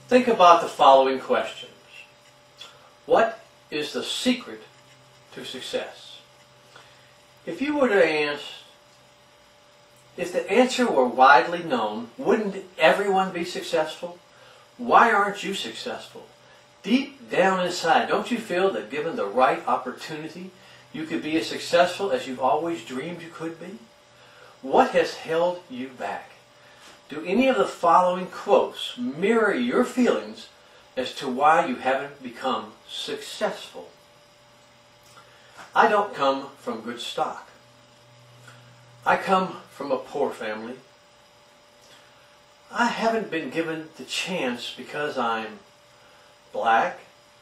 Think about the following questions. What is the secret to success? If you were to ask, if the answer were widely known, wouldn't everyone be successful? Why aren't you successful? Deep down inside, don't you feel that given the right opportunity, you could be as successful as you've always dreamed you could be? What has held you back? Do any of the following quotes mirror your feelings as to why you haven't become successful? I don't come from good stock. I come from a poor family. I haven't been given the chance because I'm black,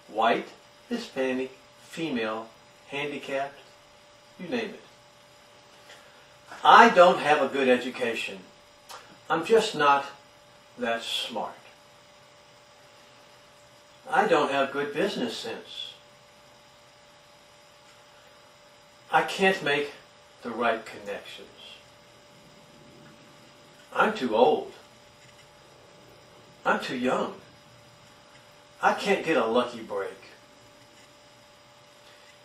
white, Hispanic, female, handicapped, you name it. I don't have a good education. I'm just not that smart. I don't have good business sense. I can't make the right connections. I'm too old. I'm too young. I can't get a lucky break.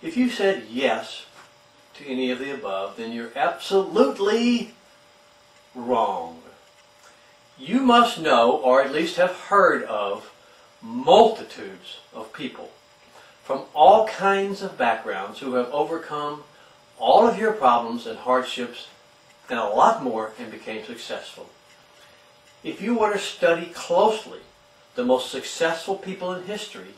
If you said yes to any of the above, then you're absolutely wrong. You must know, or at least have heard of, multitudes of people from all kinds of backgrounds who have overcome all of your problems and hardships and a lot more and became successful. If you were to study closely the most successful people in history,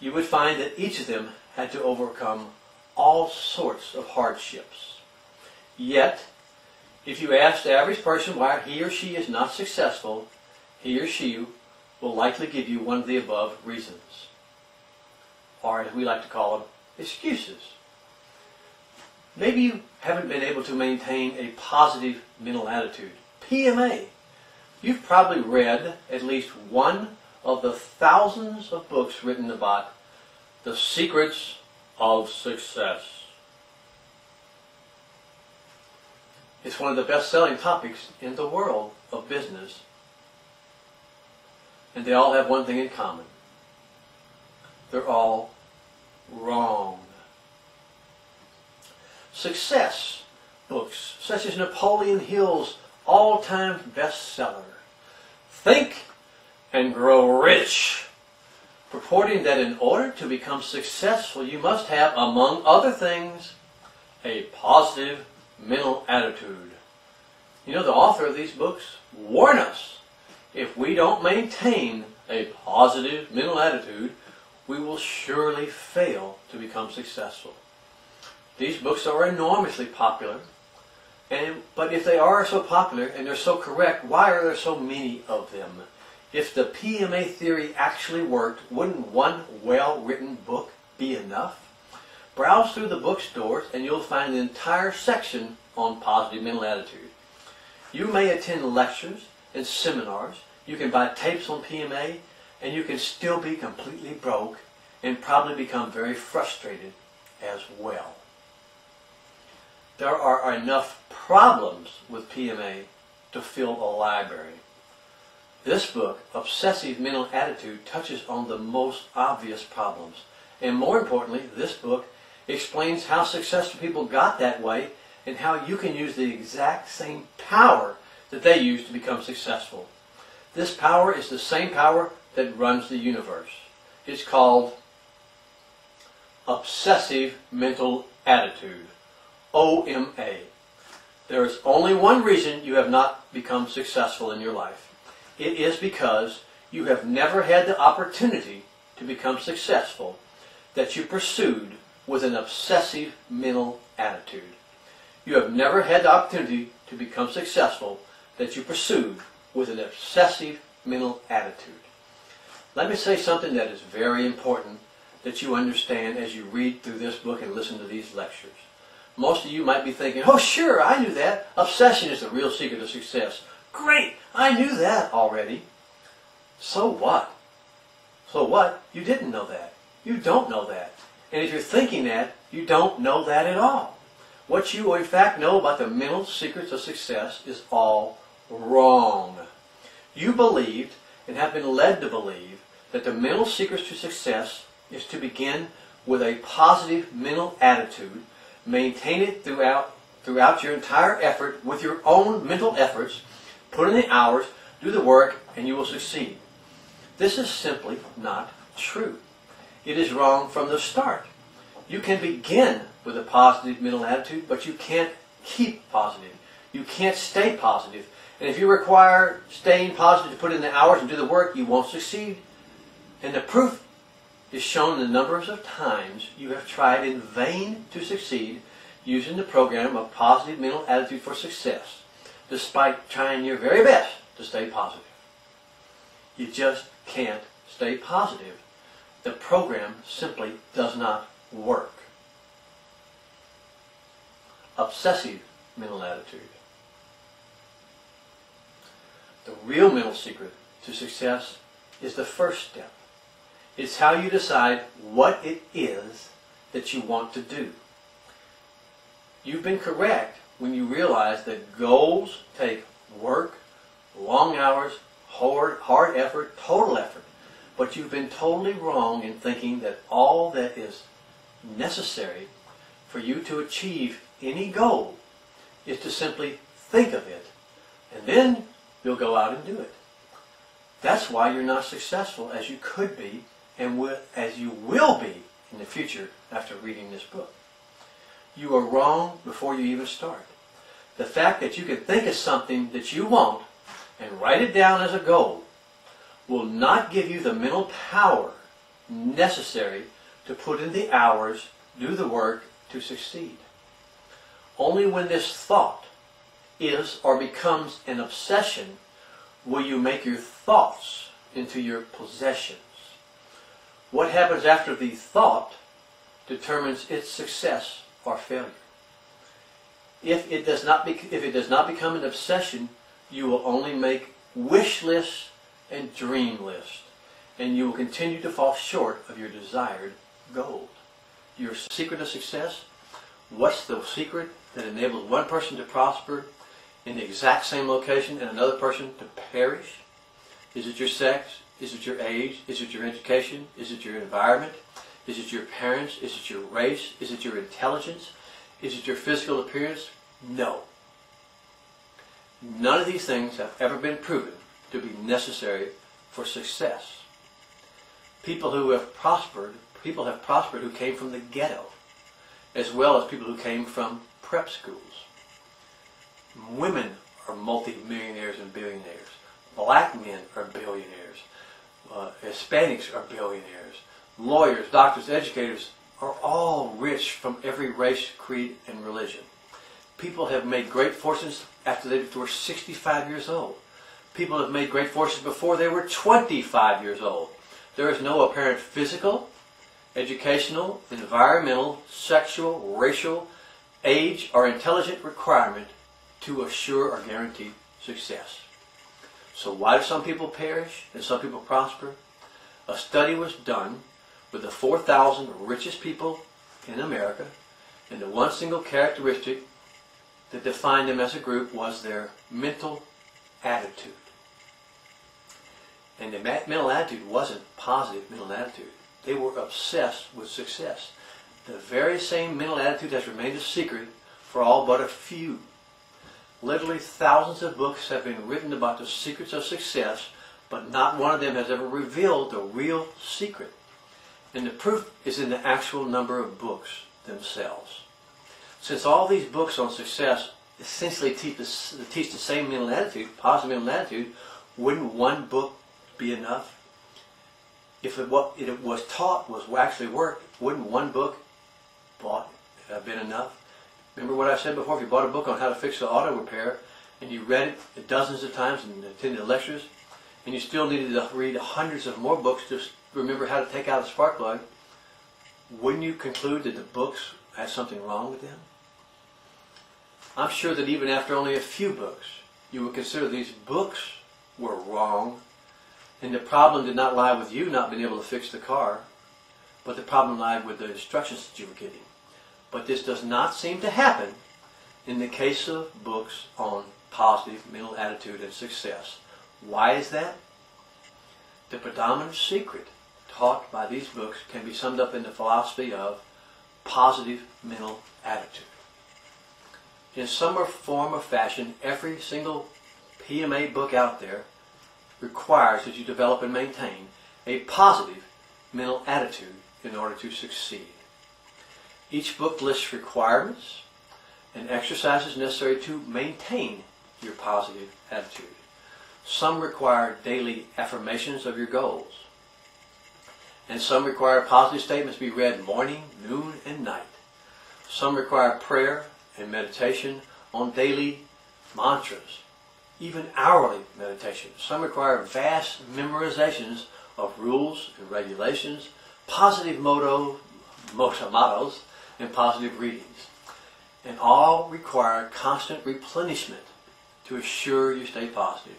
you would find that each of them had to overcome all sorts of hardships. Yet, if you ask the average person why he or she is not successful, he or she will likely give you one of the above reasons, or as we like to call them, excuses. Maybe you haven't been able to maintain a positive mental attitude. PMA. You've probably read at least one of the thousands of books written about the secrets of success. It's one of the best-selling topics in the world of business. And they all have one thing in common. They're all wrong. Success books, such as Napoleon Hill's all-time bestseller, Think and Grow Rich, purporting that in order to become successful, you must have, among other things, a positive mental attitude. You know, the author of these books warn us, if we don't maintain a positive mental attitude, we will surely fail to become successful. These books are enormously popular, but if they are so popular and they're so correct, why are there so many of them? If the PMA theory actually worked, wouldn't one well-written book be enough? Browse through the bookstores and you'll find an entire section on positive mental attitude. You may attend lectures and seminars, you can buy tapes on PMA, and you can still be completely broke and probably become very frustrated as well. There are enough problems with PMA to fill a library. This book, Obsessive Mental Attitude, touches on the most obvious problems. And more importantly, this book explains how successful people got that way and how you can use the exact same power that they used to become successful. This power is the same power that runs the universe. It's called Obsessive Mental Attitude. OMA. There is only one reason you have not become successful in your life. It is because you have never had the opportunity to become successful that you pursued with an obsessive mental attitude. You have never had the opportunity to become successful that you pursued with an obsessive mental attitude. Let me say something that is very important that you understand as you read through this book and listen to these lectures. Most of you might be thinking, oh sure, I knew that. Obsession is the real secret of success. Great, I knew that already. So what? So what? You didn't know that. You don't know that. And if you're thinking that, you don't know that at all. What you in fact know about the mental secrets of success is all wrong. You believed, and have been led to believe that the mental secret to success is to begin with a positive mental attitude, maintain it throughout your entire effort with your own mental efforts, put in the hours, do the work, and you will succeed. This is simply not true. It is wrong from the start. You can begin with a positive mental attitude, but you can't keep positive. You can't stay positive. And if you require staying positive to put in the hours and do the work, you won't succeed. And the proof is shown in the numbers of times you have tried in vain to succeed using the program of positive mental attitude for success, despite trying your very best to stay positive. You just can't stay positive. The program simply does not work. Obsessive mental attitude. The real mental secret to success is the first step. It's how you decide what it is that you want to do. You've been correct when you realize that goals take work, long hours, hard effort, total effort. But you've been totally wrong in thinking that all that is necessary for you to achieve any goal is to simply think of it, and then you'll go out and do it. That's why you're not successful as you could be and as you will be in the future after reading this book. You are wrong before you even start. The fact that you can think of something that you want and write it down as a goal will not give you the mental power necessary to put in the hours, do the work to succeed. Only when this thought is or becomes an obsession will you make your thoughts into your possessions. What happens after the thought determines its success or failure. If it does not become an obsession, you will only make wish lists and dream lists, and you will continue to fall short of your desired goal. Your secret of success? What's the secret that enables one person to prosper in the exact same location and another person to perish? Is it your sex? Is it your age? Is it your education? Is it your environment? Is it your parents? Is it your race? Is it your intelligence? Is it your physical appearance? No. None of these things have ever been proven to be necessary for success. People have prospered who came from the ghetto, as well as people who came from prep schools. Women are multi-millionaires and billionaires. Black men are billionaires. Hispanics are billionaires. Lawyers, doctors, educators are all rich from every race, creed, and religion. People have made great fortunes after they were 65 years old. People have made great fortunes before they were 25 years old. There is no apparent physical, educational, environmental, sexual, racial, age, or intelligent requirement to assure or guarantee success. So why do some people perish and some people prosper? A study was done with the 4,000 richest people in America, and the one single characteristic that defined them as a group was their mental attitude. And the mental attitude wasn't positive mental attitude. They were obsessed with success. The very same mental attitude has remained a secret for all but a few. Literally thousands of books have been written about the secrets of success, but not one of them has ever revealed the real secret. And the proof is in the actual number of books themselves. Since all these books on success essentially teach the same mental attitude, positive mental attitude, wouldn't one book be enough? If what it was taught was actually worked, wouldn't one book have been enough? Remember what I said before, if you bought a book on how to fix an auto repair, and you read it dozens of times and attended lectures, and you still needed to read hundreds of more books to remember how to take out a spark plug, wouldn't you conclude that the books had something wrong with them? I'm sure that even after only a few books, you would consider these books were wrong, and the problem did not lie with you not being able to fix the car, but the problem lied with the instructions that you were getting. But this does not seem to happen in the case of books on positive mental attitude and success. Why is that? The predominant secret taught by these books can be summed up in the philosophy of positive mental attitude. In some form or fashion, every single PMA book out there requires that you develop and maintain a positive mental attitude in order to succeed. Each book lists requirements and exercises necessary to maintain your positive attitude. Some require daily affirmations of your goals, and some require positive statements to be read morning, noon, and night. Some require prayer and meditation on daily mantras, even hourly meditation. Some require vast memorizations of rules and regulations, positive mottos, and positive readings. And all require constant replenishment to assure you stay positive.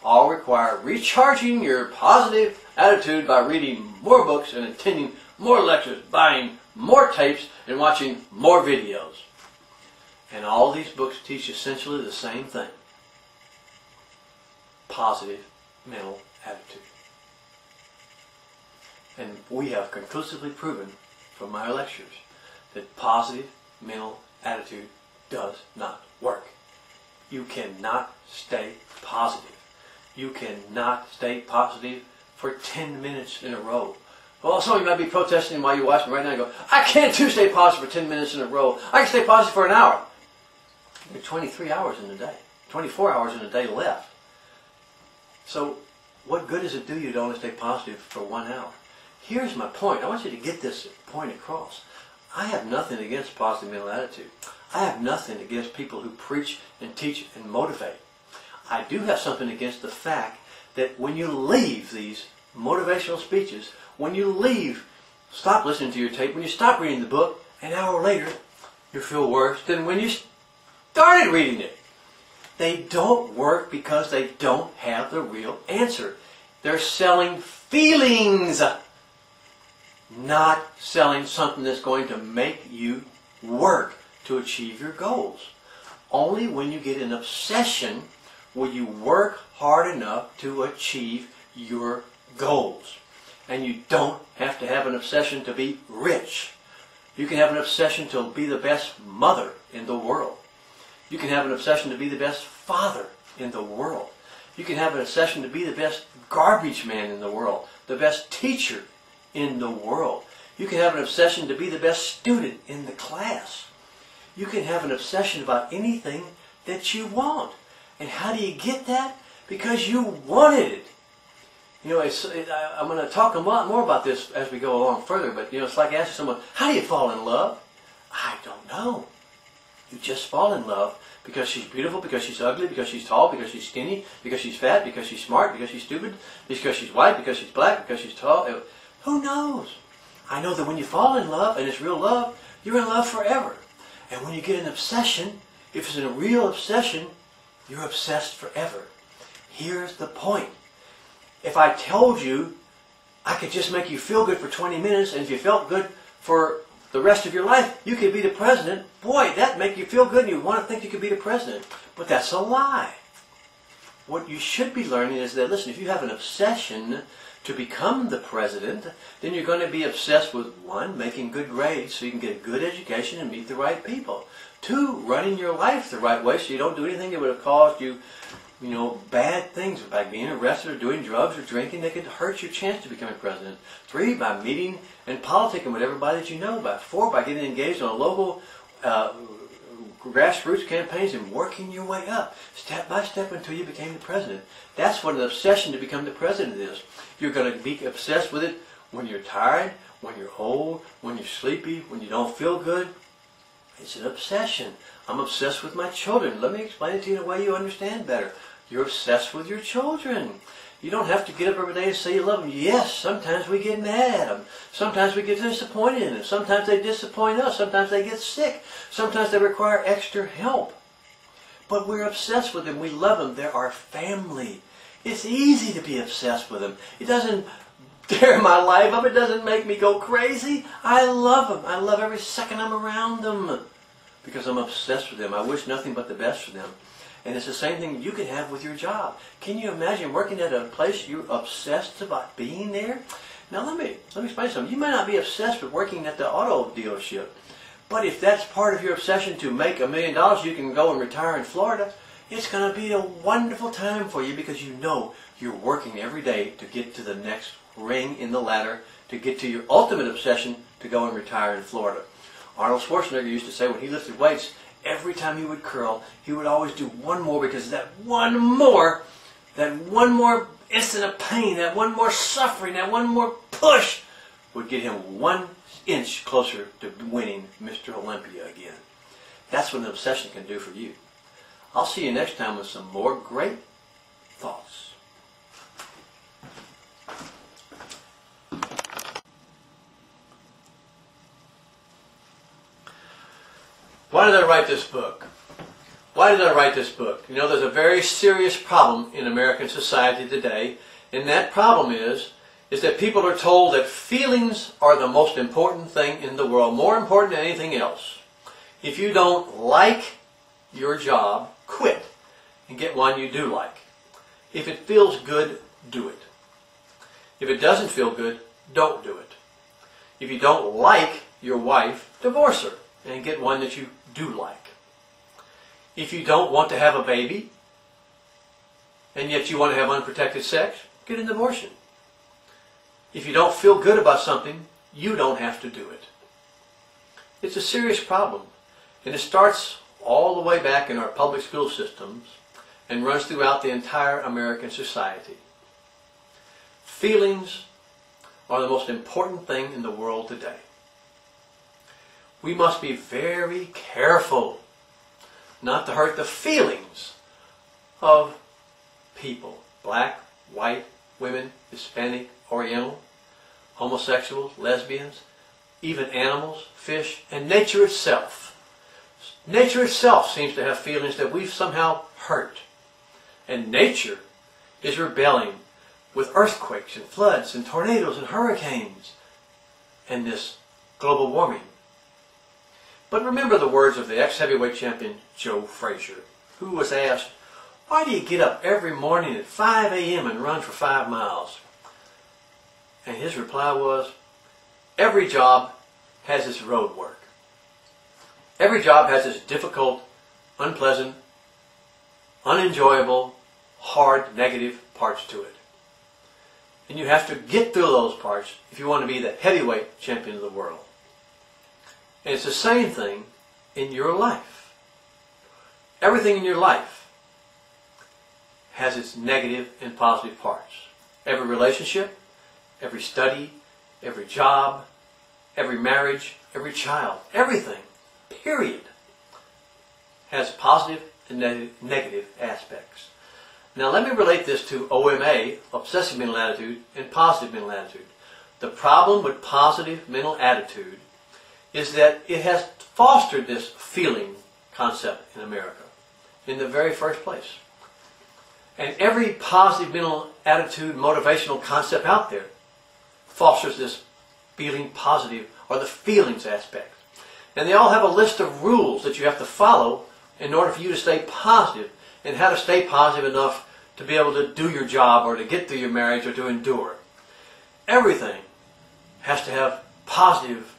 All require recharging your positive attitude by reading more books and attending more lectures, buying more tapes, and watching more videos. And all these books teach essentially the same thing: positive mental attitude. And we have conclusively proven from my lectures that positive mental attitude does not work. You cannot stay positive. You cannot stay positive for 10 minutes in a row. Well, some of you might be protesting while you watch me right now and go, I can't stay positive for 10 minutes in a row. I can stay positive for an hour. There are 23 hours in the day, 24 hours in the day left. So what good does it do you to only stay positive for 1 hour? Here's my point. I want you to get this point across. I have nothing against positive mental attitude. I have nothing against people who preach and teach and motivate. I do have something against the fact that when you leave these motivational speeches, when you leave, stop listening to your tape, when you stop reading the book, an hour later, you feel worse than when you started reading it. They don't work because they don't have the real answer. They're selling feelings, not selling something that's going to make you work to achieve your goals. Only when you get an obsession will you work hard enough to achieve your goals. And you don't have to have an obsession to be rich. You can have an obsession to be the best mother in the world. You can have an obsession to be the best father in the world. You can have an obsession to be the best garbage man in the world, the best teacher in the world. You can have an obsession to be the best student in the class. You can have an obsession about anything that you want. And how do you get that? Because you wanted it. You know, I'm going to talk a lot more about this as we go along further, but you know, it's like asking someone, how do you fall in love? I don't know. You just fall in love because she's beautiful, because she's ugly, because she's tall, because she's skinny, because she's fat, because she's smart, because she's stupid, because she's white, because she's black, because she's tall. Who knows? I know that when you fall in love, and it's real love, you're in love forever. And when you get an obsession, if it's a real obsession, you're obsessed forever. Here's the point. If I told you I could just make you feel good for 20 minutes, and if you felt good for the rest of your life, you could be the president, boy, that'd make you feel good and you want to think you could be the president. But that's a lie. What you should be learning is that, listen, if you have an obsession to become the president, then you're going to be obsessed with, 1, making good grades so you can get a good education and meet the right people. 2, running your life the right way so you don't do anything that would have caused you, bad things, by being arrested or doing drugs or drinking that could hurt your chance to become a president. 3, by meeting and politicking with everybody that you know about. 4, by getting engaged on a local grassroots campaigns and working your way up, step by step, until you became the president. That's what an obsession to become the president is. You're going to be obsessed with it when you're tired, when you're old, when you're sleepy, when you don't feel good. It's an obsession. I'm obsessed with my children. Let me explain it to you in a way you understand better. You're obsessed with your children. You don't have to get up every day and say you love them. Yes, sometimes we get mad at them. Sometimes we get disappointed in them. Sometimes they disappoint us. Sometimes they get sick. Sometimes they require extra help. But we're obsessed with them. We love them. They're our family. It's easy to be obsessed with them. It doesn't tear my life up. It doesn't make me go crazy. I love them. I love every second I'm around them because I'm obsessed with them. I wish nothing but the best for them. And it's the same thing you can have with your job. Can you imagine working at a place you're obsessed about being there? Now let me explain something. You might not be obsessed with working at the auto dealership, but if that's part of your obsession to make $1 million, you can go and retire in Florida. It's going to be a wonderful time for you because you know you're working every day to get to the next ring in the ladder, to get to your ultimate obsession to go and retire in Florida. Arnold Schwarzenegger used to say when he lifted weights, every time he would curl, he would always do one more because that one more instant of pain, that one more suffering, that one more push would get him 1 inch closer to winning Mr. Olympia again. That's what an obsession can do for you. I'll see you next time with some more great thoughts. Why did I write this book? Why did I write this book? You know, there's a very serious problem in American society today, and that problem is that people are told that feelings are the most important thing in the world, more important than anything else. If you don't like your job, quit and get one you do like. If it feels good, do it. If it doesn't feel good, don't do it. If you don't like your wife, divorce her and get one that you do like. If you don't want to have a baby, and yet you want to have unprotected sex, get an abortion. If you don't feel good about something, you don't have to do it. It's a serious problem, and it starts all the way back in our public school systems and runs throughout the entire American society. Feelings are the most important thing in the world today. We must be very careful not to hurt the feelings of people. Black, white, women, Hispanic, Oriental, homosexuals, lesbians, even animals, fish, and nature itself. Nature itself seems to have feelings that we've somehow hurt. And nature is rebelling with earthquakes and floods and tornadoes and hurricanes and this global warming. But remember the words of the ex-heavyweight champion Joe Frazier, who was asked, "Why do you get up every morning at 5 a.m. and run for 5 miles?" And his reply was, "Every job has its road work. Every job has its difficult, unpleasant, unenjoyable, hard, negative parts to it. And you have to get through those parts if you want to be the heavyweight champion of the world." And it's the same thing in your life. Everything in your life has its negative and positive parts. Every relationship, every study, every job, every marriage, every child, everything, period, has positive and negative aspects. Now let me relate this to OMA, Obsessive Mental Attitude, and Positive Mental Attitude. The problem with positive mental attitude is that it has fostered this feeling concept in America in the very first place. And every positive mental attitude, motivational concept out there fosters this feeling positive, or the feelings aspect. And they all have a list of rules that you have to follow in order for you to stay positive, and how to stay positive enough to be able to do your job or to get through your marriage or to endure. Everything has to have positive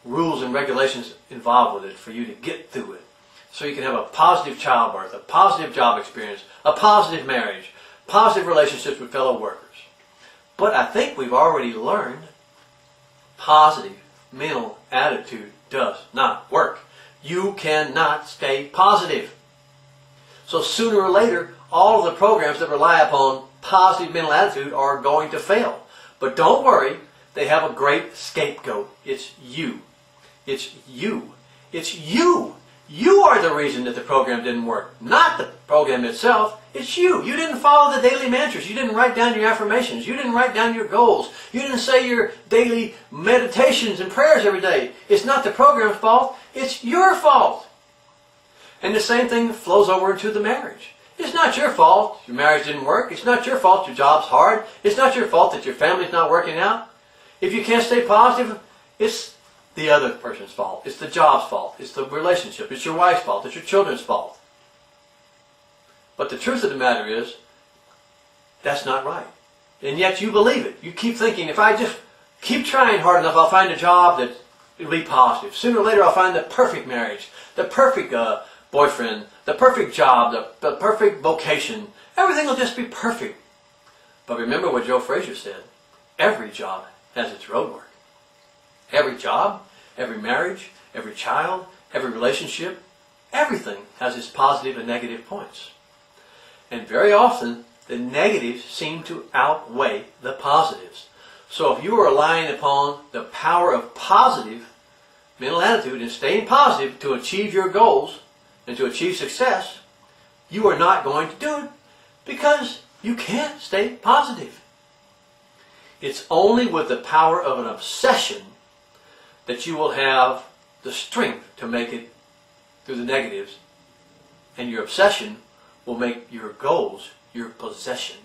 rules and regulations involved with it for you to get through it. So you can have a positive childbirth, a positive job experience, a positive marriage, positive relationships with fellow workers. But I think we've already learned positive mental attitude does not work. You cannot stay positive. So sooner or later, all of the programs that rely upon positive mental attitude are going to fail. But don't worry, they have a great scapegoat. It's you. It's you. It's you. You are the reason that the program didn't work, not the program itself. It's you. You didn't follow the daily mantras. You didn't write down your affirmations. You didn't write down your goals. You didn't say your daily meditations and prayers every day. It's not the program's fault. It's your fault. And the same thing flows over into the marriage. It's not your fault your marriage didn't work. It's not your fault your job's hard. It's not your fault that your family's not working out. If you can't stay positive, it's the other person's fault. It's the job's fault. It's the relationship. It's your wife's fault. It's your children's fault. But the truth of the matter is, that's not right. And yet you believe it. You keep thinking, if I just keep trying hard enough, I'll find a job that will be positive. Sooner or later, I'll find the perfect marriage, the perfect boyfriend, the perfect job, the perfect vocation. Everything will just be perfect. But remember what Joe Frazier said. Every job has its roadwork. Every job, every marriage, every child, every relationship, everything has its positive and negative points. And very often, the negatives seem to outweigh the positives. So if you are relying upon the power of positive mental attitude and staying positive to achieve your goals and to achieve success, you are not going to do it because you can't stay positive. It's only with the power of an obsession that you will have the strength to make it through the negatives, and your obsession will make your goals your possession.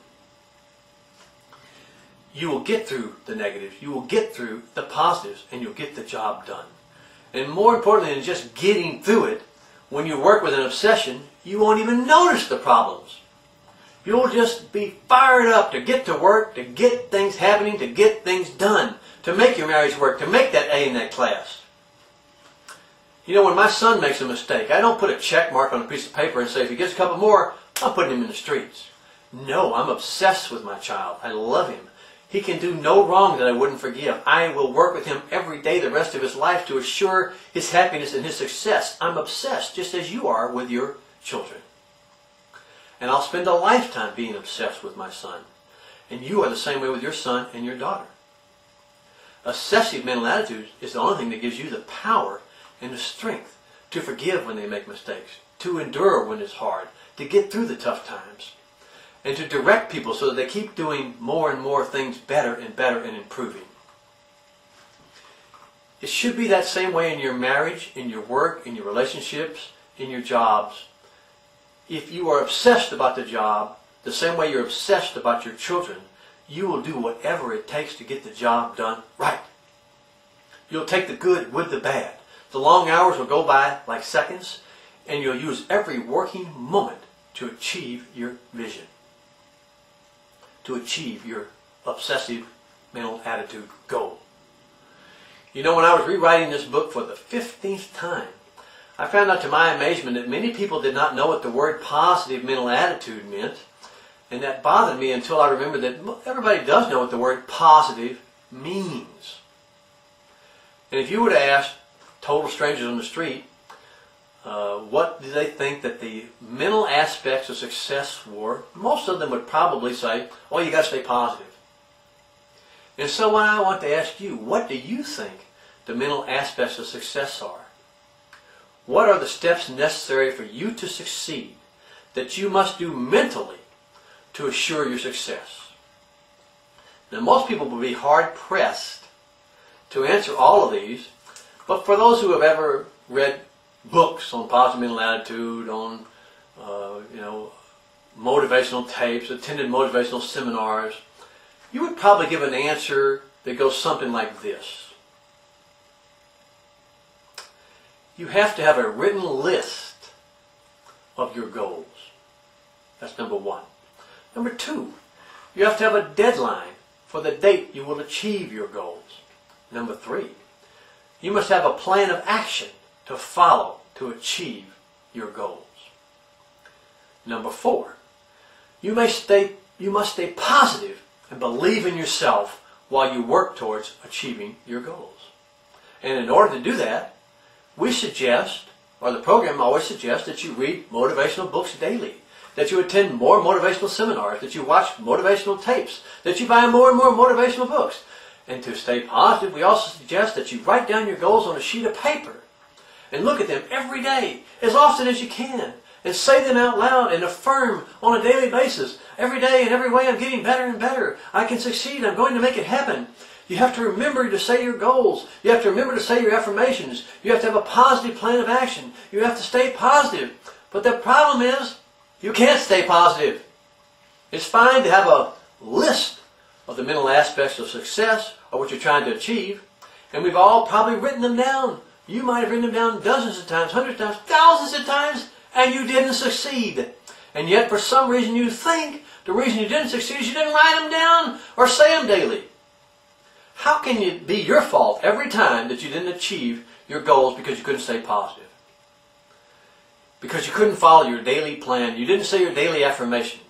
You will get through the negatives, you will get through the positives, and you'll get the job done. And more importantly than just getting through it, when you work with an obsession, you won't even notice the problems. You'll just be fired up to get to work, to get things happening, to get things done, to make your marriage work, to make that A in that class. You know, when my son makes a mistake, I don't put a check mark on a piece of paper and say, if he gets a couple more, I'm putting him in the streets. No, I'm obsessed with my child. I love him. He can do no wrong that I wouldn't forgive. I will work with him every day the rest of his life to assure his happiness and his success. I'm obsessed, just as you are with your children. And I'll spend a lifetime being obsessed with my son. And you are the same way with your son and your daughter. Obsessive mental attitude is the only thing that gives you the power and the strength to forgive when they make mistakes, to endure when it's hard, to get through the tough times, and to direct people so that they keep doing more and more things better and better and improving. It should be that same way in your marriage, in your work, in your relationships, in your jobs. If you are obsessed about the job, the same way you're obsessed about your children, you will do whatever it takes to get the job done right. You'll take the good with the bad. The long hours will go by like seconds, and you'll use every working moment to achieve your vision, to achieve your obsessive mental attitude goal. You know, when I was rewriting this book for the 15th time, I found out to my amazement that many people did not know what the word positive mental attitude meant, and that bothered me until I remembered that everybody does know what the word positive means. And if you were to ask total strangers on the street, what do they think that the mental aspects of success were, most of them would probably say, oh, you got to stay positive. And so I want to ask you, what do you think the mental aspects of success are? What are the steps necessary for you to succeed that you must do mentally to assure your success? Now, most people will be hard-pressed to answer all of these, but for those who have ever read books on positive mental attitude, on motivational tapes, attended motivational seminars, you would probably give an answer that goes something like this. You have to have a written list of your goals. That's number one. Number two, you have to have a deadline for the date you will achieve your goals. Number three, you must have a plan of action to follow to achieve your goals. Number four, you must stay positive and believe in yourself while you work towards achieving your goals. And in order to do that, we suggest, or the program always suggests, that you read motivational books daily, that you attend more motivational seminars, that you watch motivational tapes, that you buy more and more motivational books. And to stay positive, we also suggest that you write down your goals on a sheet of paper and look at them every day, as often as you can, and say them out loud and affirm on a daily basis. Every day and every way I'm getting better and better. I can succeed. I'm going to make it happen. You have to remember to say your goals. You have to remember to say your affirmations. You have to have a positive plan of action. You have to stay positive. But the problem is, you can't stay positive. It's fine to have a list of the mental aspects of success or what you're trying to achieve, and we've all probably written them down. You might have written them down dozens of times, hundreds of times, thousands of times, and you didn't succeed. And yet, for some reason, you think the reason you didn't succeed is you didn't write them down or say them daily. How can it be your fault every time that you didn't achieve your goals because you couldn't stay positive? Because you couldn't follow your daily plan. You didn't say your daily affirmations.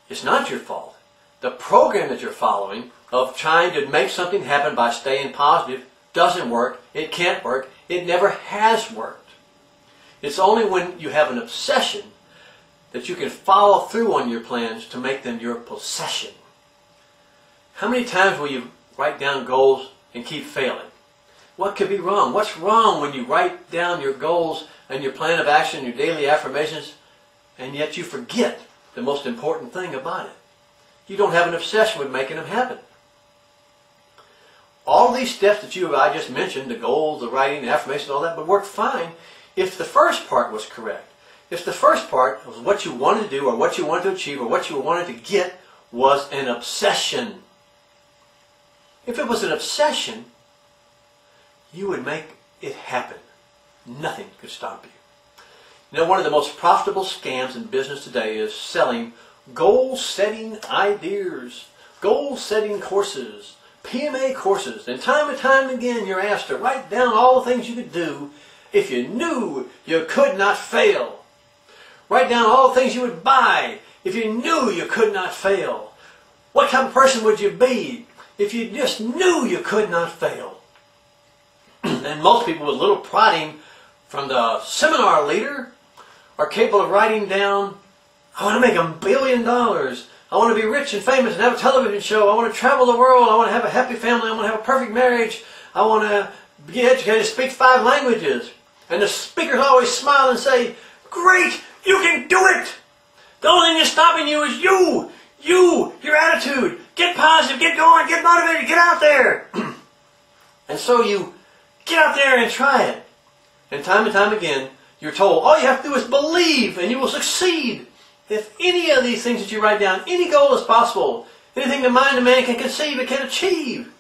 It's not your fault. The program that you're following of trying to make something happen by staying positive doesn't work. It can't work. It never has worked. It's only when you have an obsession that you can follow through on your plans to make them your possession. How many times will you write down goals and keep failing? What could be wrong? What's wrong when you write down your goals and your plan of action, your daily affirmations, and yet you forget the most important thing about it? You don't have an obsession with making them happen. All these steps that I just mentioned, the goals, the writing, the affirmation, all that, would work fine if the first part was correct. If the first part was what you wanted to do or what you wanted to achieve or what you wanted to get was an obsession. If it was an obsession, you would make it happen. Nothing could stop you. You know, one of the most profitable scams in business today is selling goal-setting ideas, goal-setting courses, PMA courses. And time again, you're asked to write down all the things you could do if you knew you could not fail. Write down all the things you would buy if you knew you could not fail. What type of person would you be if you just knew you could not fail? And most people with little prodding from the seminar leader are capable of writing down, I want to make $1 billion. I want to be rich and famous and have a television show. I want to travel the world. I want to have a happy family. I want to have a perfect marriage. I want to get educated, speak 5 languages. And the speakers always smile and say, great, you can do it. The only thing that's stopping you is you, your attitude. Get positive, get going, get motivated, get out there. And so you get out there and try it. And time again, you're told, all you have to do is believe and you will succeed. If any of these things that you write down, any goal is possible. Anything the mind of man can conceive, it can achieve.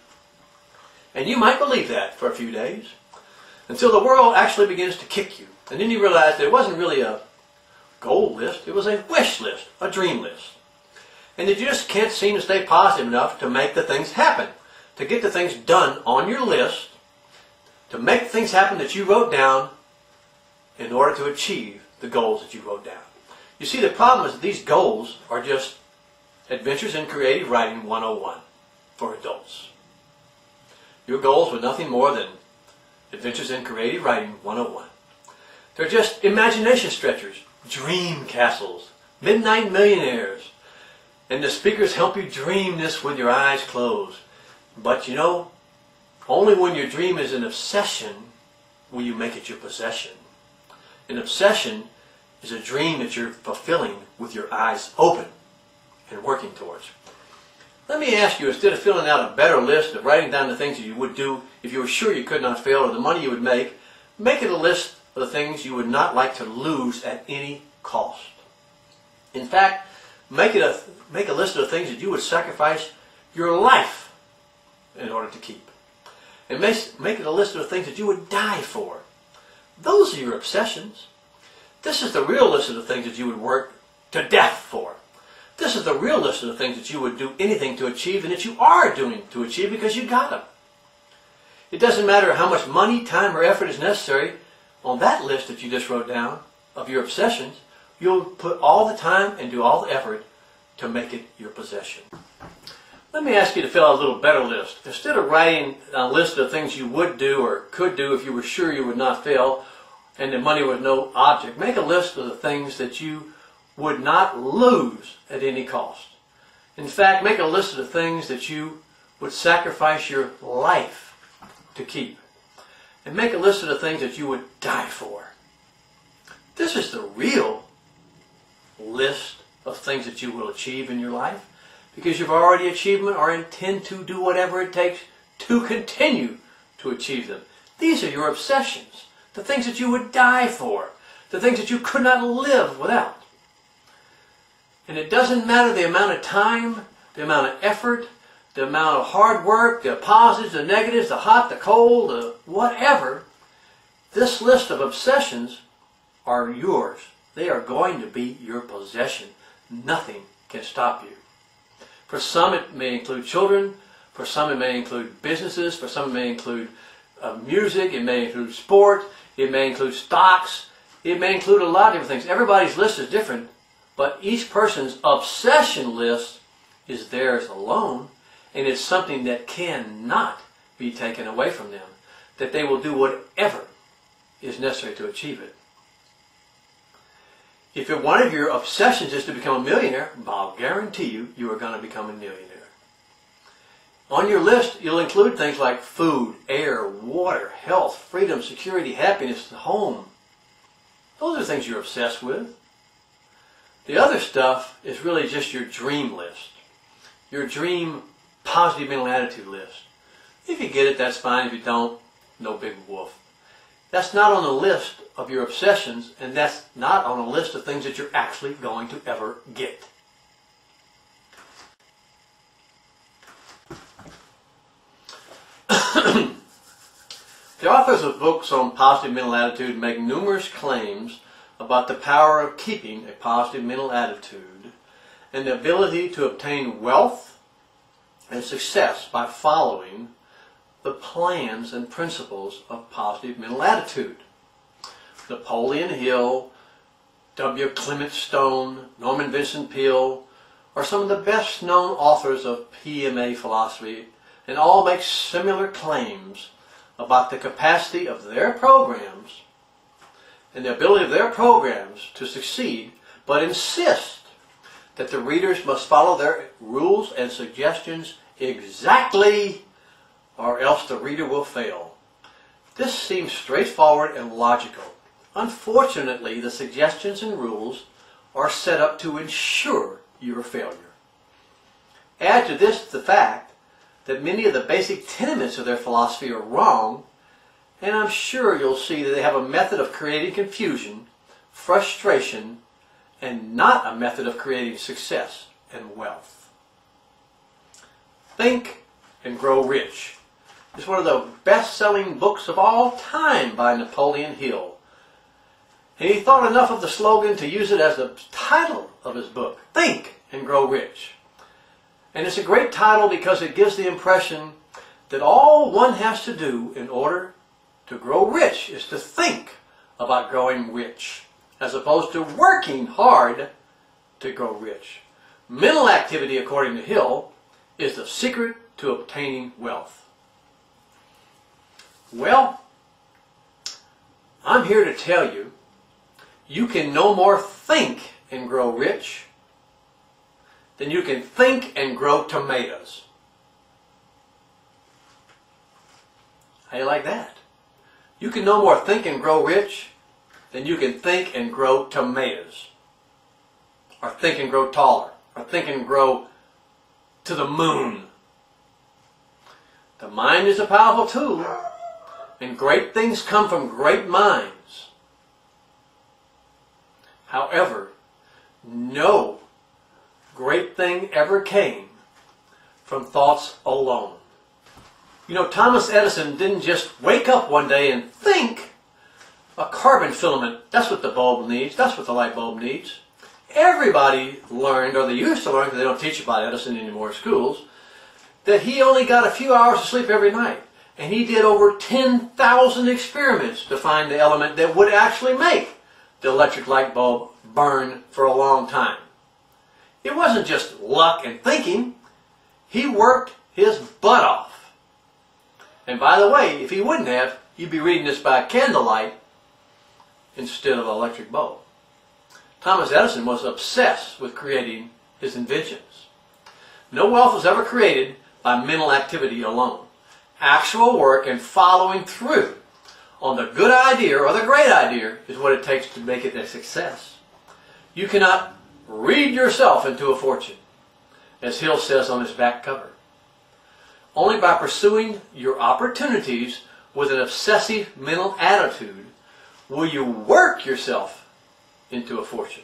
And you might believe that for a few days, until the world actually begins to kick you. And then you realize that it wasn't really a goal list, it was a wish list, a dream list. And that you just can't seem to stay positive enough to make the things happen, to get the things done on your list, to make things happen that you wrote down in order to achieve the goals that you wrote down. You see, the problem is that these goals are just Adventures in Creative Writing 101 for adults. Your goals were nothing more than Adventures in Creative Writing 101. They're just imagination stretchers, dream castles, midnight millionaires. And the speakers help you dream this with your eyes closed. But you know, only when your dream is an obsession will you make it your possession. An obsession is a dream that you're fulfilling with your eyes open and working towards. Let me ask you, instead of filling out a better list of writing down the things that you would do if you were sure you could not fail or the money you would make it a list of the things you would not like to lose at any cost. In fact, make a list of the things that you would sacrifice your life in order to keep. And make it a list of the things that you would die for. Those are your obsessions. This is the real list of the things that you would work to death for. This is the real list of the things that you would do anything to achieve and that you are doing to achieve because you got them. It doesn't matter how much money, time, or effort is necessary on that list that you just wrote down of your obsessions. You'll put all the time and do all the effort to make it your possession. Let me ask you to fill out a little better list. Instead of writing a list of things you would do or could do if you were sure you would not fail and the money was no object, make a list of the things that you would not lose at any cost. In fact, make a list of the things that you would sacrifice your life to keep. And make a list of the things that you would die for. This is the real list of things that you will achieve in your life, because you've already achieved them or intend to do whatever it takes to continue to achieve them. These are your obsessions, the things that you would die for, the things that you could not live without. And it doesn't matter the amount of time, the amount of effort, the amount of hard work, the positives, the negatives, the hot, the cold, the whatever. This list of obsessions are yours They are going to be your possession. Nothing can stop you. For some it may include children, for some it may include businesses, for some it may include music, it may include sport, it may include stocks, it may include a lot of different things. Everybody's list is different, but each person's obsession list is theirs alone, and it's something that cannot be taken away from them, that they will do whatever is necessary to achieve it. If one of your obsessions is to become a millionaire, I'll guarantee you, you are going to become a millionaire. On your list, you'll include things like food, air, water, health, freedom, security, happiness, home. Those are things you're obsessed with. The other stuff is really just your dream list, your dream positive mental attitude list. If you get it, that's fine. If you don't, no big woof. That's not on the list of your obsessions, and that's not on a list of things that you're actually going to ever get. The authors of books on positive mental attitude make numerous claims about the power of keeping a positive mental attitude and the ability to obtain wealth and success by following the plans and principles of positive mental attitude. Napoleon Hill, W. Clement Stone, Norman Vincent Peale are some of the best known authors of PMA philosophy, and all make similar claims about the capacity of their programs and the ability of their programs to succeed, but insist that the readers must follow their rules and suggestions exactly, or else the reader will fail. This seems straightforward and logical. Unfortunately, the suggestions and rules are set up to ensure your failure. Add to this the fact that many of the basic tenets of their philosophy are wrong, and I'm sure you'll see that they have a method of creating confusion, frustration, and not a method of creating success and wealth. Think and Grow Rich is one of the best-selling books of all time by Napoleon Hill. And he thought enough of the slogan to use it as the title of his book, Think and Grow Rich. And it's a great title because it gives the impression that all one has to do in order to grow rich is to think about growing rich, as opposed to working hard to grow rich. Mental activity, according to Hill, is the secret to obtaining wealth. Well, I'm here to tell you, you can no more think and grow rich than you can think and grow tomatoes. How do you like that? You can no more think and grow rich than you can think and grow tomatoes, or think and grow taller, or think and grow to the moon. The mind is a powerful tool, and great things come from great minds. However, no great thing ever came from thoughts alone. You know, Thomas Edison didn't just wake up one day and think a carbon filament, that's what the bulb needs, that's what the light bulb needs. Everybody learned, or they used to learn, because they don't teach about Edison anymore in schools, that he only got a few hours of sleep every night. And he did over 10,000 experiments to find the element that would actually make the electric light bulb burn for a long time. It wasn't just luck and thinking. He worked his butt off. And by the way, if he wouldn't have, you'd be reading this by candlelight instead of an electric bulb. Thomas Edison was obsessed with creating his inventions. No wealth was ever created by mental activity alone. Actual work and following through on the good idea or the great idea is what it takes to make it a success. You cannot read yourself into a fortune, as Hill says on his back cover. Only by pursuing your opportunities with an obsessive mental attitude will you work yourself into a fortune.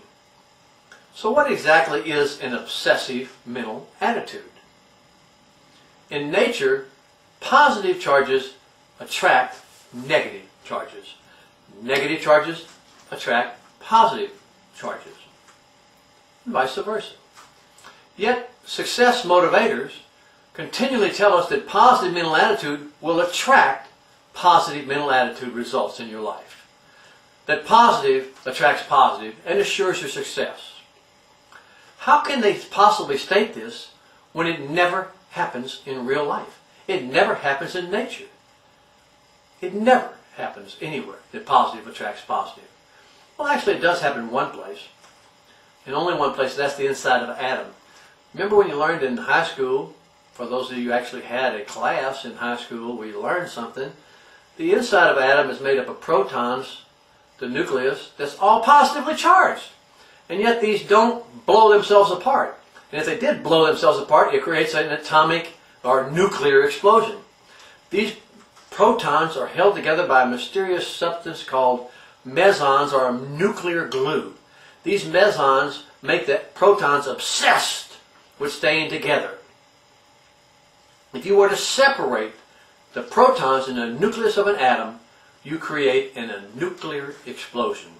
So what exactly is an obsessive mental attitude? In nature, positive charges attract negative charges. Negative charges attract positive charges, and vice versa. Yet, success motivators continually tell us that positive mental attitude will attract positive mental attitude results in your life. That positive attracts positive and assures your success. How can they possibly state this when it never happens in real life? It never happens in nature. It never happens anywhere that positive attracts positive. Well, actually it does happen in one place. In only one place, that's the inside of an atom. Remember when you learned in high school, for those of you who actually had a class in high school where you learned something, the inside of an atom is made up of protons, the nucleus, that's all positively charged. And yet these don't blow themselves apart. And if they did blow themselves apart, it creates an atomic or nuclear explosion. These protons are held together by a mysterious substance called mesons, or a nuclear glue. These mesons make the protons obsessed with staying together. If you were to separate the protons in the nucleus of an atom, you create a nuclear explosion.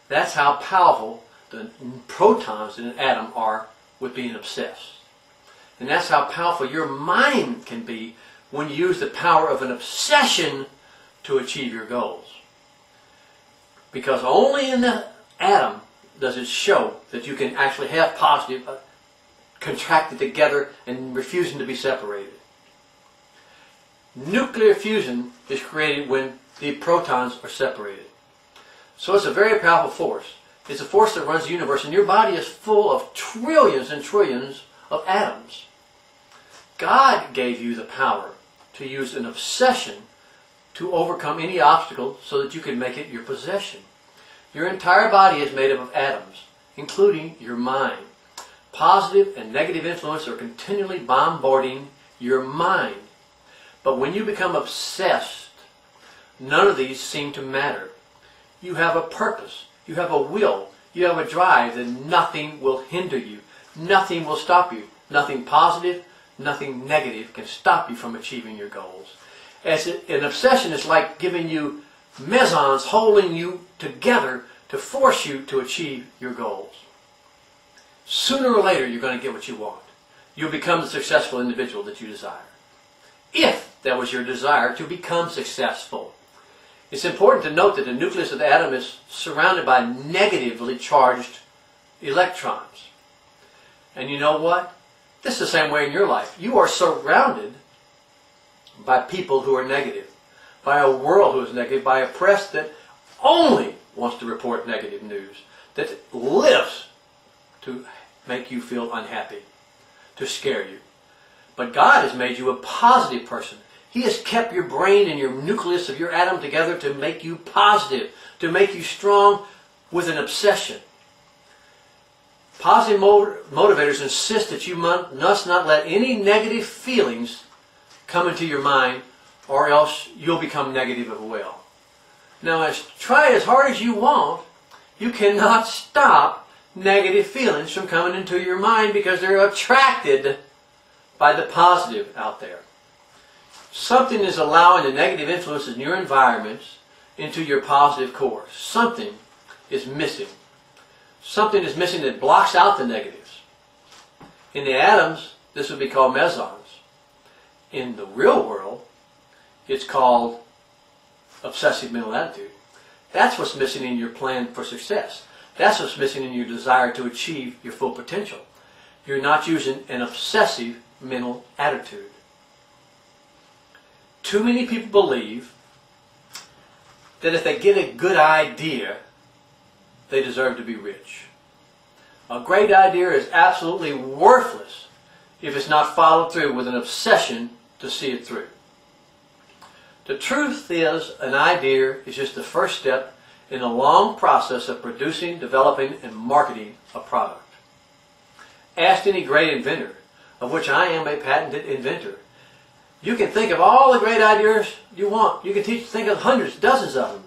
That's how powerful the protons in an atom are with being obsessed. And that's how powerful your mind can be when you use the power of an obsession to achieve your goals. Because only in the atom does it show that you can actually have positive contracted together and refusing to be separated. Nuclear fusion is created when the protons are separated. So it's a very powerful force. It's a force that runs the universe, and your body is full of trillions and trillions of atoms. God gave you the power to use an obsession to overcome any obstacle so that you can make it your possession. Your entire body is made up of atoms, including your mind. Positive and negative influence are continually bombarding your mind. But when you become obsessed, none of these seem to matter. You have a purpose, you have a will, you have a drive, and nothing will hinder you. Nothing will stop you. Nothing positive, nothing negative can stop you from achieving your goals. An obsession is like giving you mesons holding you together to force you to achieve your goals. Sooner or later, you're going to get what you want. You'll become the successful individual that you desire. If that was your desire to become successful. It's important to note that the nucleus of the atom is surrounded by negatively charged electrons. And you know what? This is the same way in your life. You are surrounded by people who are negative, by a world who is negative, by a press that only wants to report negative news, that lives to make you feel unhappy, to scare you. But God has made you a positive person. He has kept your brain and your nucleus of your atom together to make you positive, to make you strong with an obsession. Positive motivators insist that you must not let any negative feelings come into your mind, or else you'll become negative as well. Now, try as hard as you want, you cannot stop negative feelings from coming into your mind because they're attracted by the positive out there. Something is allowing the negative influences in your environments into your positive core. Something is missing. Something is missing that blocks out the negatives. In the atoms, this would be called mesons. In the real world, it's called obsessive mental attitude. That's what's missing in your plan for success. That's what's missing in your desire to achieve your full potential. You're not using an obsessive mental attitude. Too many people believe that if they get a good idea, they deserve to be rich. A great idea is absolutely worthless if it's not followed through with an obsession to see it through. The truth is, an idea is just the first step in a long process of producing, developing, and marketing a product. Ask any great inventor, of which I am a patented inventor. You can think of all the great ideas you want. You can think of hundreds, dozens of them.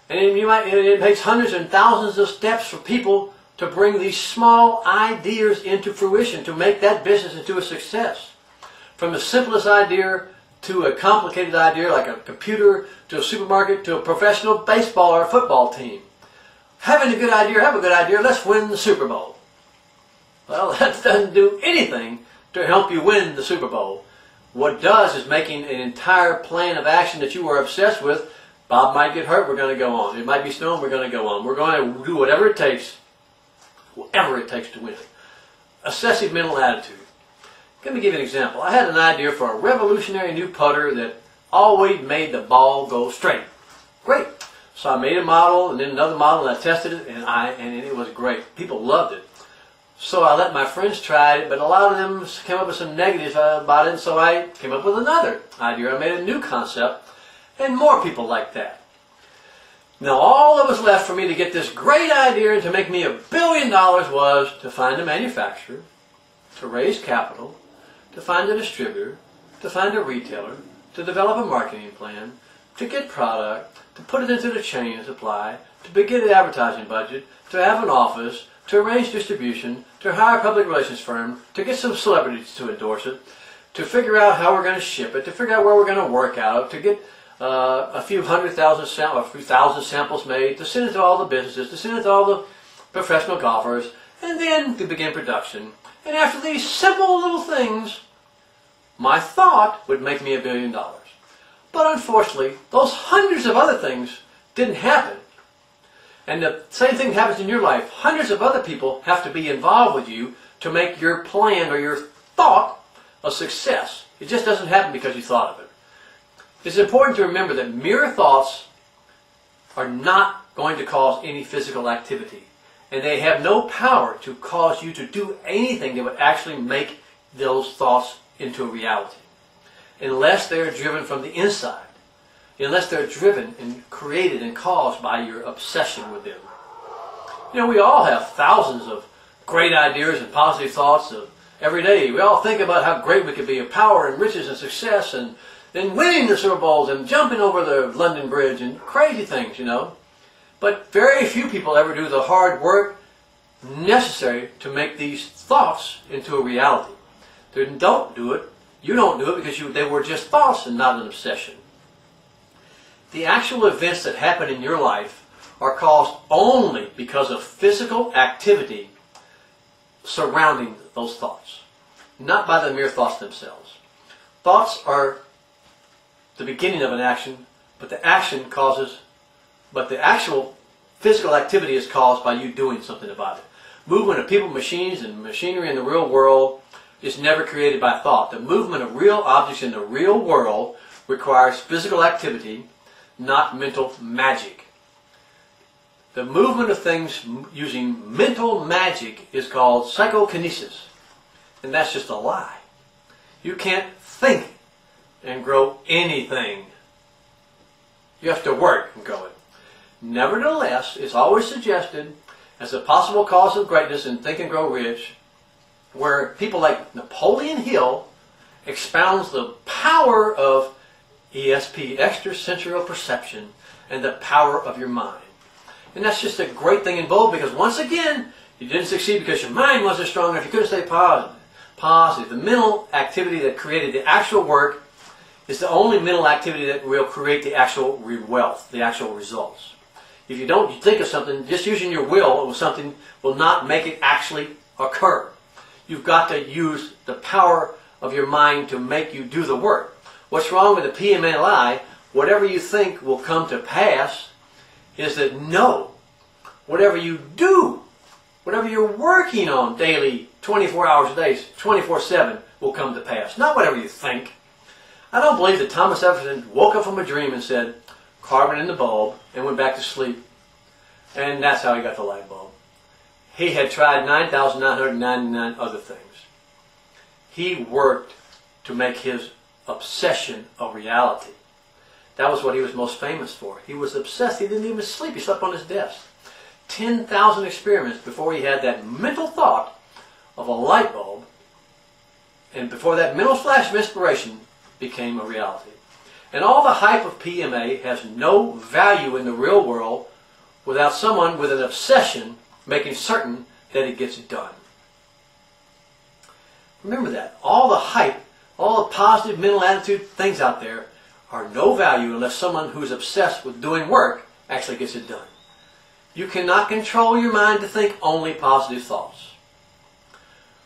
And it takes hundreds and thousands of steps for people to bring these small ideas into fruition, to make that business into a success. From the simplest idea to a complicated idea like a computer, to a supermarket, to a professional baseball or football team. having a good idea, have a good idea, let's win the Super Bowl. Well, that doesn't do anything to help you win the Super Bowl. What it does is making an entire plan of action that you are obsessed with. Bob might get hurt, we're going to go on. It might be snowing, we're going to go on. We're going to do whatever it takes to win. Obsessive mental attitude. Let me give you an example. I had an idea for a revolutionary new putter that always made the ball go straight. Great. So I made a model and then another model and I tested it and it was great. People loved it. So I let my friends try it, but a lot of them came up with some negatives about it, and so I came up with another idea. I made a new concept, and more people liked that. Now all that was left for me to get this great idea and to make me $1 billion was to find a manufacturer, to raise capital, to find a distributor, to find a retailer, to develop a marketing plan, to get product, to put it into the chain of supply, to begin an advertising budget, to have an office, to arrange distribution, to hire a public relations firm, to get some celebrities to endorse it, to figure out how we're going to ship it, to figure out where we're going to work out, to get a few thousand samples made, to send it to all the businesses, to send it to all the professional golfers, and then to begin production. And after these simple little things, my thought would make me $1 billion. But unfortunately, those hundreds of other things didn't happen. And the same thing happens in your life. Hundreds of other people have to be involved with you to make your plan or your thought a success. It just doesn't happen because you thought of it. It's important to remember that mere thoughts are not going to cause any physical activity. And they have no power to cause you to do anything that would actually make those thoughts into a reality. Unless they are driven from the inside. Unless they're driven and created and caused by your obsession with them. You know, we all have thousands of great ideas and positive thoughts every day. We all think about how great we could be, of power and riches and success and winning the Super Bowls and jumping over the London Bridge and crazy things, you know. But very few people ever do the hard work necessary to make these thoughts into a reality. They don't do it. You don't do it because they were just thoughts and not an obsession. The actual events that happen in your life are caused only because of physical activity surrounding those thoughts, not by the mere thoughts themselves. Thoughts are the beginning of an action, but the actual physical activity is caused by you doing something about it. Movement of people, machines, and machinery in the real world is never created by thought. The movement of real objects in the real world requires physical activity, not mental magic. The movement of things using mental magic is called psychokinesis. And that's just a lie. You can't think and grow anything. You have to work and grow it. Nevertheless, it's always suggested as a possible cause of greatness in Think and Grow Rich, where people like Napoleon Hill expounds the power of ESP, extrasensorial perception, and the power of your mind. And that's just a great thing in bold because once again, you didn't succeed because your mind wasn't strong enough. You couldn't stay positive. The mental activity that created the actual work is the only mental activity that will create the actual wealth, the actual results. If you don't think of something, just using your will with something will not make it actually occur. You've got to use the power of your mind to make you do the work. What's wrong with the PMLI, whatever you think will come to pass, is that no, whatever you do, whatever you're working on daily, 24 hours a day, 24/7, will come to pass. Not whatever you think. I don't believe that Thomas Jefferson woke up from a dream and said, carbon in the bulb, and went back to sleep. And that's how he got the light bulb. He had tried 9,999 other things. He worked to make his obsession a reality. That was what he was most famous for. He was obsessed. He didn't even sleep. He slept on his desk. 10,000 experiments before he had that mental thought of a light bulb, and before that mental flash of inspiration became a reality. And all the hype of PMA has no value in the real world without someone with an obsession making certain that it gets done. Remember that. All the hype, all the positive mental attitude things out there are no value unless someone who's obsessed with doing work actually gets it done. You cannot control your mind to think only positive thoughts.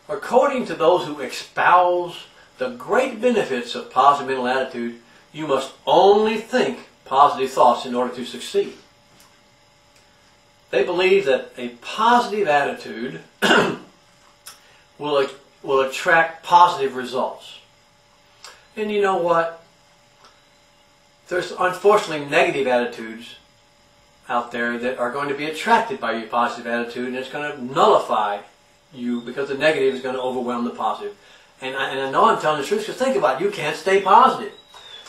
According to those who espouse the great benefits of positive mental attitude, you must only think positive thoughts in order to succeed. They believe that a positive attitude will attract positive results. And you know what? There's unfortunately negative attitudes out there that are going to be attracted by your positive attitude, and it's going to nullify you because the negative is going to overwhelm the positive. And I know I'm telling the truth, because think about it, you can't stay positive.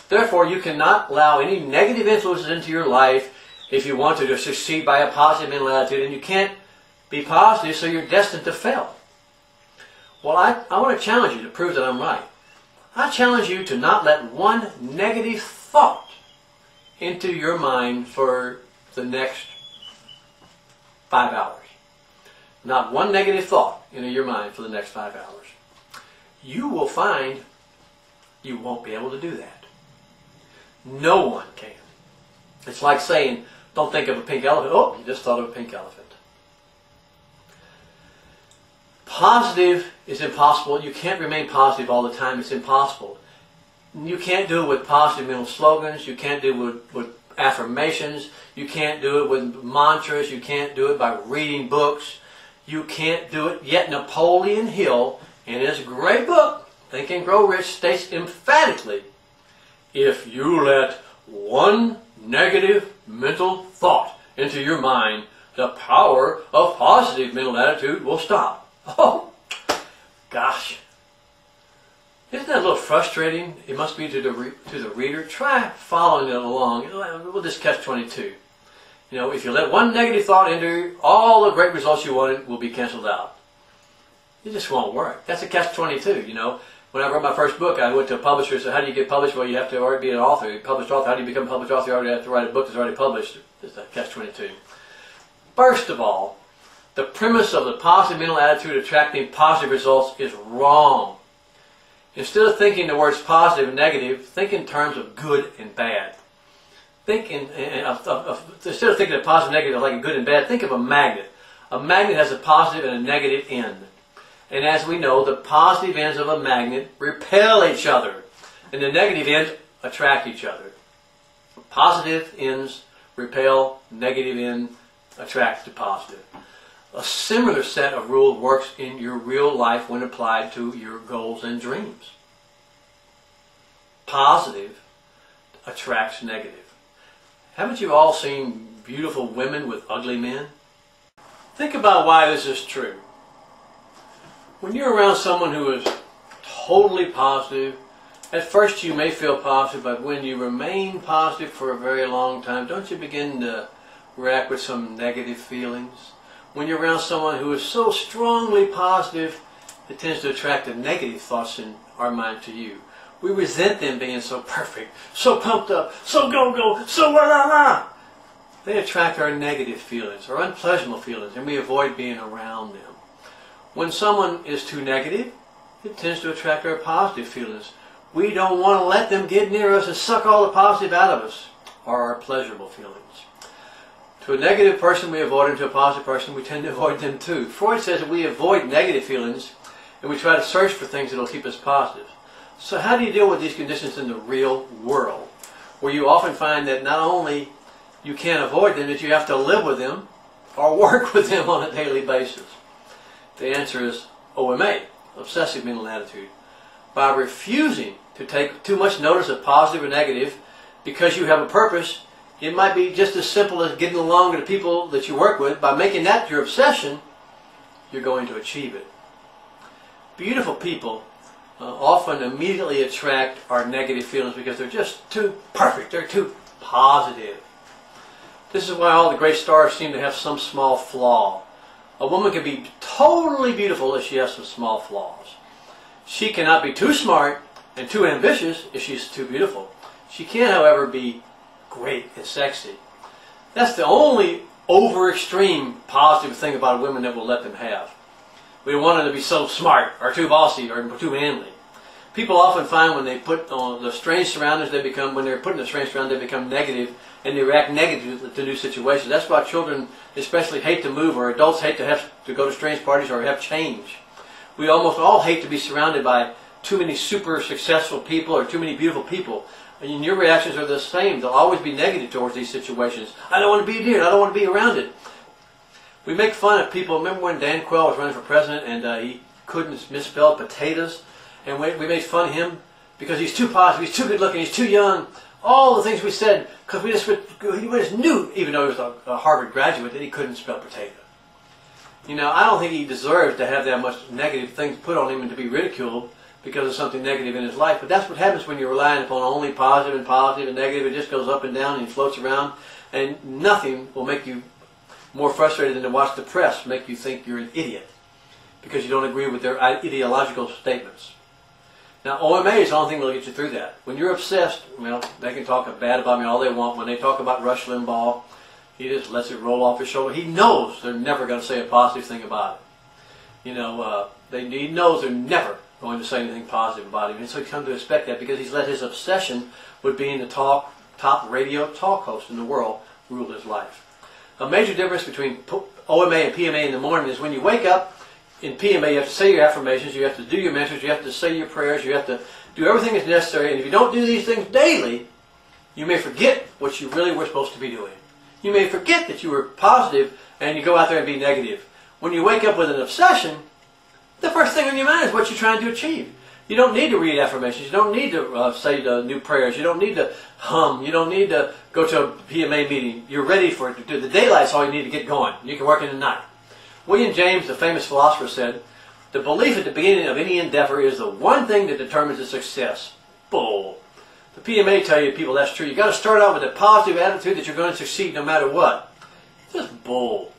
Therefore, you cannot allow any negative influences into your life if you want to succeed by a positive mental attitude, and you can't be positive, so you're destined to fail. Well, I want to challenge you to prove that I'm right. I challenge you to not let one negative thought into your mind for the next 5 hours. Not one negative thought into your mind for the next 5 hours. You will find you won't be able to do that. No one can. It's like saying, don't think of a pink elephant. Oh, you just thought of a pink elephant. Positive is impossible. You can't remain positive all the time. It's impossible. You can't do it with positive mental slogans. You can't do it with affirmations. You can't do it with mantras. You can't do it by reading books. You can't do it. Yet Napoleon Hill, in his great book, Think and Grow Rich, states emphatically, if you let one negative mental thought into your mind, the power of positive mental attitude will stop. Oh, gosh. Isn't that a little frustrating? It must be to the reader. Try following it along. We'll just catch-22. You know, if you let one negative thought enter, all the great results you wanted will be canceled out. It just won't work. That's a catch-22, you know. When I wrote my first book, I went to a publisher and said, how do you get published? Well, you have to already be an author. A published author. How do you become a published author? You already have to write a book that's already published. It's a catch-22. First of all, the premise of the positive mental attitude attracting positive results is wrong. Instead of thinking the words positive and negative, think in terms of good and bad. Instead of thinking of positive and negative like a good and bad, think of a magnet. A magnet has a positive and a negative end. And as we know, the positive ends of a magnet repel each other, and the negative ends attract each other. Positive ends repel, negative end attracts to positive. A similar set of rules works in your real life when applied to your goals and dreams. Positive attracts negative. Haven't you all seen beautiful women with ugly men? Think about why this is true. When you're around someone who is totally positive, at first you may feel positive, but when you remain positive for a very long time, don't you begin to react with some negative feelings? When you're around someone who is so strongly positive, it tends to attract the negative thoughts in our mind to you. We resent them being so perfect, so pumped up, so go-go, so la-la-la. They attract our negative feelings, our unpleasant feelings, and we avoid being around them. When someone is too negative, it tends to attract our positive feelings. We don't want to let them get near us and suck all the positive out of us, or our pleasurable feelings. To a negative person, we avoid them. To a positive person, we tend to avoid them too. Freud says that we avoid negative feelings and we try to search for things that will keep us positive. So how do you deal with these conditions in the real world, where you often find that not only you can't avoid them, that you have to live with them or work with them on a daily basis? The answer is OMA, Obsessive Mental Attitude. By refusing to take too much notice of positive or negative because you have a purpose, it might be just as simple as getting along with the people that you work with. By making that your obsession, you're going to achieve it. Beautiful people often immediately attract our negative feelings because they're just too perfect. They're too positive. This is why all the great stars seem to have some small flaw. A woman can be totally beautiful if she has some small flaws. She cannot be too smart and too ambitious if she's too beautiful. She can, however, be great and sexy. That's the only over-extreme positive thing about women that we'll let them have. We don't want them to be so smart or too bossy or too manly. People often find when they put on the strange surroundings, when they're put in a strange surrounding, they become negative, and they react negatively to new situations. That's why children especially hate to move, or adults hate to have to go to strange parties or have change. We almost all hate to be surrounded by too many super successful people or too many beautiful people. And your reactions are the same. They'll always be negative towards these situations. I don't want to be near it. I don't want to be around it. We make fun of people. Remember when Dan Quayle was running for president and he couldn't misspell potatoes? And we made fun of him because he's too positive, he's too good looking, he's too young. All the things we said, because we just knew, even though he was a Harvard graduate, that he couldn't spell potato. You know, I don't think he deserves to have that much negative things put on him and to be ridiculed because of something negative in his life. But that's what happens when you're relying upon only positive and negative. It just goes up and down and floats around. And nothing will make you more frustrated than to watch the press make you think you're an idiot because you don't agree with their ideological statements. Now, OMA is the only thing that will get you through that. When you're obsessed, well, they can talk bad about me all they want. When they talk about Rush Limbaugh, he just lets it roll off his shoulder. He knows they're never going to say a positive thing about it. You know, he knows they're never going to say anything positive about him. And so he's come to expect that because he's let his obsession with being the top radio talk host in the world rule his life. A major difference between OMA and PMA in the morning is when you wake up, in PMA, you have to say your affirmations, you have to do your mantras, you have to say your prayers, you have to do everything that's necessary. And if you don't do these things daily, you may forget what you really were supposed to be doing. You may forget that you were positive and you go out there and be negative. When you wake up with an obsession, the first thing on your mind is what you're trying to achieve. You don't need to read affirmations. You don't need to say the new prayers. You don't need to hum. You don't need to go to a PMA meeting. You're ready for it to do. The daylight's all you need to get going. You can work in the night. William James, the famous philosopher, said, "The belief at the beginning of any endeavor is the one thing that determines its success." Bull. The PMA tell you people that's true. You've got to start out with a positive attitude that you're going to succeed no matter what. Just bull.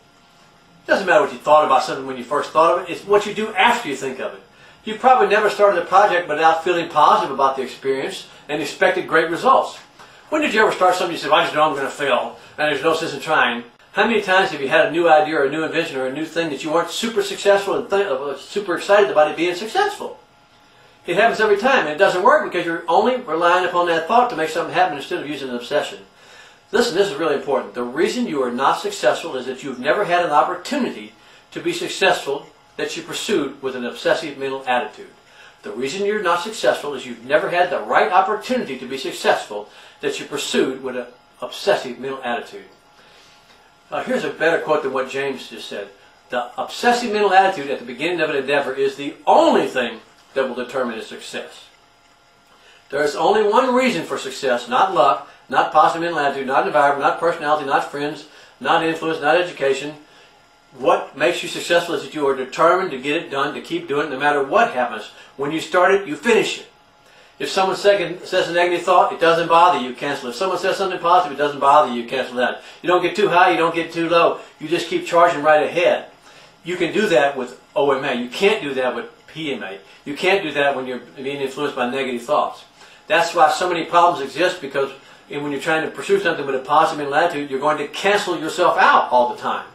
It doesn't matter what you thought about something when you first thought of it. It's what you do after you think of it. You've probably never started a project without feeling positive about the experience and expected great results. When did you ever start something you said, "I just know I'm going to fail and there's no sense in trying"? How many times have you had a new idea or a new invention or a new thing that you weren't super successful and super excited about it being successful? It happens every time, and it doesn't work because you're only relying upon that thought to make something happen instead of using an obsession. Listen, this is really important. The reason you are not successful is that you've never had an opportunity to be successful that you pursued with an obsessive mental attitude. The reason you're not successful is you've never had the right opportunity to be successful that you pursued with an obsessive mental attitude. Here's a better quote than what James just said. The obsessive mental attitude at the beginning of an endeavor is the only thing that will determine its success. There is only one reason for success, not luck, not positive mental attitude, not environment, not personality, not friends, not influence, not education. What makes you successful is that you are determined to get it done, to keep doing it no matter what happens. When you start it, you finish it. If someone says a negative thought, it doesn't bother you, cancel it. If someone says something positive, it doesn't bother you, cancel that. You don't get too high, you don't get too low. You just keep charging right ahead. You can do that with OMA. You can't do that with PMA. You can't do that when you're being influenced by negative thoughts. That's why so many problems exist, because when you're trying to pursue something with a positive mental attitude, you're going to cancel yourself out all the time.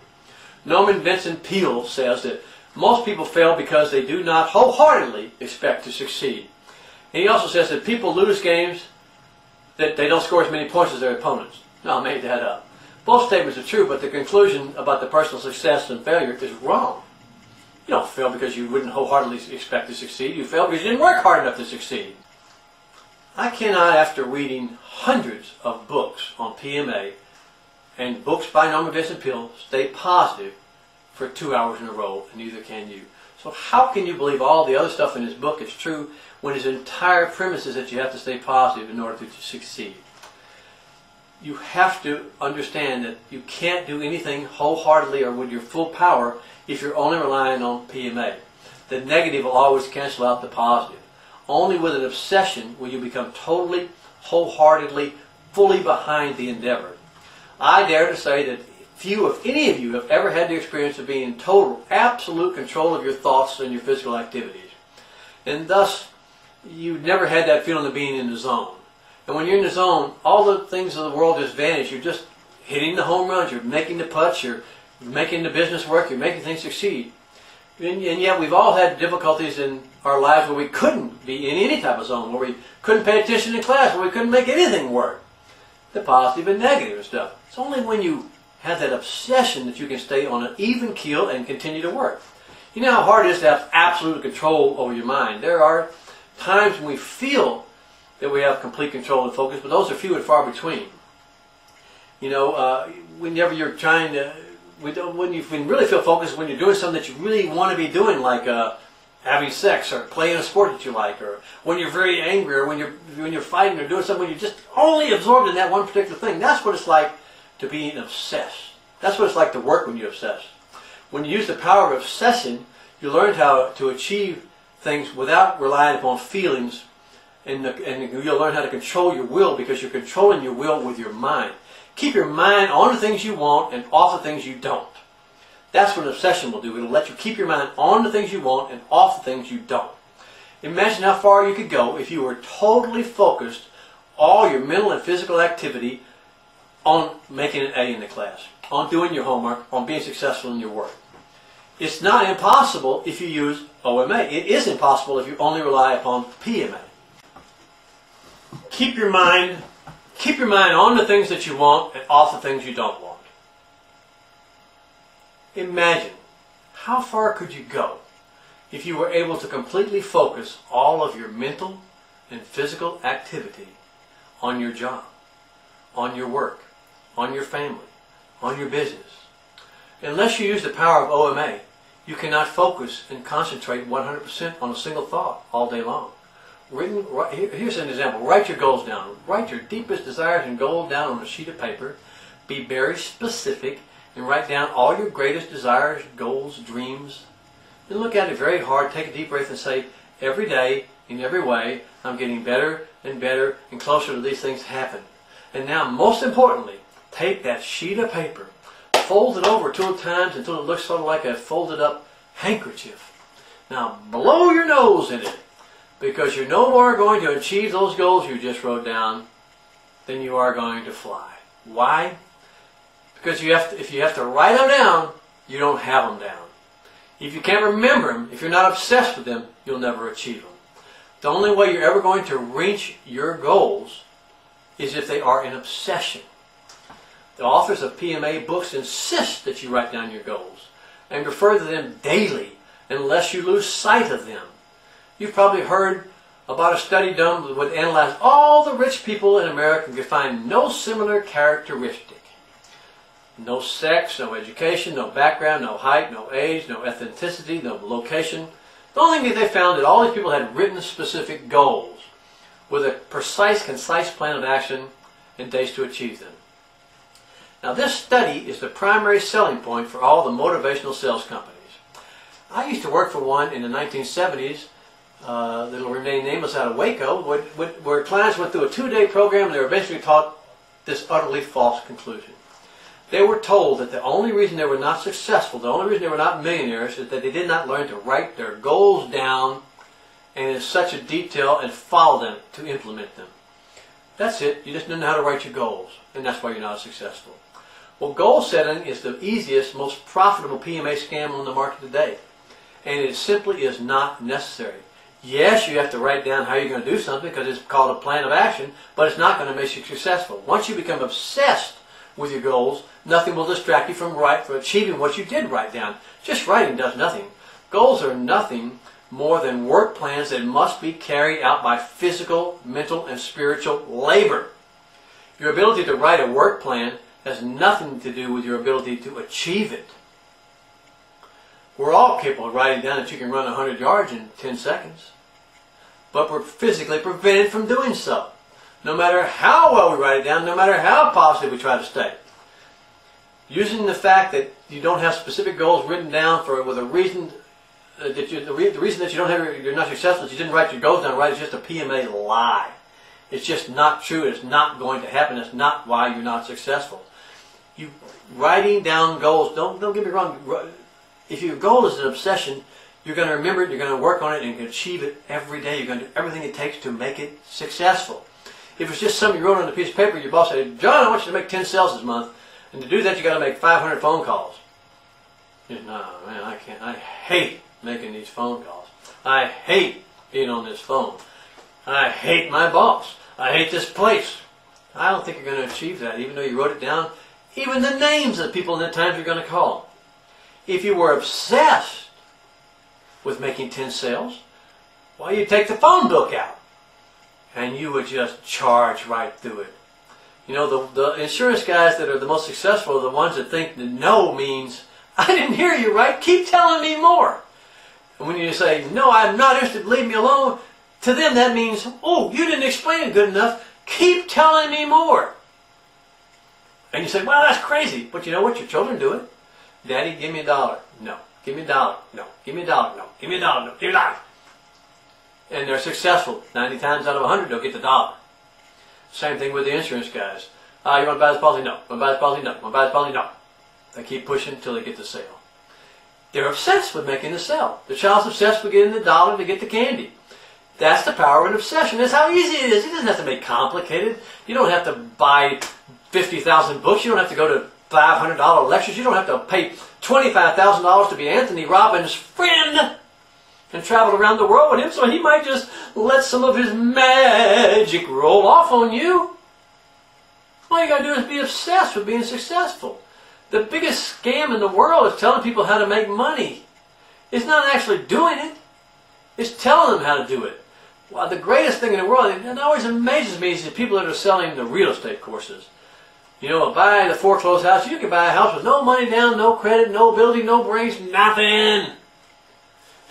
Norman Vincent Peale says that most people fail because they do not wholeheartedly expect to succeed. And he also says that people lose games that they don't score as many points as their opponents. No, I made that up. Both statements are true, but the conclusion about the personal success and failure is wrong. You don't fail because you wouldn't wholeheartedly expect to succeed. You fail because you didn't work hard enough to succeed. I cannot, after reading hundreds of books on PMA and books by Norman Vincent Peale, stay positive for 2 hours in a row, and neither can you. So how can you believe all the other stuff in his book is true when his entire premise is that you have to stay positive in order to succeed? You have to understand that you can't do anything wholeheartedly or with your full power if you're only relying on PMA. The negative will always cancel out the positive. Only with an obsession will you become totally, wholeheartedly, fully behind the endeavor. I dare to say that few, if any of you, have ever had the experience of being in total, absolute control of your thoughts and your physical activities. And thus, you've never had that feeling of being in the zone. And when you're in the zone, all the things of the world just vanish. You're just hitting the home runs, you're making the putts, you're making the business work, you're making things succeed. And yet we've all had difficulties in our lives where we couldn't be in any type of zone, where we couldn't pay attention in class, where we couldn't make anything work. The positive and negative stuff. It's only when you have that obsession that you can stay on an even keel and continue to work. You know how hard it is to have absolute control over your mind. There are times when we feel that we have complete control and focus, but those are few and far between. You know, whenever you're trying to, when you really feel focused, when you're doing something that you really want to be doing, like having sex or playing a sport that you like, or when you're very angry, or when you're fighting or doing something, when you're just only absorbed in that one particular thing. That's what it's like to be obsessed. That's what it's like to work when you obsess. When you use the power of obsession, you learn how to achieve things without relying upon feelings, and you'll learn how to control your will, because you're controlling your will with your mind. Keep your mind on the things you want and off the things you don't. That's what an obsession will do. It'll let you keep your mind on the things you want and off the things you don't. Imagine how far you could go if you were totally focused all your mental and physical activity on making an A in the class, on doing your homework, on being successful in your work. It's not impossible if you use OMA. It is impossible if you only rely upon PMA. Keep your mind on the things that you want and off the things you don't want. Imagine, how far could you go if you were able to completely focus all of your mental and physical activity on your job, on your work, on your family, on your business? Unless you use the power of OMA, you cannot focus and concentrate 100% on a single thought all day long. Here's an example. Write your goals down. Write your deepest desires and goals down on a sheet of paper. Be very specific and write down all your greatest desires, goals, dreams. And look at it very hard. Take a deep breath and say, every day, in every way, I'm getting better and better and closer to these things happen. And now, most importantly, take that sheet of paper, fold it over 2 times until it looks sort of like a folded up handkerchief. Now, blow your nose in it, because you're no more going to achieve those goals you just wrote down than you are going to fly. Why? Because if you have to write them down, you don't have them down. If you can't remember them, if you're not obsessed with them, you'll never achieve them. The only way you're ever going to reach your goals is if they are an obsession. The authors of PMA books insist that you write down your goals and refer to them daily unless you lose sight of them. You've probably heard about a study done that would analyze all the rich people in America and could find no similar characteristic. No sex, no education, no background, no height, no age, no ethnicity, no location. The only thing that they found that all these people had written specific goals with a precise, concise plan of action and days to achieve them. Now, this study is the primary selling point for all the motivational sales companies. I used to work for one in the 1970s that'll remain nameless, out of Waco, where clients went through a 2-day program and they were basically taught this utterly false conclusion. They were told that the only reason they were not successful, the only reason they were not millionaires, is that they did not learn to write their goals down and in such a detail and follow them to implement them. That's it. You just didn't know how to write your goals, and that's why you're not successful. Well, goal setting is the easiest, most profitable PMA scam on the market today, and it simply is not necessary. Yes, you have to write down how you're going to do something because it's called a plan of action, but it's not going to make you successful. Once you become obsessed with your goals, nothing will distract you from achieving what you did write down. Just writing does nothing. Goals are nothing more than work plans that must be carried out by physical, mental, and spiritual labor. Your ability to write a work plan has nothing to do with your ability to achieve it. We're all capable of writing down that you can run 100 yards in 10 seconds, but we're physically prevented from doing so. No matter how well we write it down, no matter how positive we try to stay. Using the fact that you don't have specific goals written down with a reason the reason that you're not successful is you didn't write your goals down right, is just a PMA lie. It's just not true. It's not going to happen. It's not why you're not successful. You writing down goals, don't get me wrong. If your goal is an obsession, you're going to remember it, you're going to work on it, and you can achieve it every day. You're going to do everything it takes to make it successful. If it's just something you wrote on a piece of paper, your boss said, John, I want you to make 10 sales this month, and to do that, you got to make 500 phone calls. No, man, I can't. I hate making these phone calls. I hate being on this phone. I hate my boss. I hate this place. I don't think you're going to achieve that, even though you wrote it down. Even the names of the people and the times you're going to call. If you were obsessed with making 10 sales, well, you'd take the phone book out and you would just charge right through it. You know, the insurance guys that are the most successful are the ones that think that no means, I didn't hear you right, keep telling me more. And when you say, no, I'm not interested, leave me alone, to them that means, oh, you didn't explain it good enough, keep telling me more. And you say, well, that's crazy. But you know what? Your children do it. Daddy, give me $1. No. Give me $1. No. Give me $1. No. Give me $1. No. Give me $1. And they're successful. 90 times out of 100, they'll get the $1. Same thing with the insurance guys. You want to buy this policy? No. Want to buy this policy? No. Want to buy this policy? No. They keep pushing until they get the sale. They're obsessed with making the sale. The child's obsessed with getting the $1 to get the candy. That's the power of an obsession. That's how easy it is. It doesn't have to be complicated. You don't have to buy 50,000 books. You don't have to go to $500 lectures. You don't have to pay $25,000 to be Anthony Robbins' friend and travel around the world with him, so he might just let some of his magic roll off on you. All you got to do is be obsessed with being successful. The biggest scam in the world is telling people how to make money. It's not actually doing it. It's telling them how to do it. Well, the greatest thing in the world, and it always amazes me, is the people that are selling the real estate courses. You know, buy the foreclosed house. You can buy a house with no money down, no credit, no ability, no brains, nothing.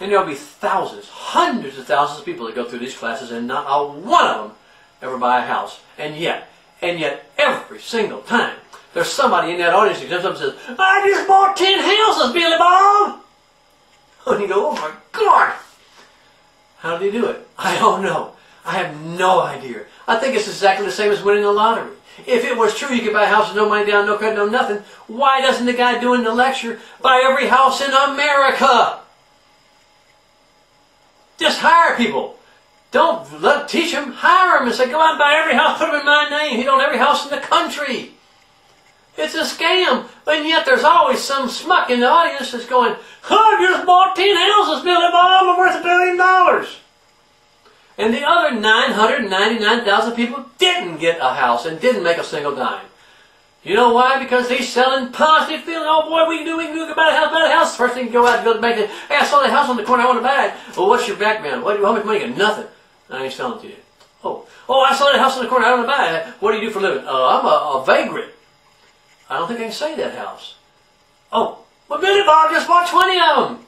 And there'll be thousands, hundreds of thousands of people that go through these classes, and not a one of them ever buy a house. And yet every single time, there's somebody in that audience who comes up and says, I just bought 10 houses, Billy Bob. And you go, oh my God. How did he do it? I don't know. I have no idea. I think it's exactly the same as winning the lottery. If it was true you could buy a house with no money down, no credit, no nothing, why doesn't the guy doing the lecture buy every house in America? Just hire people. Don't teach them. Hire them and say, go out and buy every house, put them in my name. He own every house in the country. It's a scam. And yet there's always some schmuck in the audience that's going, I just bought 10 houses, Billy Bob, I'm worth $1 billion. And the other 999,000 people didn't get a house and didn't make a single dime. You know why? Because he's selling positive feeling. Oh boy, we can do it, buy a house. First thing you go out and go to the bank, hey, I saw that house on the corner, I want to buy it. Well, what's your background? How much money you got? Nothing. I ain't selling it to you. Oh, I saw that house on the corner, I want to buy it. What do you do for a living? I'm a vagrant. I don't think I can say that house. Oh, well, Billy Bob just bought 20 of them.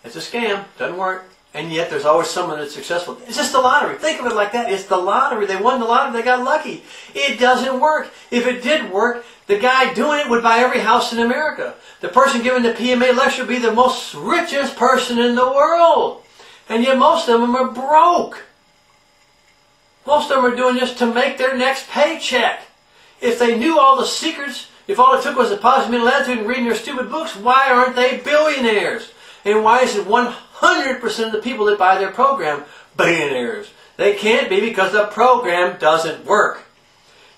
It's a scam. Doesn't work. And yet there's always someone that's successful. It's just the lottery. Think of it like that. It's the lottery. They won the lottery. They got lucky. It doesn't work. If it did work, the guy doing it would buy every house in America. The person giving the PMA lecture would be the most richest person in the world. And yet most of them are broke. Most of them are doing this to make their next paycheck. If they knew all the secrets, if all it took was a positive mental attitude and reading their stupid books, why aren't they billionaires? And why is it 100% of the people that buy their program billionaires? They can't be because the program doesn't work.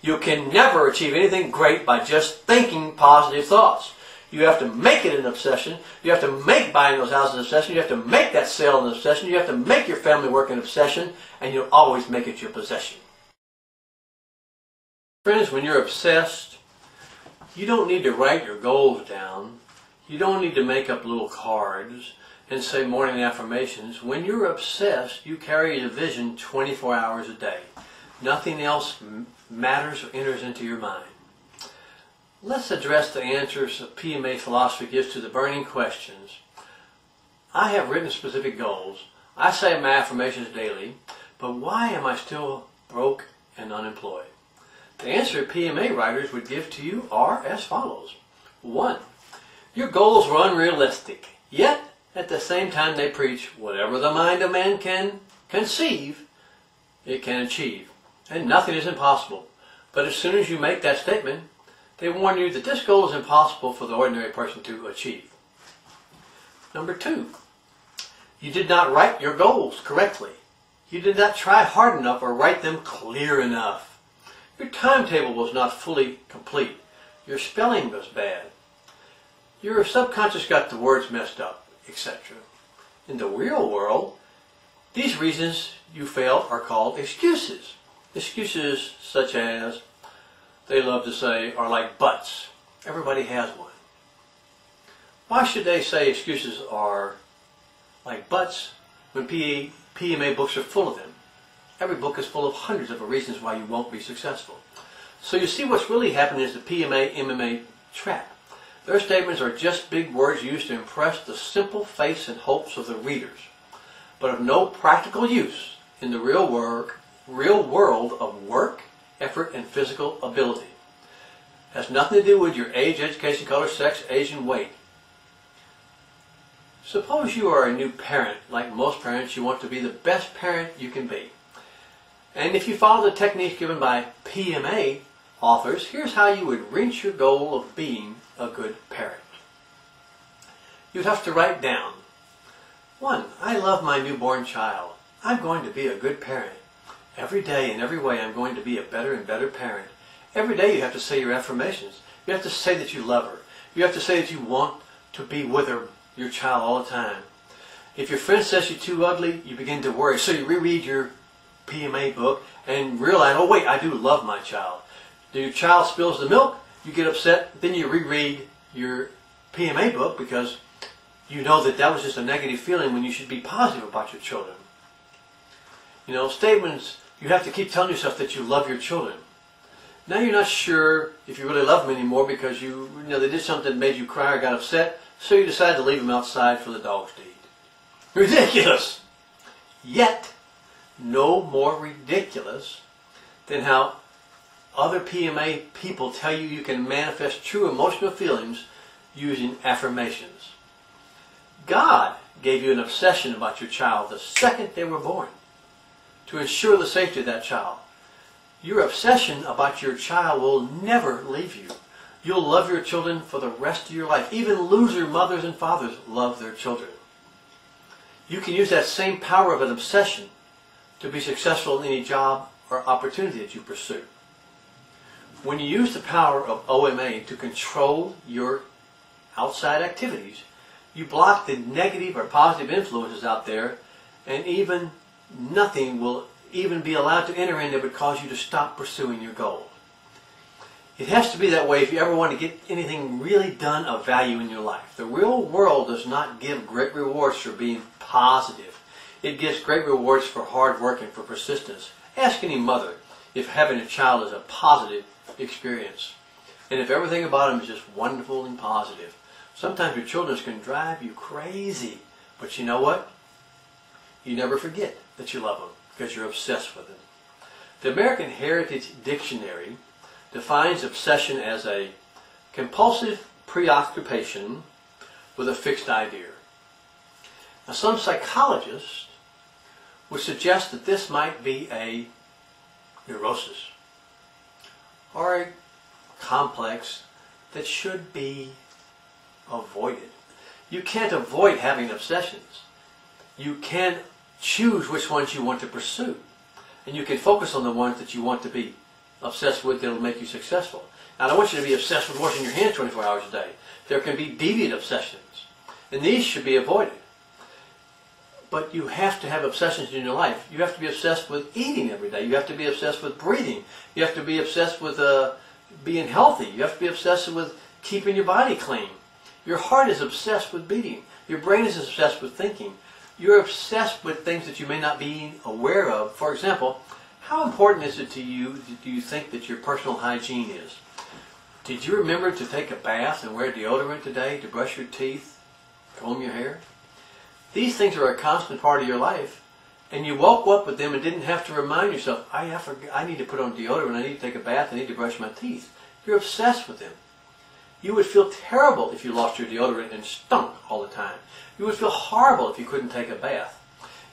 You can never achieve anything great by just thinking positive thoughts. You have to make it an obsession. You have to make buying those houses an obsession. You have to make that sale an obsession. You have to make your family work an obsession. And you'll always make it your possession. Friends, when you're obsessed, you don't need to write your goals down. You don't need to make up little cards and say morning affirmations. When you're obsessed, you carry a vision 24 hours a day. Nothing else matters or enters into your mind. Let's address the answers that PMA philosophy gives to the burning questions. I have written specific goals. I say my affirmations daily, but why am I still broke and unemployed? The answer PMA writers would give to you are as follows. 1. Your goals are unrealistic, yet at the same time they preach whatever the mind of man can conceive, it can achieve. And nothing is impossible. But as soon as you make that statement, they warn you that this goal is impossible for the ordinary person to achieve. Number 2, you did not write your goals correctly. You did not try hard enough or write them clear enough. Your timetable was not fully complete. Your spelling was bad. Your subconscious got the words messed up, etc. In the real world, these reasons you failed are called excuses. Excuses such as, they love to say, are like buts. Everybody has one. Why should they say excuses are like buts when PMA books are full of them? Every book is full of hundreds of reasons why you won't be successful. So you see what's really happening is the PMA MMA trap. Their statements are just big words used to impress the simple faith and hopes of the readers, but of no practical use in the real world of work, effort, and physical ability. It has nothing to do with your age, education, color, sex, age, and weight. Suppose you are a new parent. Like most parents, you want to be the best parent you can be. And if you follow the techniques given by PMA authors, here's how you would reach your goal of being a good parent. You'd have to write down, 1. I love my newborn child. I'm going to be a good parent. Every day in every way I'm going to be a better and better parent. Every day you have to say your affirmations. You have to say that you love her. You have to say that you want to be with her, your child, all the time. If your friend says you're too ugly, you begin to worry. So you reread your PMA book and realize, oh wait, I do love my child. Your child spills the milk, you get upset, then you reread your PMA book because you know that that was just a negative feeling when you should be positive about your children. You know, statements, you have to keep telling yourself that you love your children. Now you're not sure if you really love them anymore because you know they did something that made you cry or got upset, so you decide to leave them outside for the dogs to eat. Ridiculous! Yet, no more ridiculous than how other PMA people tell you you can manifest true emotional feelings using affirmations. God gave you an obsession about your child the second they were born to ensure the safety of that child. Your obsession about your child will never leave you. You'll love your children for the rest of your life. Even loser mothers and fathers love their children. You can use that same power of an obsession to be successful in any job or opportunity that you pursue. When you use the power of OMA to control your outside activities, you block the negative or positive influences out there, and even nothing will even be allowed to enter in that would cause you to stop pursuing your goal. It has to be that way if you ever want to get anything really done of value in your life. The real world does not give great rewards for being positive. It gives great rewards for hard work and for persistence. Ask any mother if having a child is a positive experience. And if everything about them is just wonderful and positive. Sometimes your children can drive you crazy. But you know what? You never forget that you love them because you're obsessed with them. The American Heritage Dictionary defines obsession as a compulsive preoccupation with a fixed idea. Now, some psychologists would suggest that this might be a neurosis or a complex that should be avoided. You can't avoid having obsessions. You can choose which ones you want to pursue. And you can focus on the ones that you want to be obsessed with that will make you successful. Now, I don't want you to be obsessed with washing your hands 24 hours a day. There can be deviant obsessions. And these should be avoided. But you have to have obsessions in your life. You have to be obsessed with eating every day. You have to be obsessed with breathing. You have to be obsessed with being healthy. You have to be obsessed with keeping your body clean. Your heart is obsessed with beating. Your brain is obsessed with thinking. You're obsessed with things that you may not be aware of. For example, how important is it to you, do you think, that your personal hygiene is? Did you remember to take a bath and wear deodorant today, to brush your teeth, comb your hair? These things are a constant part of your life, and you woke up with them and didn't have to remind yourself, I need to put on deodorant, I need to take a bath, I need to brush my teeth. You're obsessed with them. You would feel terrible if you lost your deodorant and stunk all the time. You would feel horrible if you couldn't take a bath.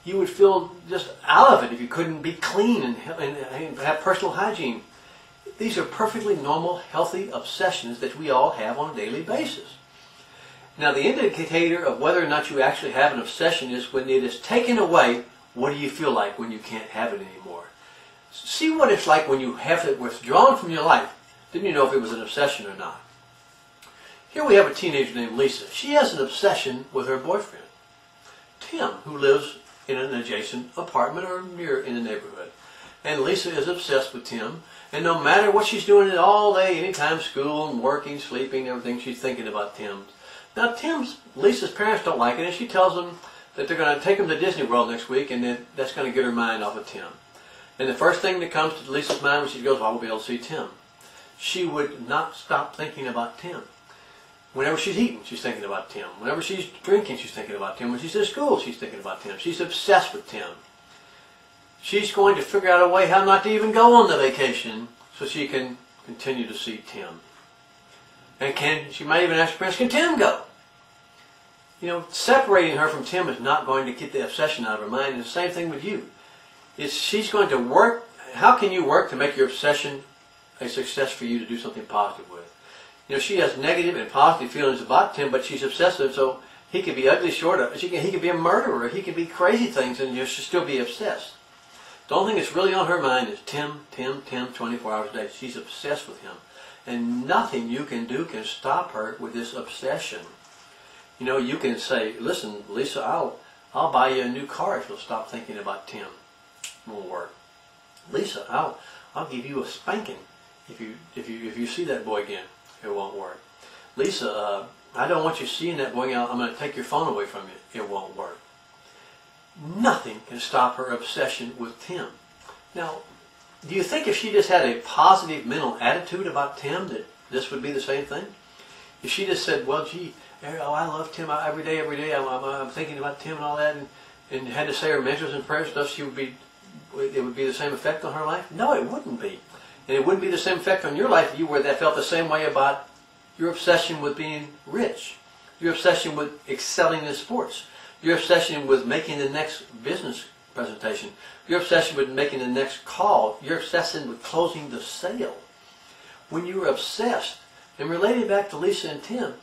You would feel just out of it if you couldn't be clean and have personal hygiene. These are perfectly normal, healthy obsessions that we all have on a daily basis. Now, the indicator of whether or not you actually have an obsession is when it is taken away, what do you feel like when you can't have it anymore? See what it's like when you have it withdrawn from your life. Then you know if it was an obsession or not. Here we have a teenager named Lisa. She has an obsession with her boyfriend. Tim, who lives in an adjacent apartment or near in the neighborhood. And Lisa is obsessed with Tim. And no matter what she's doing all day, anytime school and working, sleeping, everything, she's thinking about Tim. Now Lisa's parents don't like it, and she tells them that they're going to take him to Disney World next week, and then that's going to get her mind off of Tim. And the first thing that comes to Lisa's mind when she goes, well, I will be able to see Tim. She would not stop thinking about Tim. Whenever she's eating, she's thinking about Tim. Whenever she's drinking, she's thinking about Tim. When she's at school, she's thinking about Tim. She's obsessed with Tim. She's going to figure out a way how not to even go on the vacation so she can continue to see Tim. And she might even ask her parents, can Tim go? You know, separating her from Tim is not going to get the obsession out of her mind. It's the same thing with you. She's going to work. How can you work to make your obsession a success for you to do something positive with? You know, she has negative and positive feelings about Tim, but she's obsessive, so he could be ugly short of, he could be a murderer, he could be crazy things, and she'll still be obsessed. The only thing that's really on her mind is Tim, 24 hours a day. She's obsessed with him. And nothing you can do can stop her with this obsession. You know, you can say, listen, Lisa, I'll buy you a new car if you'll stop thinking about Tim. It won't work. Lisa, I'll give you a spanking if you see that boy again. It won't work. Lisa, I don't want you seeing that boy again. I'm going to take your phone away from you. It won't work. Nothing can stop her obsession with Tim. Now, do you think if she just had a positive mental attitude about Tim that this would be the same thing? If she just said, well, gee, I love Tim every day, I'm thinking about Tim and all that, and had to say her mantras and prayers and stuff, it would be the same effect on her life? No, it wouldn't be. And it wouldn't be the same effect on your life if you were that felt the same way about your obsession with being rich, your obsession with excelling in sports, your obsession with making the next business presentation, your obsession with making the next call, your obsession with closing the sale. When you're obsessed, and related back to Lisa and Tim,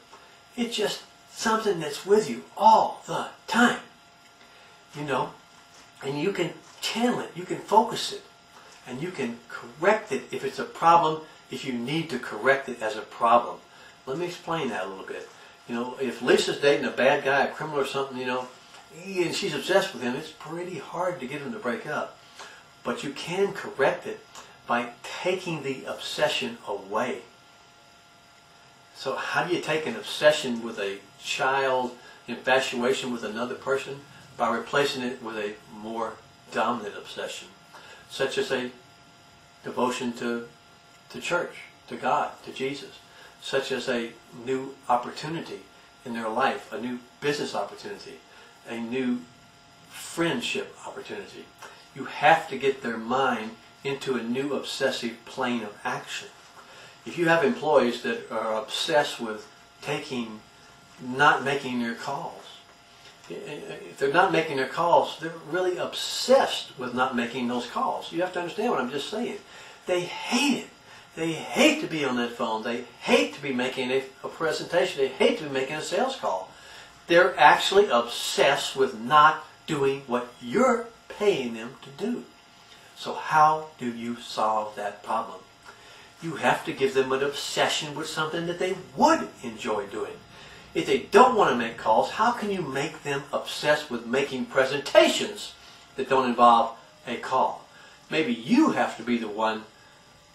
it's just something that's with you all the time. You know, and you can channel it, you can focus it, and you can correct it if it's a problem, if you need to correct it as a problem. Let me explain that a little bit. You know, if Lisa's dating a bad guy, a criminal or something, you know, and she's obsessed with him, it's pretty hard to get him to break up. But you can correct it by taking the obsession away. So how do you take an obsession with a child infatuation with another person? By replacing it with a more dominant obsession, such as a devotion to church, to God, to Jesus, such as a new opportunity in their life, a new business opportunity, a new friendship opportunity. You have to get their mind into a new obsessive plane of action. If you have employees that are obsessed with not making their calls, if they're not making their calls, they're really obsessed with not making those calls. You have to understand what I'm just saying. They hate it. They hate to be on that phone. They hate to be making a presentation. They hate to be making a sales call. They're actually obsessed with not doing what you're paying them to do. So how do you solve that problem? You have to give them an obsession with something that they would enjoy doing. If they don't want to make calls, how can you make them obsessed with making presentations that don't involve a call? Maybe you have to be the one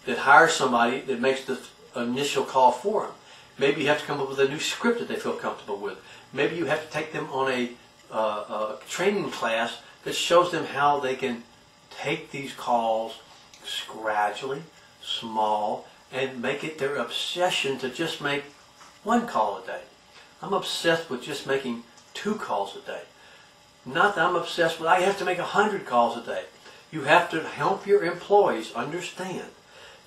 that hires somebody that makes the initial call for them. Maybe you have to come up with a new script that they feel comfortable with. Maybe you have to take them on a training class that shows them how they can take these calls gradually, small, and make it their obsession to just make one call a day. I'm obsessed with just making 2 calls a day. Not that I'm obsessed with I have to make 100 calls a day. You have to help your employees understand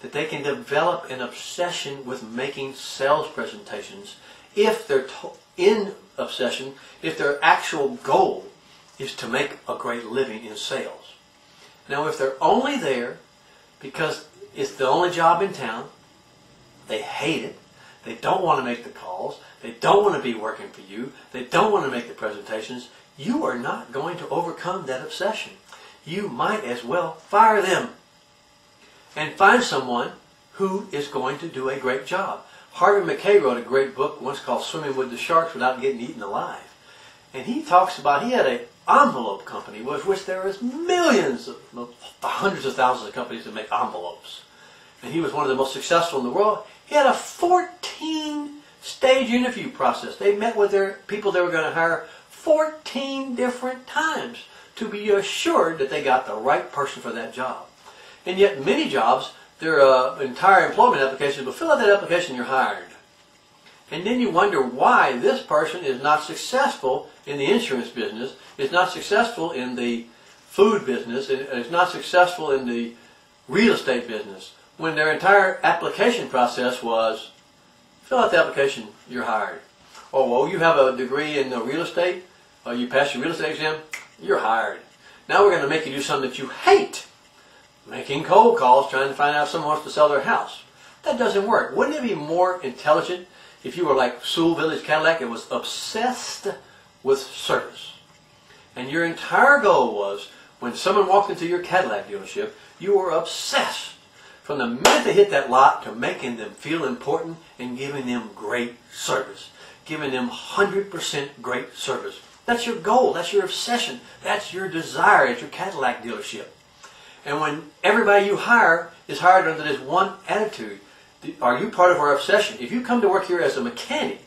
that they can develop an obsession with making sales presentations if they're in obsession, if their actual goal is to make a great living in sales. Now, if they're only there because it's the only job in town, they hate it, they don't want to make the calls, they don't want to be working for you, they don't want to make the presentations, you are not going to overcome that obsession. You might as well fire them and find someone who is going to do a great job. Harvey McKay wrote a great book once called Swimming with the Sharks Without Getting Eaten Alive. And he talks about, he had an envelope company, which there is millions, hundreds of thousands of companies that make envelopes. And he was one of the most successful in the world. He had a 14-stage interview process. They met with their people they were going to hire 14 different times to be assured that they got the right person for that job. And yet many jobs, their entire employment application, but fill out that application, you're hired. And then you wonder why this person is not successful in the insurance business, is not successful in the food business, is not successful in the real estate business, when their entire application process was, fill out the application, you're hired. Oh, well, you have a degree in real estate, you passed your real estate exam, you're hired. Now we're going to make you do something that you hate, making cold calls, trying to find out if someone wants to sell their house. That doesn't work. Wouldn't it be more intelligent if you were like Sewell Village Cadillac and was obsessed with service? And your entire goal was, when someone walked into your Cadillac dealership, you were obsessed from the minute they hit that lot to making them feel important and giving them great service. Giving them 100% great service. That's your goal. That's your obsession. That's your desire at your Cadillac dealership. And when everybody you hire is hired under this one attitude, are you part of our obsession? If you come to work here as a mechanic,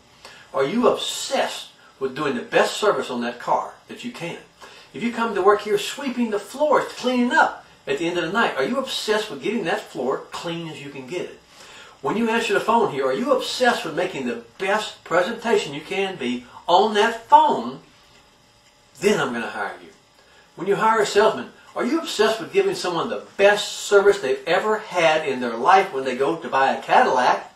are you obsessed with doing the best service on that car that you can? If you come to work here sweeping the floors, cleaning up at the end of the night, are you obsessed with getting that floor clean as you can get it? When you answer the phone here, are you obsessed with making the best presentation you can be on that phone? Then I'm going to hire you. When you hire a salesman, are you obsessed with giving someone the best service they've ever had in their life when they go to buy a Cadillac?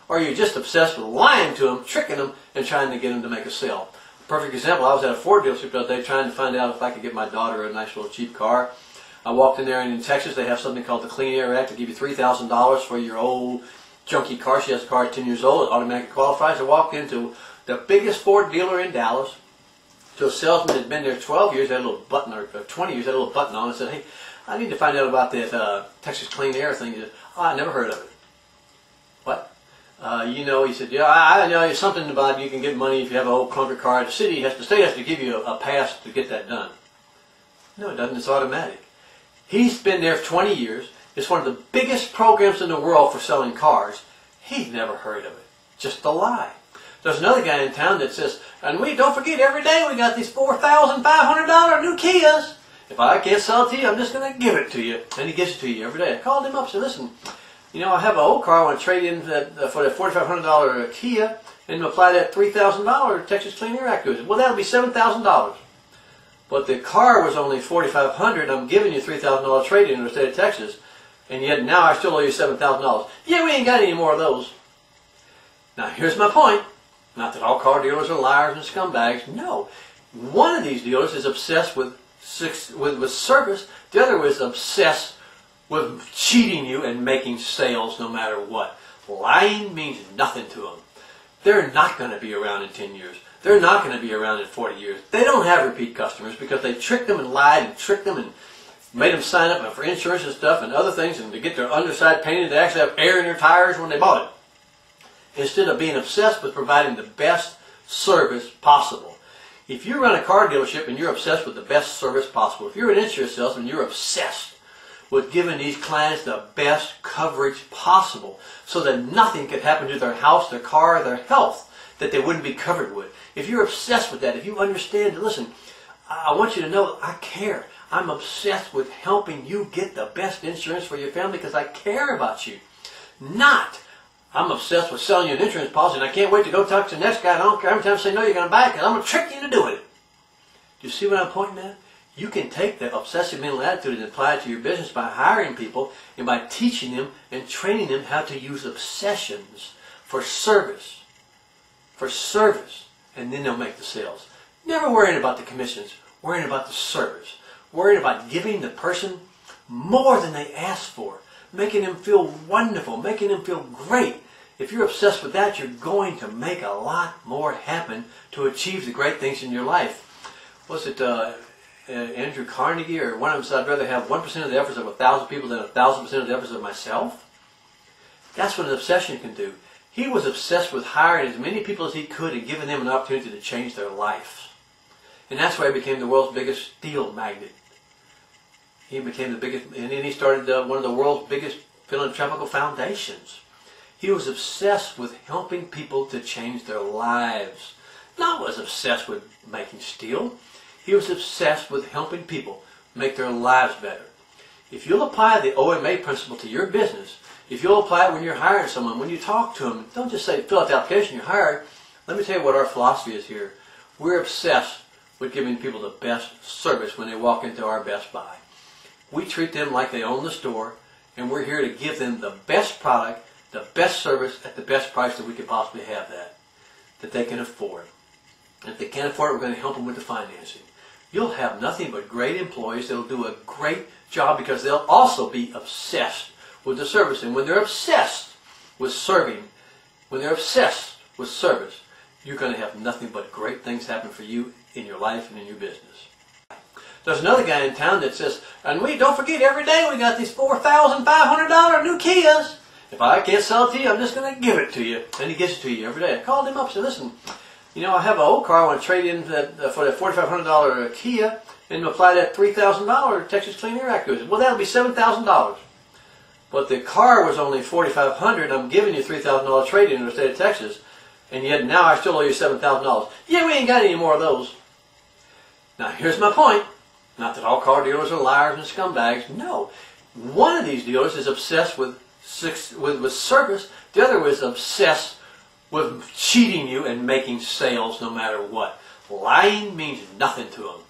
Or are you just obsessed with lying to them, tricking them, and trying to get them to make a sale? Perfect example, I was at a Ford dealership the other day trying to find out if I could get my daughter a nice little cheap car. I walked in there, and in Texas they have something called the Clean Air Act to give you $3,000 for your old junky car. She has a car at 10 years old, it automatically qualifies. I walked into the biggest Ford dealer in Dallas, to a salesman that had been there 12 years, had a little button, or 20 years, had a little button on, and said, hey, I need to find out about that Texas Clean Air thing. He said, oh, I never heard of it. What? You know, he said, yeah, I know something about you can get money if you have an old clunker car. The state has to give you a pass to get that done. No, it doesn't. It's automatic. He's been there for 20 years. It's one of the biggest programs in the world for selling cars. He's never heard of it. Just a lie. There's another guy in town that says, and we don't forget, every day we got these $4,500 new Kias. If I can't sell it to you, I'm just going to give it to you. And he gives it to you every day. I called him up and said, listen, you know, I have an old car. I want to trade in for that $4,500 Kia and apply that $3,000 Texas Clean Air Act to it. Well, that'll be $7,000. But the car was only $4,500. I'm giving you $3,000 trade-in in the state of Texas. And yet now I still owe you $7,000. Yeah, we ain't got any more of those. Now, here's my point. Not that all car dealers are liars and scumbags. No. One of these dealers is obsessed with service. The other is obsessed with cheating you and making sales no matter what. Lying means nothing to them. They're not going to be around in 10 years. They're not going to be around in 40 years. They don't have repeat customers because they tricked them and lied and tricked them and made them sign up for insurance and stuff and other things, and to get their underside painted, they actually have air in their tires when they bought it. Instead of being obsessed with providing the best service possible. If you run a car dealership and you're obsessed with the best service possible, if you're an insurance salesman, you're obsessed with giving these clients the best coverage possible so that nothing could happen to their house, their car, their health that they wouldn't be covered with. If you're obsessed with that, if you understand, listen, I want you to know I care. I'm obsessed with helping you get the best insurance for your family because I care about you. Not I'm obsessed with selling you an insurance policy and I can't wait to go talk to the next guy and I don't care every time I say no you're going to buy it because I'm going to trick you into doing it. Do you see what I'm pointing at? You can take that obsessive mental attitude and apply it to your business by hiring people and by teaching them and training them how to use obsessions for service. For service. And then they'll make the sales. Never worrying about the commissions. Worrying about the service. Worrying about giving the person more than they asked for. Making them feel wonderful. Making them feel great. If you're obsessed with that, you're going to make a lot more happen to achieve the great things in your life. Was it Andrew Carnegie or one of them said, I'd rather have 1% of the efforts of 1,000 people than 1,000% of the efforts of myself? That's what an obsession can do. He was obsessed with hiring as many people as he could and giving them an opportunity to change their life. And that's why he became the world's biggest steel magnet. He became the biggest, and then he started one of the world's biggest philanthropical foundations. He was obsessed with helping people to change their lives. Not was obsessed with making steel. He was obsessed with helping people make their lives better. If you'll apply the OMA principle to your business, if you'll apply it when you're hiring someone, when you talk to them, don't just say, fill out the application, you're hired. Let me tell you what our philosophy is here. We're obsessed with giving people the best service when they walk into our Best Buy. We treat them like they own the store, and we're here to give them the best product, the best service at the best price that we could possibly have that they can afford. And if they can't afford it, we're going to help them with the financing. You'll have nothing but great employees that will do a great job because they'll also be obsessed with the service. And when they're obsessed with serving, when they're obsessed with service, you're going to have nothing but great things happen for you in your life and in your business. There's another guy in town that says, and we don't forget, every day we got these $4,500 new Kias. If I can't sell it to you, I'm just going to give it to you. And he gives it to you every day. I called him up and said, listen, you know, I have an old car I want to trade in for that $4,500 Kia and apply that $3,000 Texas Clean Air Act to it. Well, that'll be $7,000. But the car was only $4,500. I'm giving you $3,000 trade-in in the state of Texas, and yet now I still owe you $7,000. Yeah, we ain't got any more of those. Now, here's my point. Not that all car dealers are liars and scumbags. No. One of these dealers is obsessed with service. The other is obsessed with cheating you and making sales no matter what. Lying means nothing to them.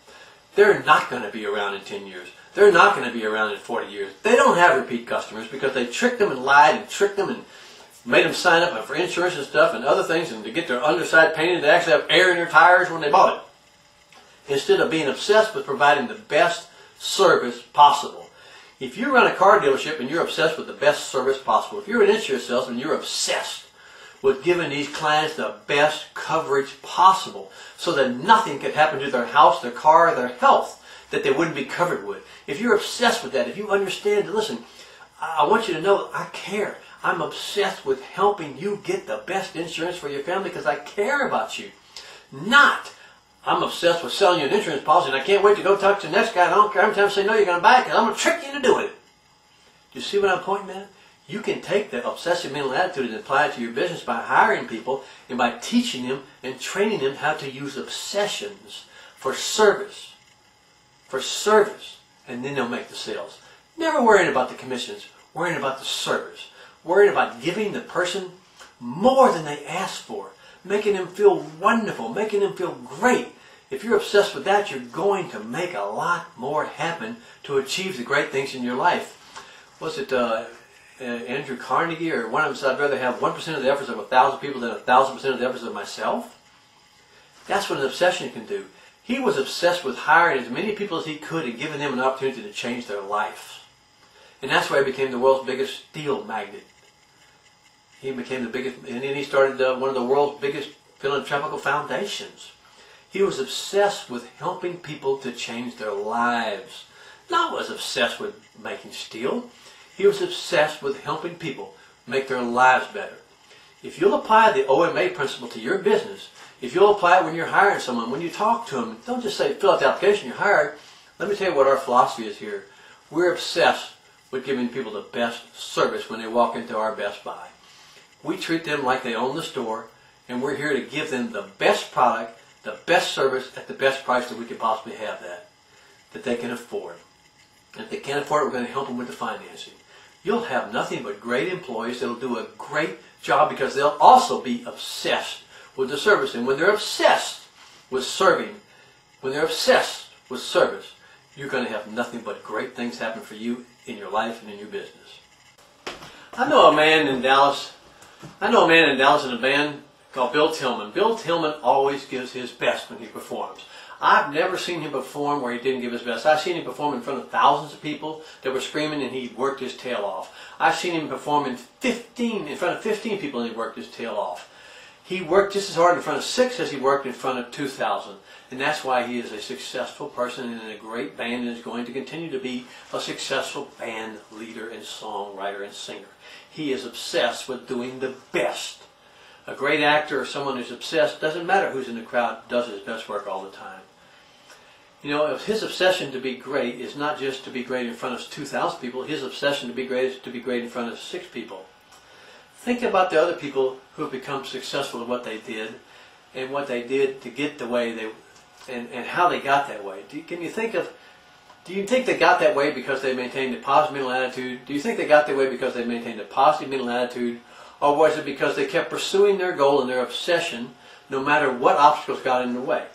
They're not going to be around in 10 years. They're not going to be around in 40 years. They don't have repeat customers because they tricked them and lied and tricked them and made them sign up for insurance and stuff and other things, and to get their underside painted, they actually have air in their tires when they bought it. Instead of being obsessed with providing the best service possible. If you run a car dealership and you're obsessed with the best service possible, if you're an insurance salesman, you're obsessed with giving these clients the best coverage possible so that nothing could happen to their house, their car, their health that they wouldn't be covered with. If you're obsessed with that, if you understand, listen, I want you to know I care. I'm obsessed with helping you get the best insurance for your family because I care about you. Not, I'm obsessed with selling you an insurance policy and I can't wait to go talk to the next guy. I don't care how many times I say no, you're going to buy it because I'm going to trick you into doing it. Do you see what I'm pointing at? You can take the obsessive mental attitude and apply it to your business by hiring people and by teaching them and training them how to use obsessions for service. For service. And then they'll make the sales. Never worrying about the commissions. Worrying about the service. Worrying about giving the person more than they asked for. Making them feel wonderful. Making them feel great. If you're obsessed with that, you're going to make a lot more happen to achieve the great things in your life. Was it Andrew Carnegie or one of them said, I'd rather have 1% of the efforts of 1,000 people than 1,000% of the efforts of myself? That's what an obsession can do. He was obsessed with hiring as many people as he could and giving them an opportunity to change their life. And that's why he became the world's biggest steel magnet. He became the biggest, and then he started one of the world's biggest philanthropical foundations. He was obsessed with helping people to change their lives. Not was obsessed with making steel. He was obsessed with helping people make their lives better. If you'll apply the OMA principle to your business, if you'll apply it when you're hiring someone, when you talk to them, don't just say, fill out the application, you're hired. Let me tell you what our philosophy is here. We're obsessed with giving people the best service when they walk into our Best Buy. We treat them like they own the store, and we're here to give them the best product, the best service at the best price that we could possibly have that they can afford. And if they can't afford it, we're going to help them with the financing. You'll have nothing but great employees that will do a great job because they'll also be obsessed with the service. And when they're obsessed with serving, when they're obsessed with service, you're going to have nothing but great things happen for you in your life and in your business. I know a man in Dallas in a band called Bill Tillman. Bill Tillman always gives his best when he performs. I've never seen him perform where he didn't give his best. I've seen him perform in front of thousands of people that were screaming and he worked his tail off. I've seen him perform in front of 15 people and he worked his tail off. He worked just as hard in front of 6 as he worked in front of 2,000. And that's why he is a successful person and in a great band and is going to continue to be a successful band leader and songwriter and singer. He is obsessed with doing the best. A great actor or someone who's obsessed, doesn't matter who's in the crowd, does his best work all the time. You know, his obsession to be great is not just to be great in front of 2,000 people. His obsession to be great is to be great in front of 6 people. Think about the other people who have become successful at what they did and what they did to get the way they, and how they got that way. Do you think they got that way because they maintained a positive mental attitude? Do you think they got that way because they maintained a positive mental attitude? Or was it because they kept pursuing their goal and their obsession no matter what obstacles got in the way?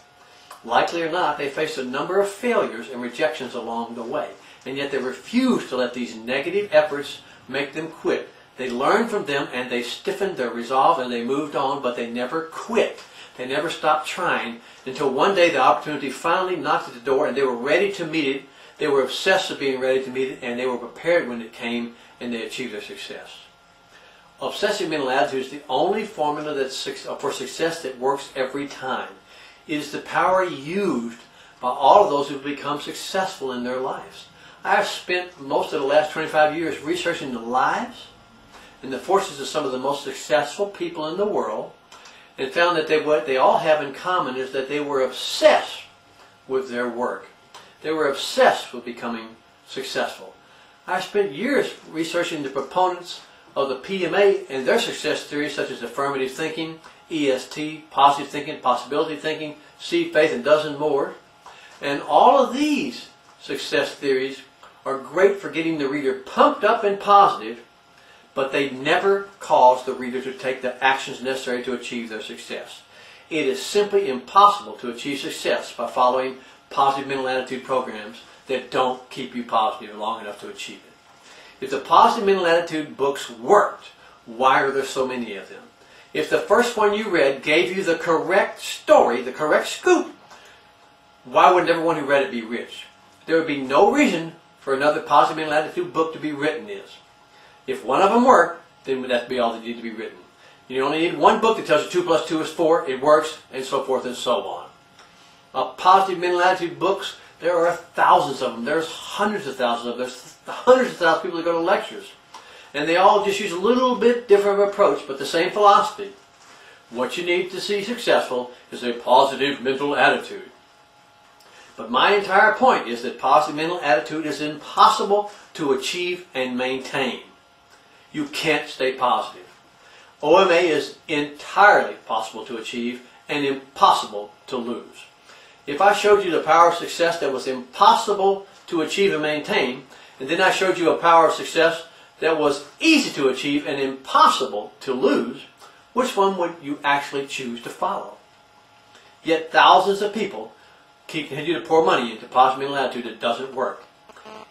Likely or not, they faced a number of failures and rejections along the way. And yet they refused to let these negative efforts make them quit. They learned from them and they stiffened their resolve and they moved on, but they never quit. They never stopped trying until one day the opportunity finally knocked at the door and they were ready to meet it. They were obsessed with being ready to meet it, and they were prepared when it came, and they achieved their success. Obsessive mental attitude is the only formula for success that works every time. It is the power used by all of those who have become successful in their lives. I have spent most of the last 25 years researching the lives and the forces of some of the most successful people in the world, and found that what they all have in common is that they were obsessed with their work. They were obsessed with becoming successful. I spent years researching the proponents of the PMA and their success theories such as affirmative thinking, EST, positive thinking, possibility thinking, seed faith, and dozens more. And all of these success theories are great for getting the reader pumped up and positive, but they never cause the reader to take the actions necessary to achieve their success. It is simply impossible to achieve success by following positive mental attitude programs that don't keep you positive long enough to achieve it. If the positive mental attitude books worked, why are there so many of them? If the first one you read gave you the correct story, the correct scoop, why wouldn't everyone who read it be rich? There would be no reason for another positive mental attitude book to be written. If one of them worked, then that'd be all that needed to be written. You only need one book that tells you 2 plus 2 is 4, it works, and so forth and so on. Positive mental attitude books, there are thousands of them. There's hundreds of thousands of them. There's hundreds of thousands of people that go to lectures. And they all just use a little bit different approach, but the same philosophy. What you need to see successful is a positive mental attitude. But my entire point is that positive mental attitude is impossible to achieve and maintain. You can't stay positive. OMA is entirely possible to achieve and impossible to lose. If I showed you the power of success that was impossible to achieve and maintain, and then I showed you a power of success that was easy to achieve and impossible to lose, which one would you actually choose to follow? Yet thousands of people continue to pour money into positive mental attitude that doesn't work.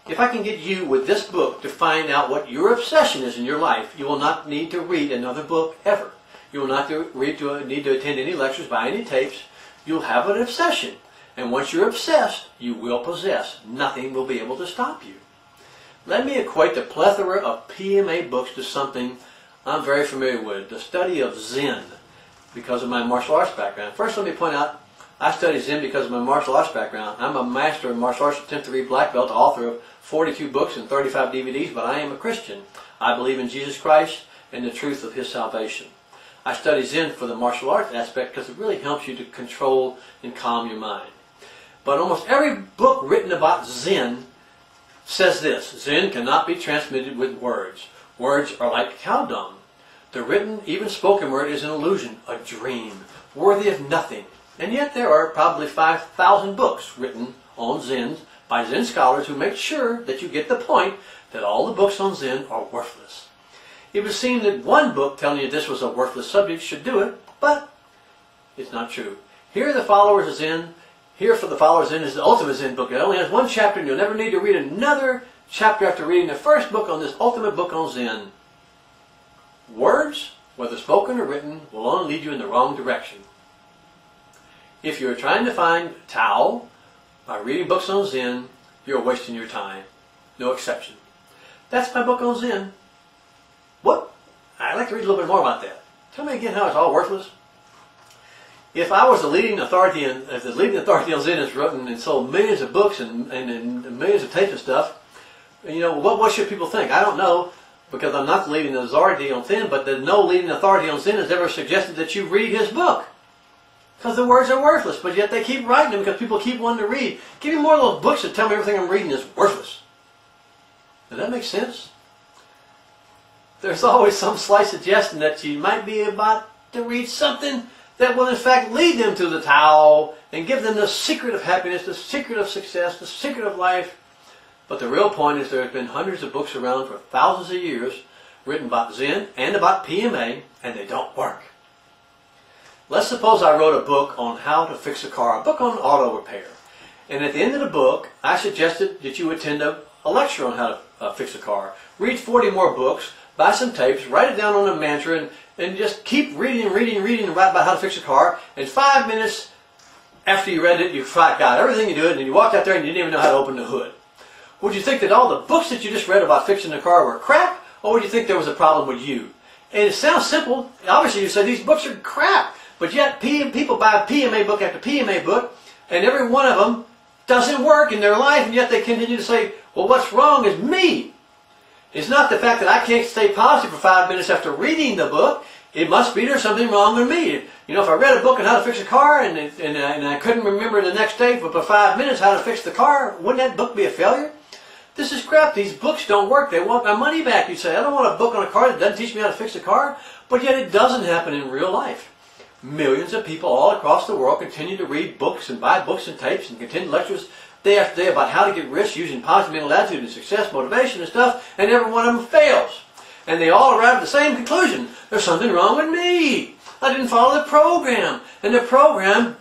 If I can get you with this book to find out what your obsession is in your life, you will not need to read another book ever. You will not need to attend any lectures, buy any tapes. You'll have an obsession. And once you're obsessed, you will possess. Nothing will be able to stop you. Let me equate the plethora of PMA books to something I'm very familiar with, the study of Zen, because of my martial arts background. First, let me point out, I study Zen because of my martial arts background. I'm a master in martial arts, 10th degree black belt, author of 42 books and 35 DVDs, but I am a Christian. I believe in Jesus Christ and the truth of His salvation. I study Zen for the martial arts aspect because it really helps you to control and calm your mind. But almost every book written about Zen says this: Zen cannot be transmitted with words. Words are like cow dung. The written, even spoken word is an illusion, a dream, worthy of nothing. And yet there are probably 5,000 books written on Zen by Zen scholars who make sure that you get the point that all the books on Zen are worthless. It would seem that one book telling you this was a worthless subject should do it, but it's not true. Here are the followers of Zen. Here for the followers of Zen is the ultimate Zen book. It only has one chapter, and you'll never need to read another chapter after reading the first book on this ultimate book on Zen. Words, whether spoken or written, will only lead you in the wrong direction. If you're trying to find Tao by reading books on Zen, you're wasting your time. No exception. That's my book on Zen. What? I'd like to read a little bit more about that. Tell me again how it's all worthless. If I was the leading authority, if the leading authority on Zen has written and sold millions of books and millions of tapes and stuff, what should people think? I don't know, because I'm not the leading authority on Zen, but no leading authority on Zen has ever suggested that you read his book. Because the words are worthless, but yet they keep writing them because people keep wanting to read. Give me more of those books that tell me everything I'm reading is worthless. Does that make sense? There's always some slight suggestion that you might be about to read something that will in fact lead them to the Tao and give them the secret of happiness, the secret of success, the secret of life. But the real point is there have been hundreds of books around for thousands of years written about Zen and about PMA, and they don't work. Let's suppose I wrote a book on how to fix a car, a book on auto repair. And at the end of the book, I suggested that you attend a lecture on how to fix a car. Read 40 more books, buy some tapes, write it down on a mantra, and just keep reading about how to fix a car. And 5 minutes after you read it, you got everything you do, and then you walked out there and you didn't even know how to open the hood. Would you think that all the books that you just read about fixing the car were crap, or would you think there was a problem with you? And it sounds simple. Obviously you say these books are crap, but yet people buy PMA book after PMA book, and every one of them doesn't work in their life, and yet they continue to say, well, what's wrong is me. It's not the fact that I can't stay positive for 5 minutes after reading the book. It must be there's something wrong with me. You know, if I read a book on how to fix a car and I couldn't remember the next day for 5 minutes how to fix the car, wouldn't that book be a failure? This is crap. These books don't work. They want my money back. You say, I don't want a book on a car that doesn't teach me how to fix a car. But yet it doesn't happen in real life. Millions of people all across the world continue to read books and buy books and tapes and attend lectures day after day about how to get rich using positive mental attitude and success, motivation and stuff, and every one of them fails. And they all arrive at the same conclusion. There's something wrong with me. I didn't follow the program. And the program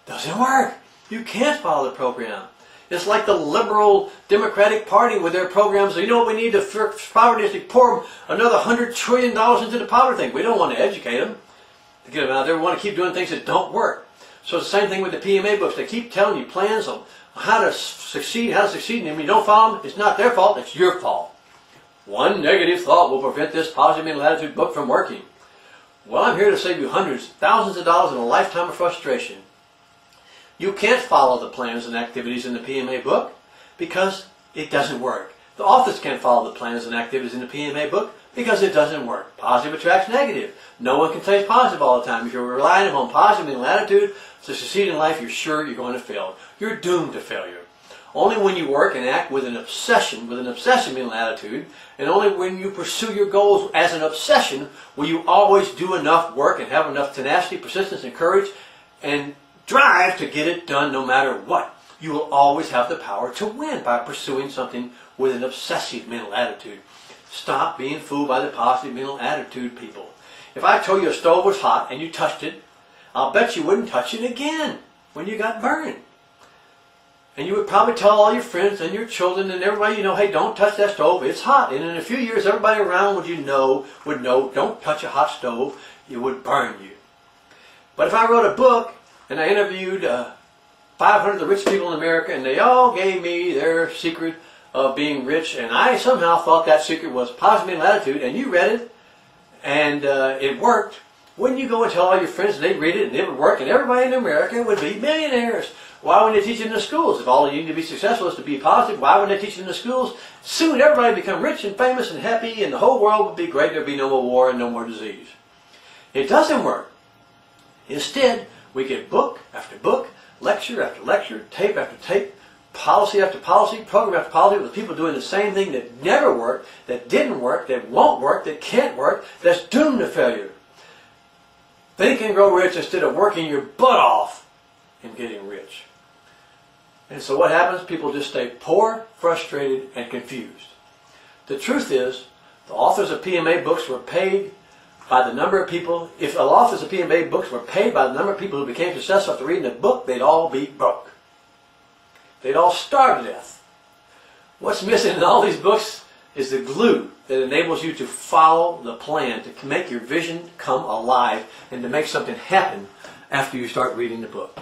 doesn't work. You can't follow the program. It's like the liberal Democratic Party with their programs. You know what we need to fix poverty is to pour another $100 trillion into the poverty thing. We don't want to educate them to get them out there. We want to keep doing things that don't work. So it's the same thing with the PMA books. They keep telling you plans on how to succeed, and when you don't follow them, it's not their fault, it's your fault. One negative thought will prevent this positive mental attitude book from working. Well, I'm here to save you hundreds, thousands of dollars and a lifetime of frustration. You can't follow the plans and activities in the PMA book because it doesn't work. The authors can't follow the plans and activities in the PMA book because it doesn't work. Positive attracts negative. No one can stay positive all the time. If you're relying upon positive mental attitude to succeed in life, you're sure you're going to fail. You're doomed to failure. Only when you work and act with an obsession mental attitude, and only when you pursue your goals as an obsession, will you always do enough work and have enough tenacity, persistence, and courage, and drive to get it done no matter what. You will always have the power to win by pursuing something with an obsessive mental attitude. Stop being fooled by the positive mental attitude, people. If I told you a stove was hot and you touched it, I'll bet you wouldn't touch it again when you got burned. And you would probably tell all your friends and your children and everybody you know, hey, don't touch that stove, it's hot. And in a few years, everybody around would know, don't touch a hot stove, it would burn you. But if I wrote a book and I interviewed 500 of the rich people in America, and they all gave me their secret of being rich, and I somehow thought that secret was positive mental attitude, and you read it, and it worked, wouldn't you go and tell all your friends and they'd read it and it would work, and everybody in America would be millionaires? Why wouldn't they teach it in the schools? If all you need to be successful is to be positive, why wouldn't they teach it in the schools? Soon everybody would become rich and famous and happy, and the whole world would be great. There'd be no more war and no more disease. It doesn't work. Instead, we get book after book, lecture after lecture, tape after tape, policy after policy, program after policy, with people doing the same thing that never worked, that didn't work, that won't work, that can't work, that's doomed to failure. Think and grow rich instead of working your butt off and getting rich. And so what happens? People just stay poor, frustrated, and confused. The truth is, the authors of PMA books were paid by the number of people. If the authors of PMA books were paid by the number of people who became successful after reading the book, they'd all be broke. They'd all starve to death. What's missing in all these books is the glue that enables you to follow the plan, to make your vision come alive, and to make something happen after you start reading the book.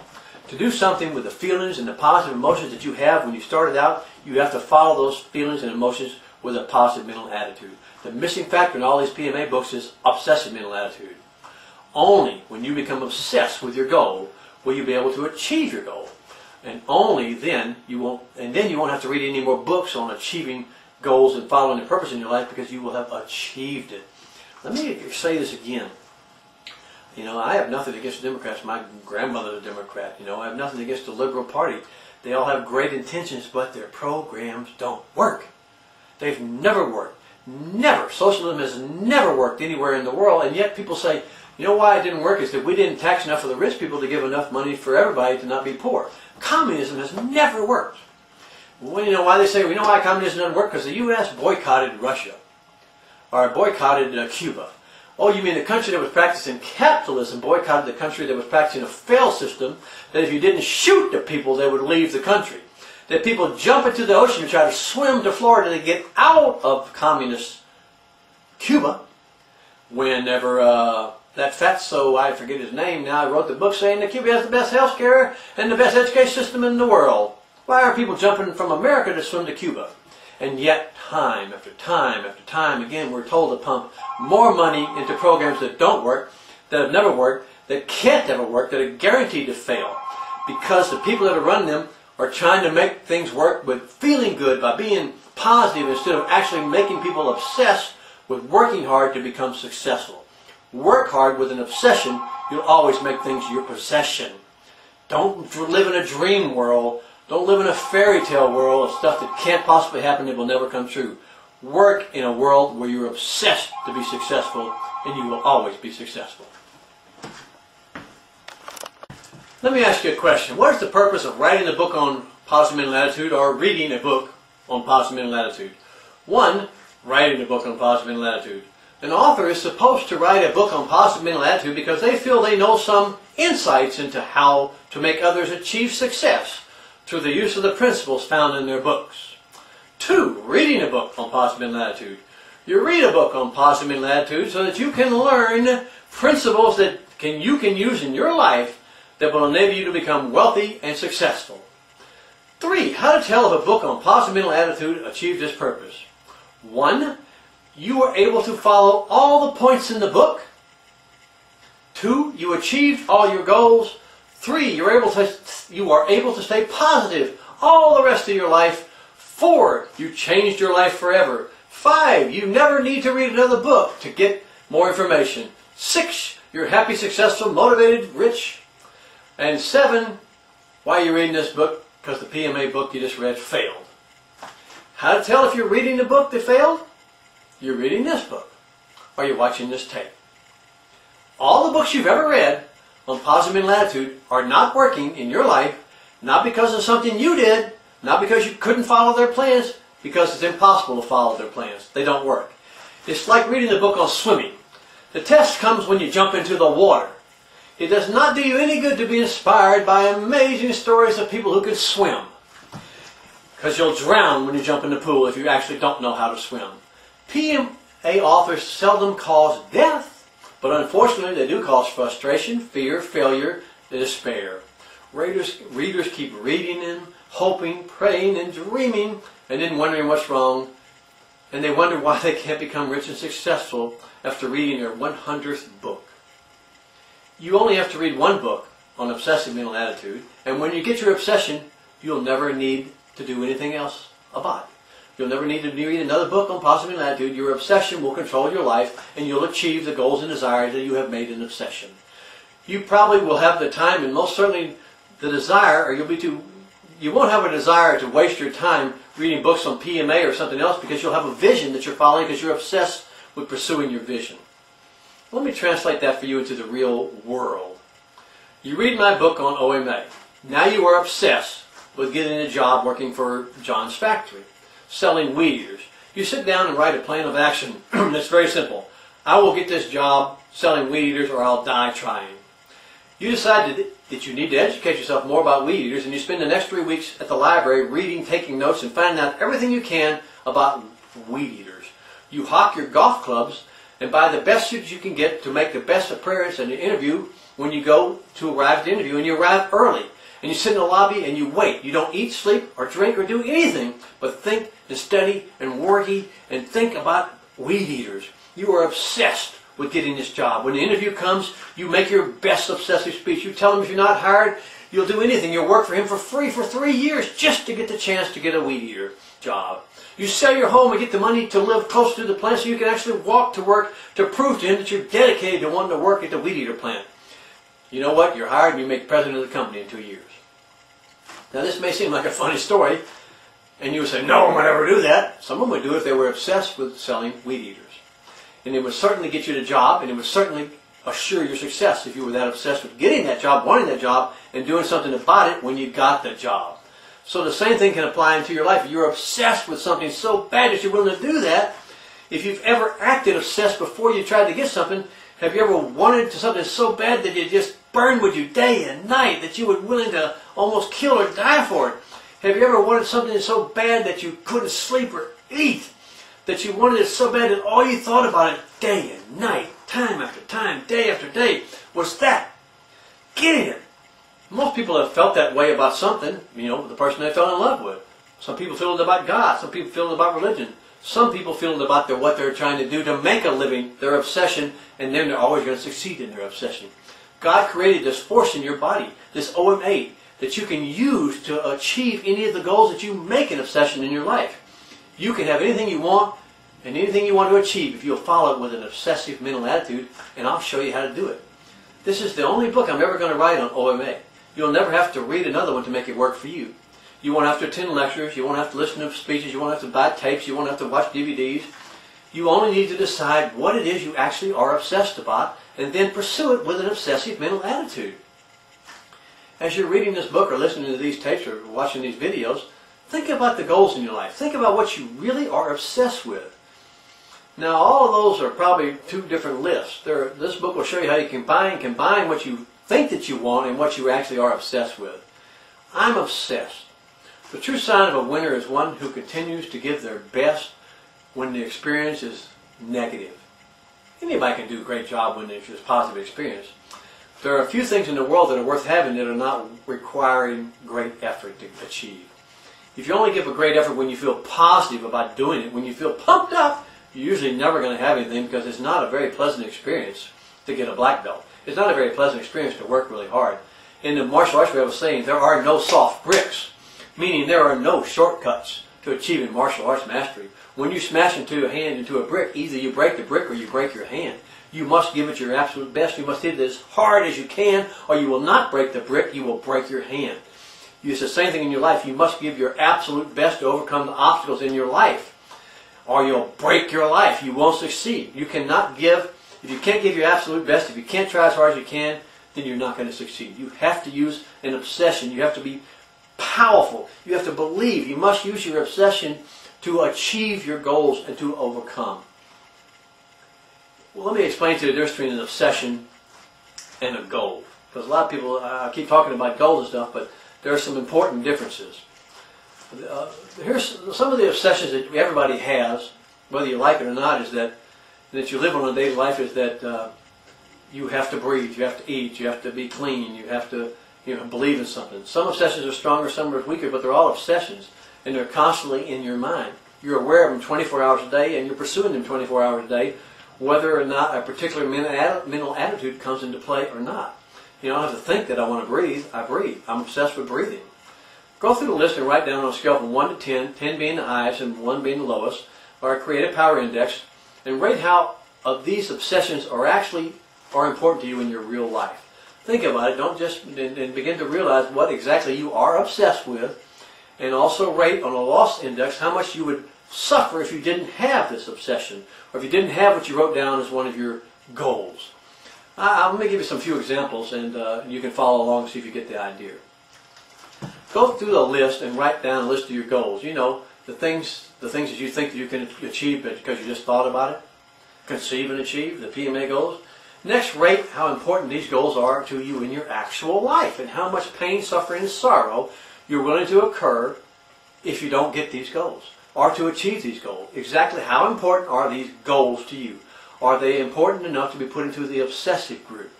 To do something with the feelings and the positive emotions that you have when you started out, you have to follow those feelings and emotions with a positive mental attitude. The missing factor in all these PMA books is obsessive mental attitude. Only when you become obsessed with your goal will you be able to achieve your goal. And only then you won't have to read any more books on achieving goals and following the purpose in your life, because you will have achieved it. Let me say this again. You know, I have nothing against the Democrats. My grandmother's a Democrat. You know, I have nothing against the Liberal Party. They all have great intentions, but their programs don't work. They've never worked. Never. Socialism has never worked anywhere in the world, and yet people say, you know why it didn't work is that we didn't tax enough of the rich people to give enough money for everybody to not be poor. Communism has never worked. Well, you know why they say, we know why communism doesn't work? Because the U.S. boycotted Russia, or boycotted Cuba. Oh, you mean the country that was practicing capitalism boycotted the country that was practicing a failed system, that if you didn't shoot the people, they would leave the country. That people jump into the ocean and try to swim to Florida to get out of communist Cuba. Whenever that fatso, I forget his name now, wrote the book saying that Cuba has the best health care and the best education system in the world. Why are people jumping from America to swim to Cuba? And yet, time after time after time again, we're told to pump more money into programs that don't work, that have never worked, that can't ever work, that are guaranteed to fail. Because the people that are running them are trying to make things work with feeling good by being positive instead of actually making people obsessed with working hard to become successful. Work hard with an obsession, you'll always make things your possession. Don't live in a dream world. Don't live in a fairy tale world of stuff that can't possibly happen that will never come true. Work in a world where you're obsessed to be successful, and you will always be successful. Let me ask you a question. What is the purpose of writing a book on positive mental attitude or reading a book on positive mental attitude? One, writing a book on positive mental attitude. An author is supposed to write a book on positive mental attitude because they feel they know some insights into how to make others achieve success through the use of the principles found in their books. Two, reading a book on positive mental attitude. You read a book on positive mental attitude so that you can learn principles that you can use in your life that will enable you to become wealthy and successful. Three, how to tell if a book on positive mental attitude achieves this purpose. One, you are able to follow all the points in the book. Two, you achieved all your goals. Three, you are able to stay positive all the rest of your life. Four, you changed your life forever. Five, you never need to read another book to get more information. Six, you're happy, successful, motivated, rich. And seven, why are you reading this book? Because the PMA book you just read failed. How to tell if you're reading the book that failed? You're reading this book. Or you're watching this tape. All the books you've ever read on positive mental attitude are not working in your life, not because of something you did, not because you couldn't follow their plans, because it's impossible to follow their plans. They don't work. It's like reading a book on swimming. The test comes when you jump into the water. It does not do you any good to be inspired by amazing stories of people who can swim, because you'll drown when you jump in the pool if you actually don't know how to swim. PMA authors seldom cause death, but unfortunately they do cause frustration, fear, failure, and despair. Readers keep reading them, hoping, praying, and dreaming, and then wondering what's wrong, and they wonder why they can't become rich and successful after reading their 100th book. You only have to read one book on obsessive mental attitude, and when you get your obsession, you'll never need to do anything else about it. You'll never need to read another book on positive mental attitude. Your obsession will control your life, and you'll achieve the goals and desires that you have made an obsession. You probably will have the time, and most certainly the desire, or you won't have a desire to waste your time reading books on PMA or something else, because you'll have a vision that you're following because you're obsessed with pursuing your vision. Let me translate that for you into the real world. You read my book on OMA. Now you are obsessed with getting a job working for John's factory, selling weed eaters. You sit down and write a plan of action that's very simple. I will get this job selling weed eaters or I'll die trying. You decide that you need to educate yourself more about weed eaters, and you spend the next 3 weeks at the library reading, taking notes, and finding out everything you can about weed eaters. You hawk your golf clubs and buy the best suits you can get to make the best appearance in the interview when you go to arrive at the interview, and you arrive early. And you sit in the lobby and you wait. You don't eat, sleep, or drink, or do anything but think and study and worry and think about weed eaters. You are obsessed with getting this job. When the interview comes, you make your best obsessive speech. You tell them if you're not hired, You'll do anything. You'll work for him for free for 3 years just to get the chance to get a weed eater job. You sell your home and get the money to live close to the plant so you can actually walk to work to prove to him that you're dedicated to wanting to work at the weed eater plant. You know what? You're hired and you make president of the company in 2 years. Now this may seem like a funny story, and you would say, no one would ever do that. Someone would do it if they were obsessed with selling weed eaters. And it would certainly get you the job, and it would certainly assure your success if you were that obsessed with getting that job, wanting that job, and doing something about it when you got the job. So the same thing can apply into your life. If you're obsessed with something so bad that you're willing to do that, if you've ever acted obsessed before you tried to get something, have you ever wanted something so bad that it just burned with you day and night, that you were willing to almost kill or die for it? Have you ever wanted something so bad that you couldn't sleep or eat, that you wanted it so bad that all you thought about it day and night, time after time, day after day, was that? Getting it. Most people have felt that way about something, the person they fell in love with. Some people feel it about God. Some people feel it about religion. Some people feel it about what they're trying to do to make a living, their obsession, and then they're always going to succeed in their obsession. God created this force in your body, this OM8, that you can use to achieve any of the goals that you make an obsession in your life. You can have anything you want and anything you want to achieve if you'll follow it with an obsessive mental attitude, and I'll show you how to do it. This is the only book I'm ever going to write on OMA. You'll never have to read another one to make it work for you. You won't have to attend lectures, you won't have to listen to speeches, you won't have to buy tapes, you won't have to watch DVDs. You only need to decide what it is you actually are obsessed about, and then pursue it with an obsessive mental attitude. As you're reading this book or listening to these tapes or watching these videos, think about the goals in your life. Think about what you really are obsessed with. Now, all of those are probably two different lists. This book will show you how you combine what you think that you want and what you actually are obsessed with. I'm obsessed. The true sign of a winner is one who continues to give their best when the experience is negative. Anybody can do a great job when there's a positive experience. There are a few things in the world that are worth having that are not requiring great effort to achieve. If you only give a great effort when you feel positive about doing it, when you feel pumped up, you're usually never going to have anything, because it's not a very pleasant experience to get a black belt. It's not a very pleasant experience to work really hard. In the martial arts, we have a saying, there are no soft bricks, meaning there are no shortcuts to achieving martial arts mastery. When you smash into a hand into a brick, either you break the brick or you break your hand. You must give it your absolute best. You must hit it as hard as you can, or you will not break the brick, you will break your hand. It's the same thing in your life. You must give your absolute best to overcome the obstacles in your life, or you'll break your life. You won't succeed. You cannot give, if you can't give your absolute best, if you can't try as hard as you can, then you're not going to succeed. You have to use an obsession. You have to be powerful. You have to believe. You must use your obsession to achieve your goals and to overcome. Well, let me explain to you the difference between an obsession and a goal. Because a lot of people keep talking about goals and stuff, but there are some important differences. Here's some of the obsessions that everybody has, whether you like it or not, is that you live on a daily life, is that you have to breathe, you have to eat, you have to be clean, you have to believe in something. Some obsessions are stronger, some are weaker, but they're all obsessions, and they're constantly in your mind. You're aware of them 24 hours a day, and you're pursuing them 24 hours a day, whether or not a particular mental attitude comes into play or not. I don't have to think that I want to breathe. I breathe. I'm obsessed with breathing. Go through the list and write down on a scale from 1 to 10, 10 being the highest and 1 being the lowest, or create a power index, and rate how these obsessions are important to you in your real life. Think about it. Don't just and begin to realize what exactly you are obsessed with, and also rate on a loss index how much you would suffer if you didn't have this obsession, or if you didn't have what you wrote down as one of your goals. I'm going to give you some few examples, and you can follow along and see if you get the idea. Go through the list and write down a list of your goals. The things that you think that you can achieve because you just thought about it. Conceive and achieve, the PMA goals. Next, rate how important these goals are to you in your actual life, and how much pain, suffering, and sorrow you're willing to occur if you don't get these goals, or to achieve these goals. Exactly how important are these goals to you? Are they important enough to be put into the obsessive group?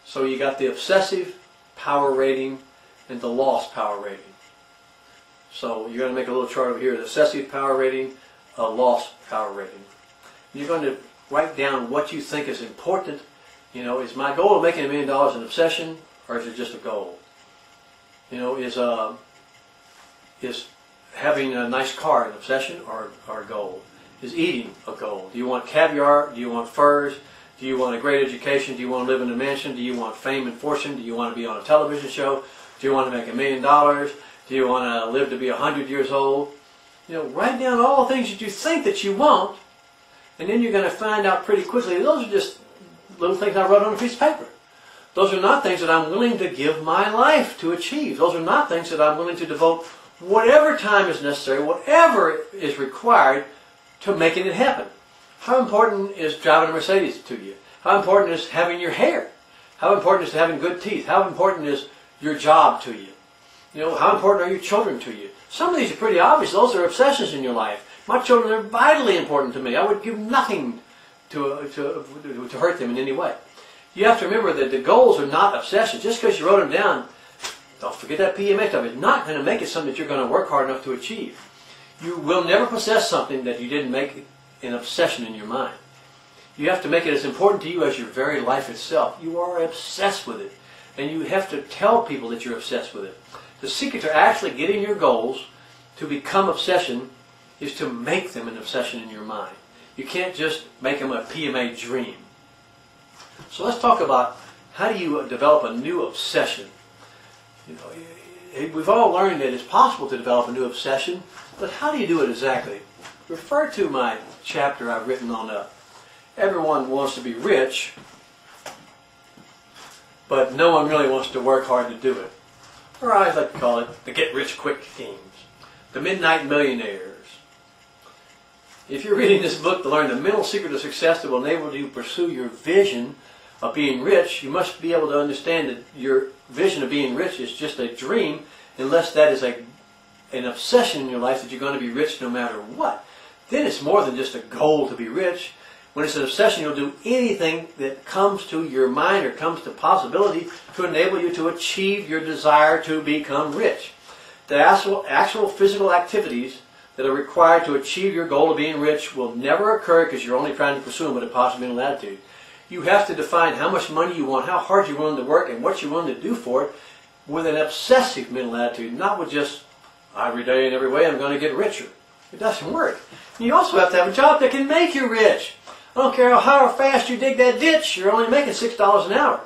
So you got the obsessive power rating and the lost power rating. So you're going to make a little chart over here, the obsessive power rating, a lost power rating. You're going to write down what you think is important. Is my goal of making $1 million an obsession, or is it just a goal? You know, is having a nice car an obsession or a goal? Is eating a goal? Do you want caviar? Do you want furs? Do you want a great education? Do you want to live in a mansion? Do you want fame and fortune? Do you want to be on a television show? Do you want to make $1 million? Do you want to live to be 100 years old? You know, write down all the things that you think that you want, and then you're going to find out pretty quickly those are just little things I wrote on a piece of paper. Those are not things that I'm willing to give my life to achieve. Those are not things that I'm willing to devote whatever time is necessary, whatever is required to making it happen. How important is driving a Mercedes to you? How important is having your hair? How important is having good teeth? How important is your job to you? You know, how important are your children to you? Some of these are pretty obvious. Those are obsessions in your life. My children are vitally important to me. I would give nothing to hurt them in any way. You have to remember that the goals are not obsessions. Just because you wrote them down, don't forget that PMA stuff. It's not going to make it something that you're going to work hard enough to achieve. You will never possess something that you didn't make an obsession in your mind. You have to make it as important to you as your very life itself. You are obsessed with it. And you have to tell people that you're obsessed with it. The secret to actually getting your goals to become obsession is to make them an obsession in your mind. You can't just make them a PMA dream. So let's talk about how do you develop a new obsession. You know, we've all learned that it's possible to develop a new obsession, but how do you do it exactly? Refer to my chapter I've written on everyone wants to be rich, but no one really wants to work hard to do it. Or I like to call it the get-rich-quick schemes. The Midnight Millionaires. If you're reading this book to learn the mental secret of success that will enable you to pursue your vision of being rich, you must be able to understand that your vision of being rich is just a dream unless that is an obsession in your life that you're going to be rich no matter what. Then it's more than just a goal to be rich. When it's an obsession, you'll do anything that comes to your mind or comes to possibility to enable you to achieve your desire to become rich. The actual physical activities that are required to achieve your goal of being rich will never occur because you're only trying to pursue them with a positive mental attitude. You have to define how much money you want, how hard you're willing to work, and what you're willing to do for it with an obsessive mental attitude, not with just, every day and every way I'm going to get richer. It doesn't work. You also have to have a job that can make you rich. I don't care how fast you dig that ditch, you're only making $6 an hour.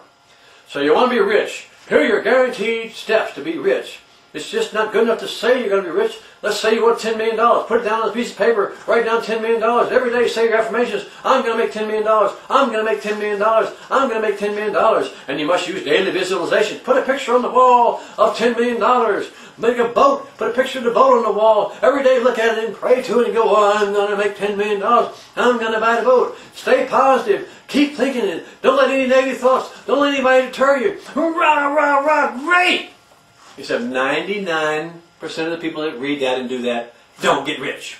So you want to be rich. Here are your guaranteed steps to be rich. It's just not good enough to say you're going to be rich. Let's say you want $10 million. Put it down on a piece of paper. Write down $10 million. Every day say your affirmations. I'm going to make $10 million. I'm going to make $10 million. I'm going to make $10 million. And you must use daily visualization. Put a picture on the wall of $10 million. Make a boat. Put a picture of the boat on the wall. Every day look at it and pray to it and go, oh, I'm going to make $10 million. I'm going to buy the boat. Stay positive. Keep thinking it. Don't let any negative thoughts. Don't let anybody deter you. Rah, rah, rah, great! Except 99% of the people that read that and do that don't get rich.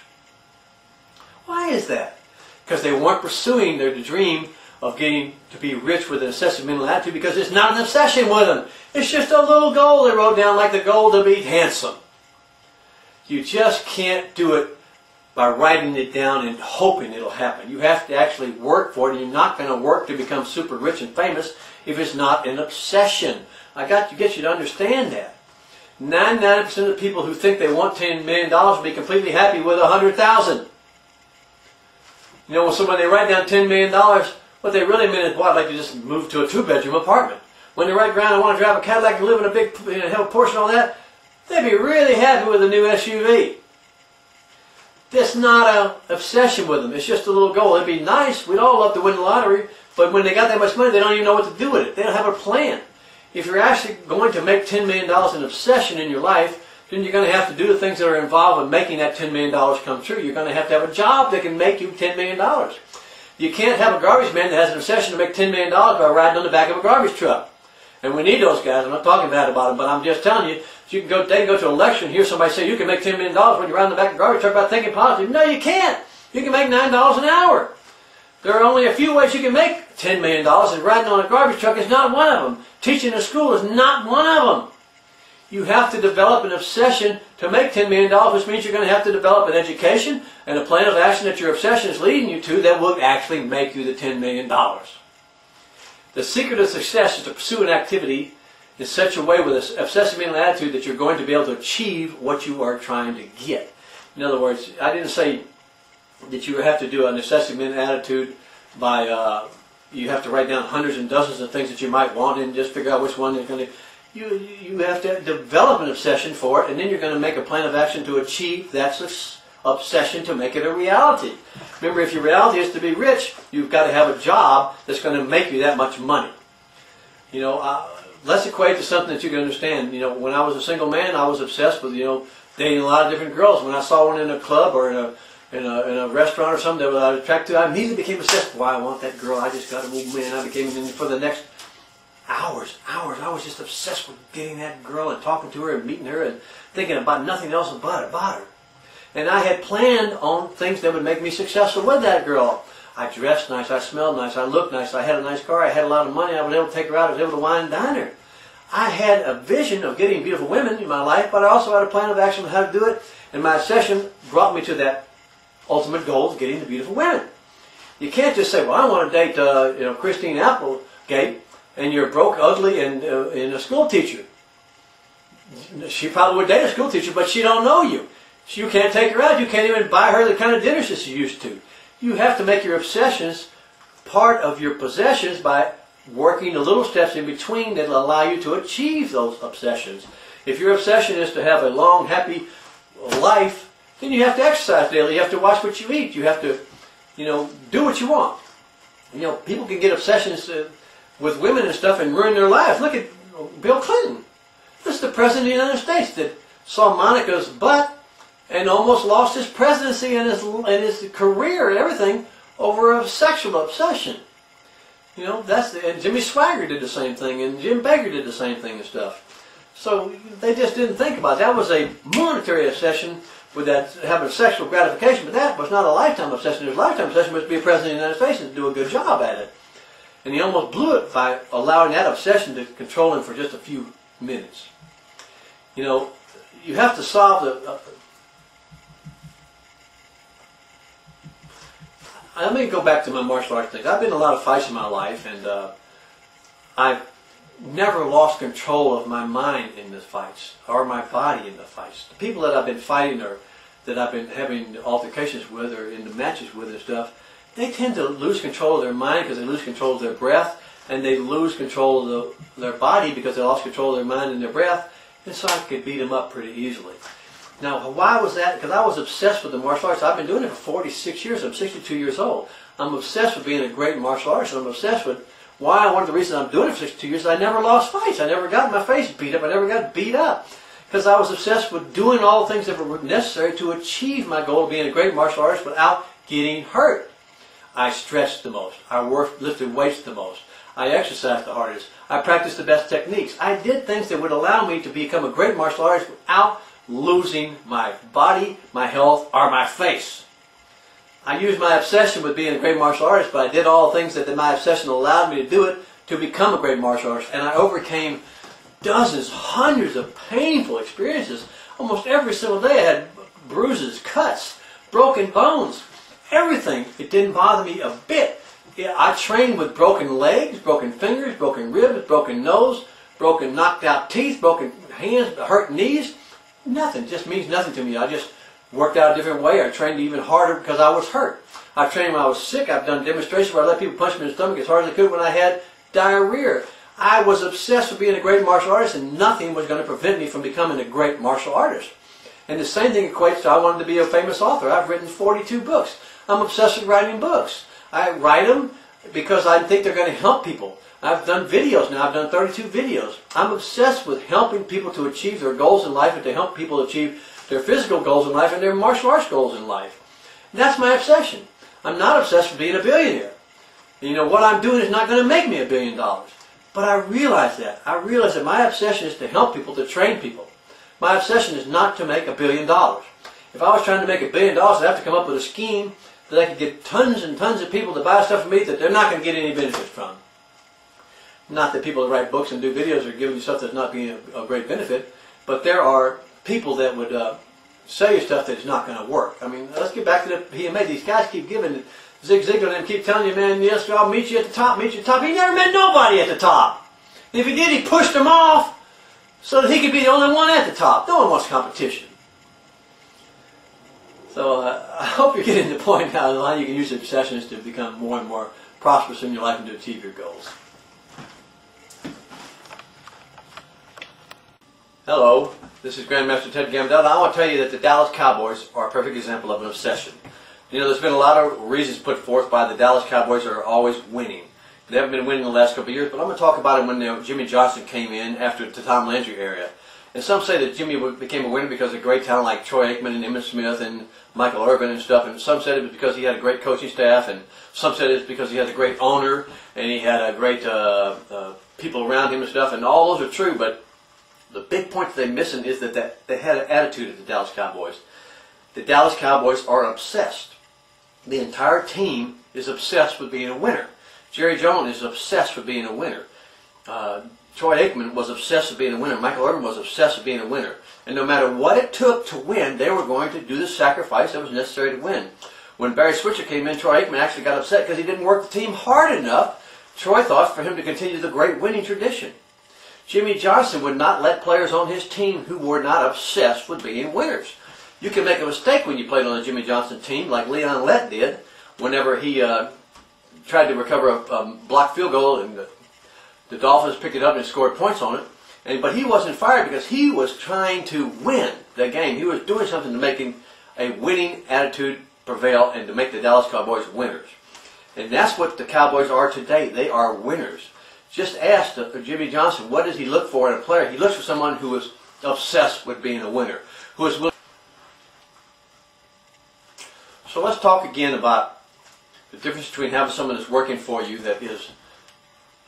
Why is that? Because they weren't pursuing their dream of getting to be rich with an obsessive mental attitude because it's not an obsession with them. It's just a little goal they wrote down like the goal to be handsome. You just can't do it by writing it down and hoping it'll happen. You have to actually work for it, and you're not going to work to become super rich and famous if it's not an obsession. I got to get you to understand that. 99% of the people who think they want $10 million will be completely happy with $100,000. You know, when somebody they write down $10 million, what they really mean is, well, I'd like to just move to a 2-bedroom apartment. When they write down, I want to drive a Cadillac and live in a big, have a Porsche and all that, they'd be really happy with a new SUV. That's not an obsession with them. It's just a little goal. It'd be nice. We'd all love to win the lottery, but when they got that much money, they don't even know what to do with it. They don't have a plan. If you're actually going to make $10 million an obsession in your life, then you're going to have to do the things that are involved in making that $10 million come true. You're going to have a job that can make you $10 million. You can't have a garbage man that has an obsession to make $10 million by riding on the back of a garbage truck. And we need those guys. I'm not talking bad about them, but I'm just telling you, they can go to an election and hear somebody say you can make $10 million when you're riding on the back of a garbage truck by thinking positive. No, you can't. You can make $9 an hour. There are only a few ways you can make $10 million, and riding on a garbage truck is not one of them. Teaching in school is not one of them. You have to develop an obsession to make $10 million, which means you're going to have to develop an education and a plan of action that your obsession is leading you to that will actually make you the $10 million. The secret of success is to pursue an activity in such a way with an obsessive mental attitude that you're going to be able to achieve what you are trying to get. In other words, I didn't say that you have to do an obsessive mental attitude by you have to write down hundreds and dozens of things that you might want and just figure out which one is going to. You have to develop an obsession for it, and then you're going to make a plan of action to achieve that obsession to make it a reality. Remember, if your reality is to be rich, you've got to have a job that's going to make you that much money. You know, let's equate to something that you can understand. You know, when I was a single man, I was obsessed with, you know, dating a lot of different girls. When I saw one in a club or in a restaurant or something that I was attracted to, I immediately became obsessed. Why, I want that girl. I just got to move, man. I became, for the next hours, I was just obsessed with getting that girl and talking to her and meeting her and thinking about nothing else about her. And I had planned on things that would make me successful with that girl. I dressed nice, I smelled nice, I looked nice, I had a nice car, I had a lot of money, I was able to take her out, I was able to wine and dine her. I had a vision of getting beautiful women in my life, but I also had a plan of action on how to do it, and my obsession brought me to that ultimate goal of getting the beautiful women. You can't just say, well, I want to date Christine Applegate, and you're broke, ugly, and a school teacher. She probably would date a school teacher, but she don't know you. You can't take her out. You can't even buy her the kind of dinners that she used to. You have to make your obsessions part of your possessions by working the little steps in between that will allow you to achieve those obsessions. If your obsession is to have a long, happy life, then you have to exercise daily. You have to watch what you eat. You have to, do what you want. People can get obsessions with women and stuff and ruin their lives. Look at Bill Clinton. This is the President of the United States that saw Monica's butt and almost lost his presidency and his career and everything over a sexual obsession. And Jimmy Swaggart did the same thing, and Jim Baker did the same thing and stuff. So they just didn't think about it. That was a monetary obsession with that having sexual gratification, but that was not a lifetime obsession. His lifetime obsession was to be a president of the United States and do a good job at it. And he almost blew it by allowing that obsession to control him for just a few minutes. You have to solve the... Let me go back to my martial arts things. I've been in a lot of fights in my life, and I've never lost control of my mind in the fights, or my body in the fights. The people that I've been fighting or that I've been having altercations with or in the matches with and stuff, they tend to lose control of their mind because they lose control of their breath, and they lose control of their body because they lost control of their mind and their breath, and so I could beat them up pretty easily. Now, why was that? Because I was obsessed with the martial arts. I've been doing it for 46 years. I'm 62 years old. I'm obsessed with being a great martial artist. I'm obsessed with why. One of the reasons I'm doing it for 62 years is I never lost fights. I never got my face beat up. I never got beat up. Because I was obsessed with doing all the things that were necessary to achieve my goal of being a great martial artist without getting hurt. I stretched the most. I lifted weights the most. I exercised the hardest. I practiced the best techniques. I did things that would allow me to become a great martial artist without losing my body, my health, or my face. I used my obsession with being a great martial artist, but I did all the things that my obsession allowed me to do it to become a great martial artist. And I overcame dozens, hundreds of painful experiences. Almost every single day I had bruises, cuts, broken bones, everything. It didn't bother me a bit. I trained with broken legs, broken fingers, broken ribs, broken nose, broken knocked out teeth, broken hands, hurt knees. Nothing. Just means nothing to me. I just worked out a different way. I trained even harder because I was hurt. I trained when I was sick. I've done demonstrations where I let people punch me in the stomach as hard as I could when I had diarrhea. I was obsessed with being a great martial artist, and nothing was going to prevent me from becoming a great martial artist. And the same thing equates to I wanted to be a famous author. I've written 42 books. I'm obsessed with writing books. I write them because I think they're going to help people. I've done videos now. I've done 32 videos. I'm obsessed with helping people to achieve their goals in life and to help people achieve their physical goals in life and their martial arts goals in life. And that's my obsession. I'm not obsessed with being a billionaire. What I'm doing is not going to make me $1 billion. But I realize that. I realize that my obsession is to help people, to train people. My obsession is not to make $1 billion. If I was trying to make $1 billion, I'd have to come up with a scheme that I could get tons and tons of people to buy stuff from me that they're not going to get any benefits from. Not that people that write books and do videos are giving you stuff that's not being a great benefit, but there are people that would sell you stuff that's not going to work. I mean, let's get back to the PMA. These guys keep giving Zig Ziglar and them keep telling you, man, yes, I'll meet you at the top, meet you at the top. He never met nobody at the top. If he did, he pushed them off so that he could be the only one at the top. No one wants competition. So I hope you're getting the point now how you can use obsessions to become more and more prosperous in your life and to achieve your goals. Hello, this is Grandmaster Ted Gamdell. I want to tell you that the Dallas Cowboys are a perfect example of an obsession. You know, there's been a lot of reasons put forth by the Dallas Cowboys are always winning. They haven't been winning the last couple of years, but I'm going to talk about it when Jimmy Johnson came in after the Tom Landry era. And some say that Jimmy became a winner because of great talent like Troy Aikman and Emmitt Smith and Michael Irvin and stuff. And some said it was because he had a great coaching staff, and some said it's because he had a great owner and he had a great people around him and stuff. And all those are true, but the big point that they're missing is that they had an attitude of the Dallas Cowboys. The Dallas Cowboys are obsessed. The entire team is obsessed with being a winner. Jerry Jones is obsessed with being a winner. Troy Aikman was obsessed with being a winner. Michael Irvin was obsessed with being a winner. And no matter what it took to win, they were going to do the sacrifice that was necessary to win. When Barry Switzer came in, Troy Aikman actually got upset because he didn't work the team hard enough, Troy thought, for him to continue the great winning tradition. Jimmy Johnson would not let players on his team who were not obsessed with being winners. You can make a mistake when you played on the Jimmy Johnson team, like Leon Lett did, whenever he tried to recover a blocked field goal, and the Dolphins picked it up and scored points on it. But he wasn't fired because he was trying to win the game. He was doing something to make a winning attitude prevail and to make the Dallas Cowboys winners. And that's what the Cowboys are today. They are winners. Just ask Jimmy Johnson, what does he look for in a player? He looks for someone who is obsessed with being a winner, who is willing. So let's talk again about the difference between having someone that's working for you that is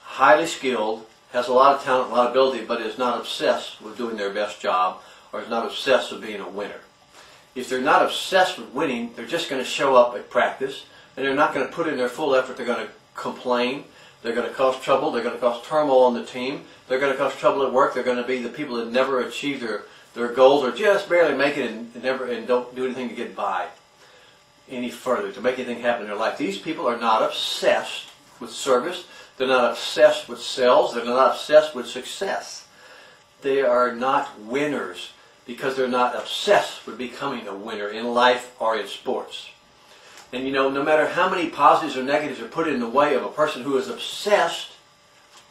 highly skilled, has a lot of talent, a lot of ability, but is not obsessed with doing their best job, or is not obsessed with being a winner. If they're not obsessed with winning, they're just going to show up at practice, and they're not going to put in their full effort. They're going to complain. They're going to cause trouble. They're going to cause turmoil on the team. They're going to cause trouble at work. They're going to be the people that never achieve their goals, or just barely make it and don't do anything to get by any further, to make anything happen in their life. These people are not obsessed with service. They're not obsessed with sales. They're not obsessed with success. They are not winners because they're not obsessed with becoming a winner in life or in sports. And you know, no matter how many positives or negatives are put in the way of a person who is obsessed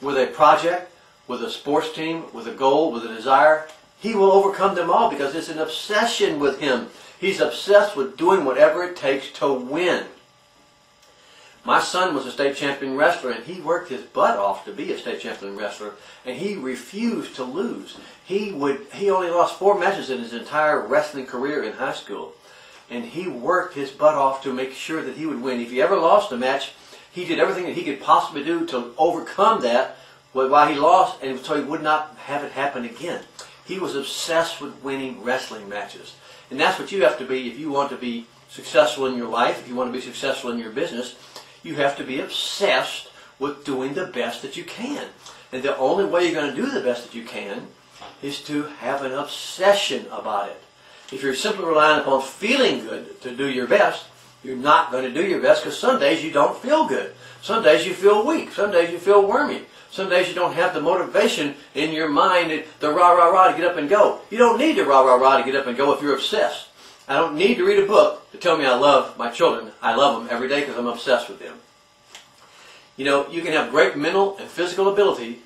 with a project, with a sports team, with a goal, with a desire, he will overcome them all because it's an obsession with him. He's obsessed with doing whatever it takes to win. My son was a state champion wrestler, and he worked his butt off to be a state champion wrestler, and he refused to lose. He only lost 4 matches in his entire wrestling career in high school, and he worked his butt off to make sure that he would win. If he ever lost a match, he did everything that he could possibly do to overcome that while he lost, and so he would not have it happen again. He was obsessed with winning wrestling matches. And that's what you have to be if you want to be successful in your life, if you want to be successful in your business. You have to be obsessed with doing the best that you can. And the only way you're going to do the best that you can is to have an obsession about it. If you're simply relying upon feeling good to do your best, you're not going to do your best because some days you don't feel good. Some days you feel weak. Some days you feel wormy. Some days you don't have the motivation in your mind, the rah-rah-rah to get up and go. You don't need the rah-rah-rah to get up and go if you're obsessed. I don't need to read a book to tell me I love my children. I love them every day because I'm obsessed with them. You know, you can have great mental and physical ability,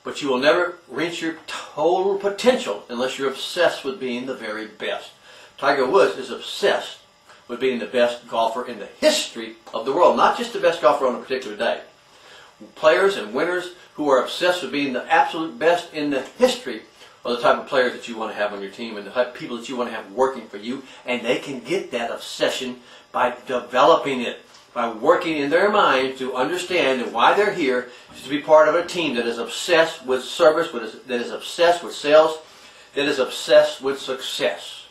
but you will never reach your total potential unless you're obsessed with being the very best. Tiger Woods is obsessed with being the best golfer in the history of the world, not just the best golfer on a particular day. Players and winners who are obsessed with being the absolute best in the history are the type of players that you want to have on your team and the type of people that you want to have working for you. And they can get that obsession by developing it, by working in their mind to understand that why they're here is to be part of a team that is obsessed with service, that is obsessed with sales, that is obsessed with success.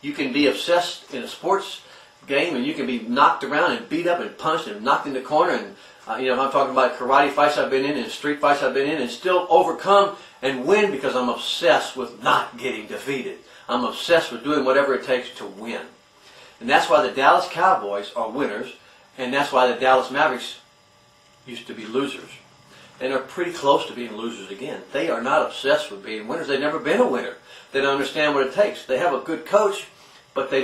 You can be obsessed in a sports game and you can be knocked around and beat up and punched and knocked in the corner and you know, I'm talking about karate fights I've been in and street fights I've been in and still overcome and win because I'm obsessed with not getting defeated. I'm obsessed with doing whatever it takes to win. And that's why the Dallas Cowboys are winners, and that's why the Dallas Mavericks used to be losers. and are pretty close to being losers again. They are not obsessed with being winners. They've never been a winner. They don't understand what it takes. They have a good coach, but they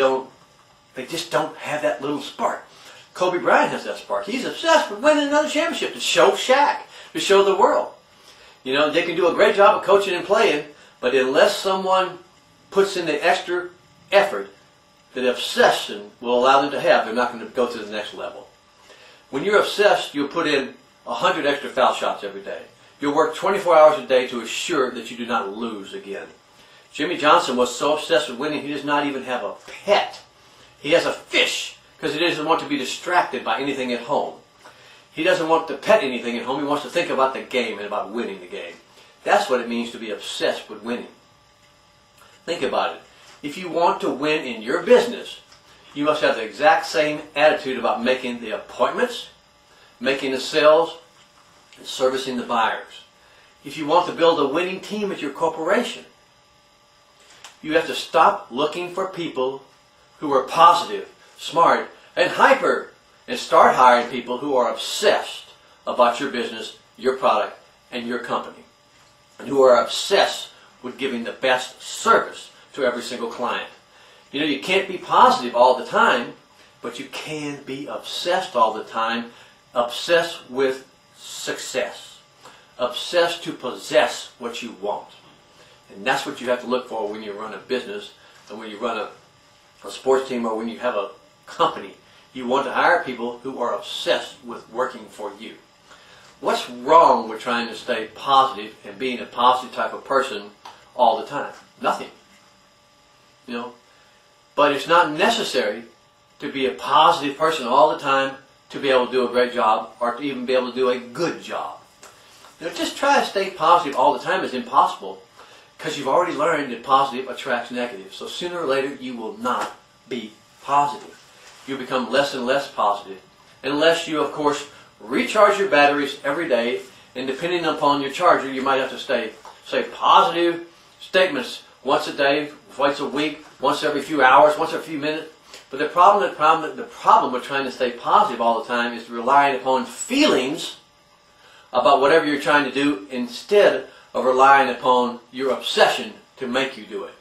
just don't have that little spark. Kobe Bryant has that spark. He's obsessed with winning another championship to show Shaq, to show the world. You know, they can do a great job of coaching and playing, but unless someone puts in the extra effort that obsession will allow them to have, they're not going to go to the next level. When you're obsessed, you'll put in 100 extra foul shots every day. You'll work 24 hours a day to assure that you do not lose again. Jimmy Johnson was so obsessed with winning, he does not even have a pet. He has a fish because he doesn't want to be distracted by anything at home. He doesn't want to pet anything at home. He wants to think about the game and about winning the game. That's what it means to be obsessed with winning. Think about it. If you want to win in your business, you must have the exact same attitude about making the appointments, making the sales, and servicing the buyers. If you want to build a winning team at your corporation, you have to stop looking for people who are positive, smart, and hyper, and start hiring people who are obsessed about your business, your product, and your company, and who are obsessed with giving the best service to every single client. You know, you can't be positive all the time, but you can be obsessed all the time, obsessed with success, obsessed to possess what you want. And that's what you have to look for when you run a business, and when you run a sports team, or when you have a company. You want to hire people who are obsessed with working for you. What's wrong with trying to stay positive and being a positive type of person all the time? Nothing. You know, but it's not necessary to be a positive person all the time to be able to do a great job, or to even be able to do a good job. You know, just try to stay positive all the time is impossible, because you've already learned that positive attracts negative. So sooner or later you will not be positive. You become less and less positive, unless you, of course, recharge your batteries every day, and depending upon your charger, you might have to say positive statements once a day, twice a week, once every few hours, once every few minutes. But the problem with trying to stay positive all the time is relying upon feelings about whatever you're trying to do instead of relying upon your obsession to make you do it.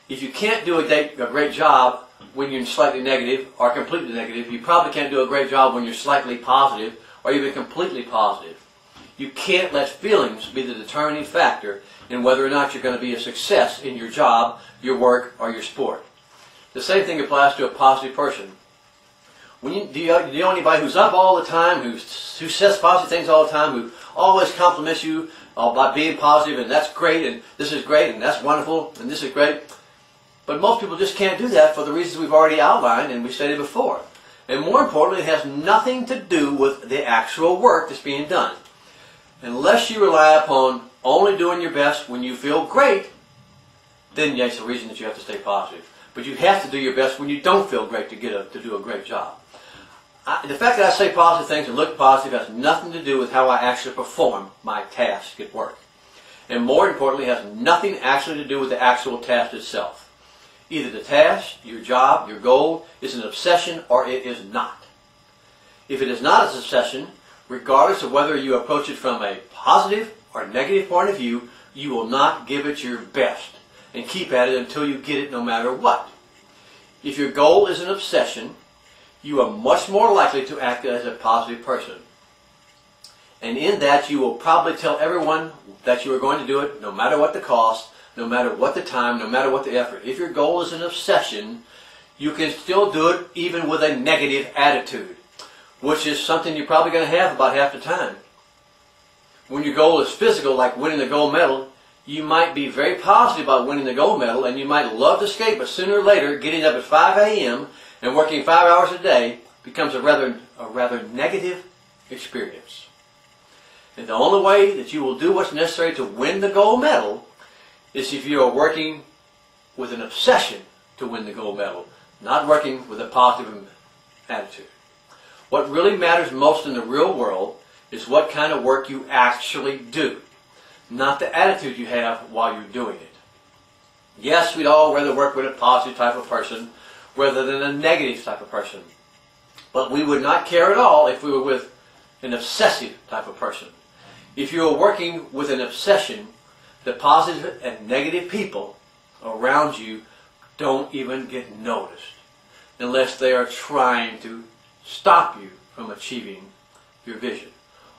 If you can't do a great job when you're slightly negative or completely negative, you probably can't do a great job when you're slightly positive or even completely positive. You can't let feelings be the determining factor in whether or not you're going to be a success in your job, your work, or your sport. The same thing applies to a positive person. Do you know anybody who's up all the time, who says positive things all the time, who always compliments you about being positive, and that's great, and this is great, and that's wonderful, and this is great? But most people just can't do that for the reasons we've already outlined and we stated before. And more importantly, it has nothing to do with the actual work that's being done. Unless you rely upon only doing your best when you feel great, then that's the reason that you have to stay positive. But you have to do your best when you don't feel great to do a great job. The fact that I say positive things and look positive has nothing to do with how I actually perform my task at work. And more importantly, it has nothing actually to do with the actual task itself. Either the task, your job, your goal is an obsession, or it is not. If it is not an obsession, regardless of whether you approach it from a positive or negative point of view, you will not give it your best and keep at it until you get it no matter what. If your goal is an obsession, you are much more likely to act as a positive person. And in that, you will probably tell everyone that you are going to do it no matter what the cost, no matter what the time, no matter what the effort. If your goal is an obsession, you can still do it even with a negative attitude, which is something you're probably going to have about half the time. When your goal is physical, like winning the gold medal, you might be very positive about winning the gold medal, and you might love to skate, but sooner or later, getting up at 5 a.m. and working 5 hours a day becomes a rather negative experience. And the only way that you will do what's necessary to win the gold medal is if you are working with an obsession to win the gold medal, not working with a positive attitude. What really matters most in the real world is what kind of work you actually do, not the attitude you have while you're doing it. Yes, we'd all rather work with a positive type of person rather than a negative type of person. But we would not care at all if we were with an obsessive type of person. If you are working with an obsession, the positive and negative people around you don't even get noticed unless they are trying to stop you from achieving your vision,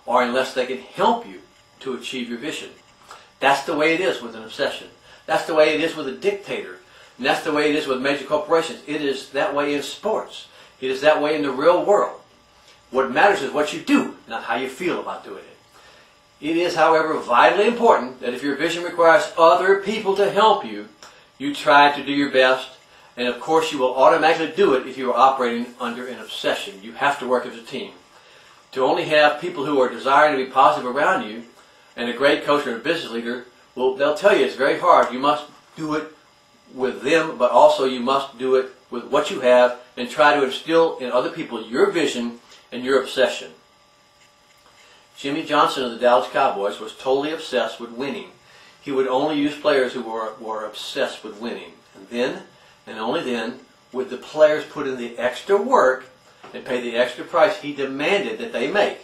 or unless they can help you to achieve your vision. That's the way it is with an obsession. That's the way it is with a dictator. And that's the way it is with major corporations. It is that way in sports. It is that way in the real world. What matters is what you do, not how you feel about doing it. It is, however, vitally important that if your vision requires other people to help you, you try to do your best. And of course, you will automatically do it if you are operating under an obsession. You have to work as a team. To only have people who are desiring to be positive around you, and a great coach or a business leader, well, they'll tell you it's very hard. You must do it with them, but also you must do it with what you have and try to instill in other people your vision and your obsession. Jimmy Johnson of the Dallas Cowboys was totally obsessed with winning. He would only use players who were obsessed with winning. And then, and only then, would the players put in the extra work and pay the extra price he demanded that they make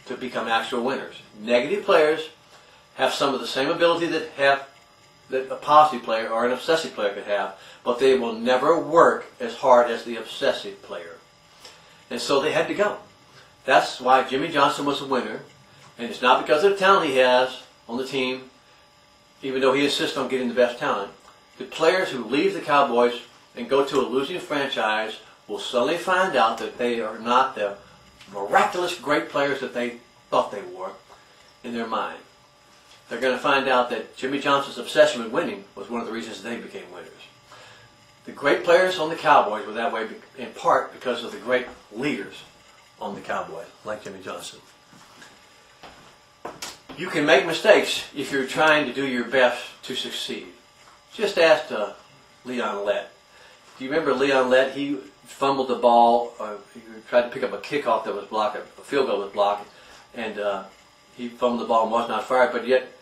to become actual winners. Negative players have some of the same ability that a positive player or an obsessive player could have, but they will never work as hard as the obsessive player. And so they had to go. That's why Jimmy Johnson was a winner, and it's not because of the talent he has on the team, even though he insists on getting the best talent. The players who leave the Cowboys and go to a losing franchise will suddenly find out that they are not the miraculous great players that they thought they were in their mind. They're going to find out that Jimmy Johnson's obsession with winning was one of the reasons they became winners. The great players on the Cowboys were that way in part because of the great leaders on the Cowboys, like Jimmy Johnson. You can make mistakes if you're trying to do your best to succeed. Just ask Leon Lett. Do you remember Leon Lett? He fumbled the ball, he tried to pick up a kickoff that was blocked, a field goal that was blocked, and he fumbled the ball and was not fired, but yet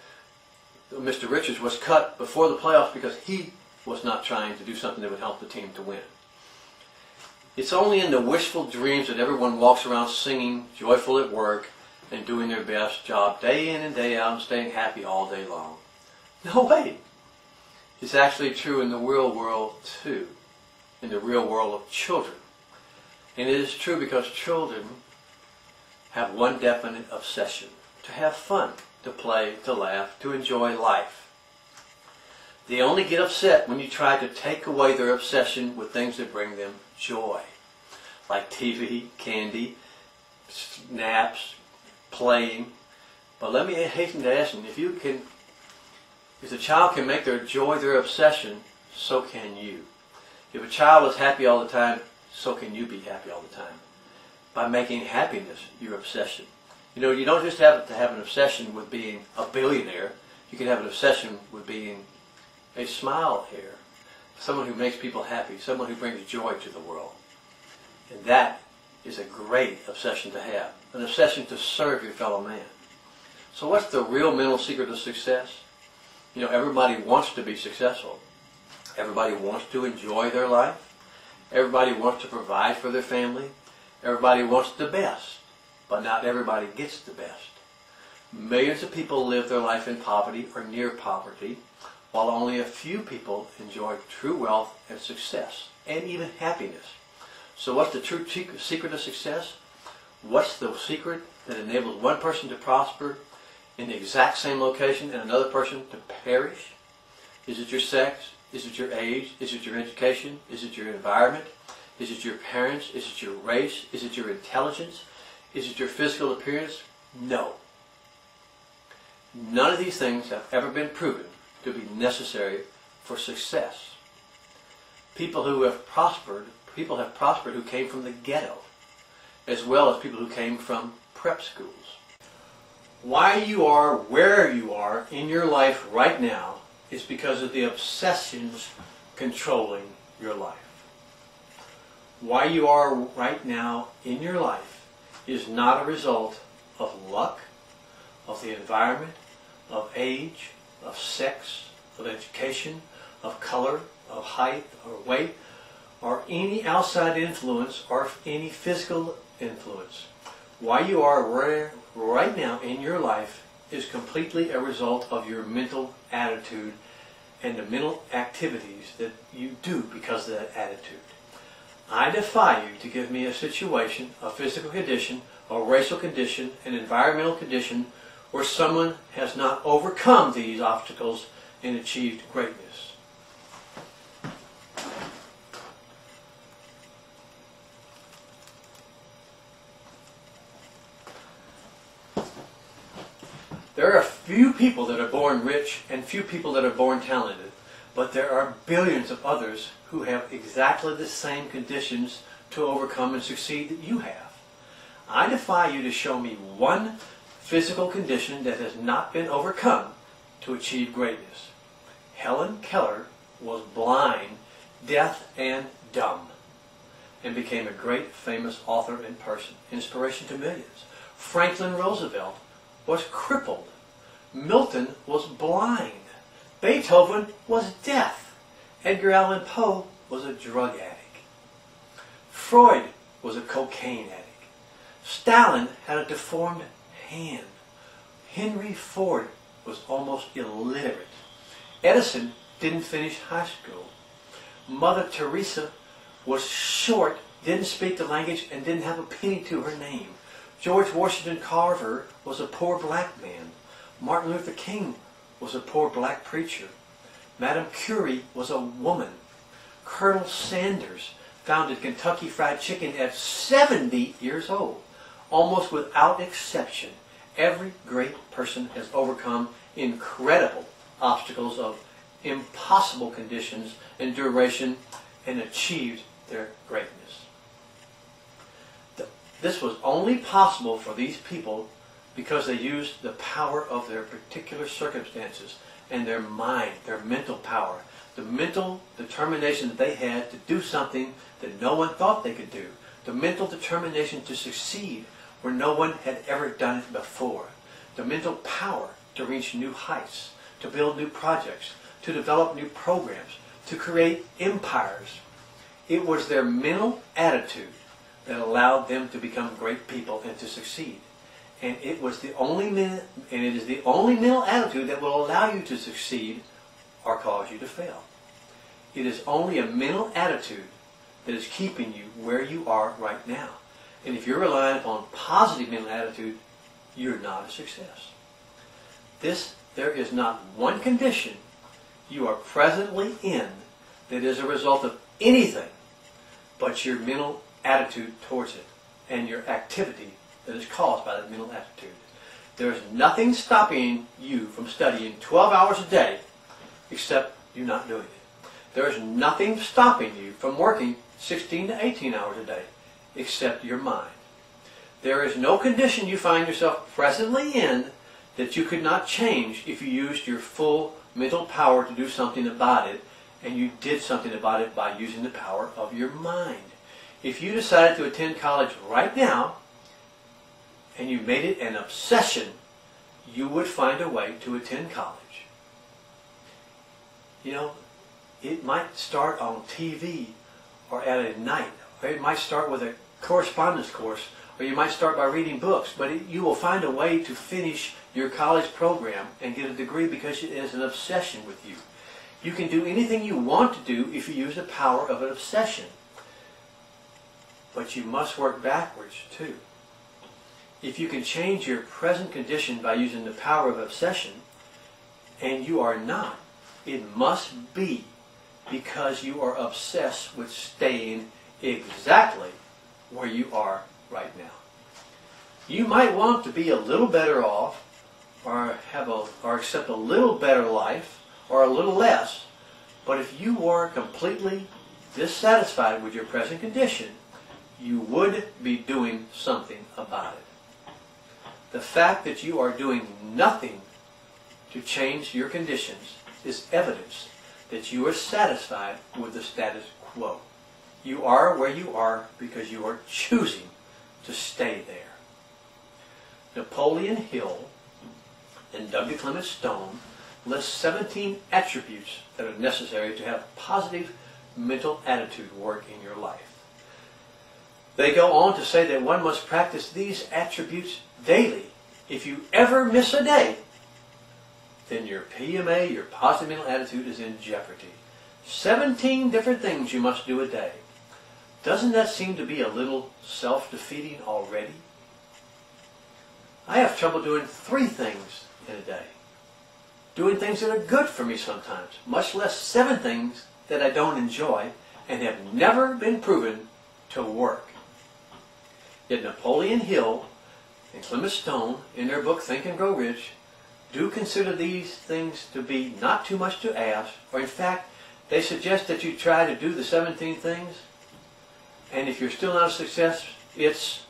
Mr. Richards was cut before the playoffs because he was not trying to do something that would help the team to win. It's only in the wishful dreams that everyone walks around singing, joyful at work, and doing their best job day in and day out and staying happy all day long. No way. It's actually true in the real world too, in the real world of children. And it is true because children have one definite obsession: to have fun, to play, to laugh, to enjoy life. They only get upset when you try to take away their obsession with things that bring them joy, like TV, candy, naps, playing. But let me hasten to ask you, if a child can make their joy their obsession, so can you. If a child is happy all the time, so can you be happy all the time, by making happiness your obsession. You know, you don't just have to have an obsession with being a billionaire. You can have an obsession with being a smile-heir, someone who makes people happy, someone who brings joy to the world. And that is a great obsession to have, an obsession to serve your fellow man. So what's the real mental secret of success? You know, everybody wants to be successful. Everybody wants to enjoy their life. Everybody wants to provide for their family. Everybody wants the best, but not everybody gets the best. Millions of people live their life in poverty or near poverty, while only a few people enjoy true wealth and success, and even happiness. So what's the true secret of success? What's the secret that enables one person to prosper in the exact same location and another person to perish? Is it your sex? Is it your age? Is it your education? Is it your environment? Is it your parents? Is it your race? Is it your intelligence? Is it your physical appearance? No. None of these things have ever been proven to be necessary for success. People have prospered who came from the ghetto, as well as people who came from prep schools. Why you are where you are in your life right now is because of the obsessions controlling your life. Why you are right now in your life is not a result of luck, of the environment, of age, of sex, of education, of color, of height or weight, or any outside influence or any physical influence. Why you are right now in your life is completely a result of your mental attitude and the mental activities that you do because of that attitude. I defy you to give me a situation, a physical condition, a racial condition, an environmental condition where someone has not overcome these obstacles and achieved greatness. There are few people that are born rich and few people that are born talented, but there are billions of others who have exactly the same conditions to overcome and succeed that you have. I defy you to show me one physical condition that has not been overcome to achieve greatness. Helen Keller was blind, deaf, and dumb, and became a great famous author and person, inspiration to millions. Franklin Roosevelt was crippled. Milton was blind. Beethoven was deaf. Edgar Allan Poe was a drug addict. Freud was a cocaine addict. Stalin had a deformed hand. Henry Ford was almost illiterate. Edison didn't finish high school. Mother Teresa was short, didn't speak the language, and didn't have a penny to her name. George Washington Carver was a poor black man. Martin Luther King was a poor black preacher. Madame Curie was a woman. Colonel Sanders founded Kentucky Fried Chicken at 70 years old. Almost without exception, every great person has overcome incredible obstacles of impossible conditions and duration and achieved their greatness. This was only possible for these people because they used the power of their particular circumstances and their mind, their mental power, the mental determination that they had to do something that no one thought they could do, the mental determination to succeed where no one had ever done it before, the mental power to reach new heights, to build new projects, to develop new programs, to create empires. It was their mental attitude that allowed them to become great people and to succeed. And it is the only mental attitude that will allow you to succeed or cause you to fail. It is only a mental attitude that is keeping you where you are right now. And if you're relying upon positive mental attitude, you're not a success. There is not one condition you are presently in that is a result of anything but your mental attitude towards it and your activity that is caused by that mental attitude. There's nothing stopping you from studying 12 hours a day except you not doing it. There's nothing stopping you from working 16 to 18 hours a day except your mind. There is no condition you find yourself presently in that you could not change if you used your full mental power to do something about it, and you did something about it by using the power of your mind. If you decided to attend college right now, and you made it an obsession, you would find a way to attend college. You know, it might start on TV or at a night, or it might start with a correspondence course, or you might start by reading books, but you will find a way to finish your college program and get a degree because it is an obsession with you. You can do anything you want to do if you use the power of an obsession. But you must work backwards too. If you can change your present condition by using the power of obsession, and you are not, it must be because you are obsessed with staying exactly where you are right now. You might want to be a little better off, or accept a little better life, or a little less, but if you were completely dissatisfied with your present condition, you would be doing something about it. The fact that you are doing nothing to change your conditions is evidence that you are satisfied with the status quo. You are where you are because you are choosing to stay there. Napoleon Hill and W. Clement Stone list 17 attributes that are necessary to have positive mental attitude work in your life. They go on to say that one must practice these attributes daily If you ever miss a day, then your PMA, your positive mental attitude, is in jeopardy. 17 different things you must do a day. Doesn't that seem to be a little self-defeating already? I have trouble doing 3 things in a day. Doing things that are good for me sometimes, much less 7 things that I don't enjoy and have never been proven to work. Yet Napoleon Hill and Clement Stone, in their book Think and Grow Rich, do consider these things to be not too much to ask, or in fact, they suggest that you try to do the 17 things, and if you're still not a success, it's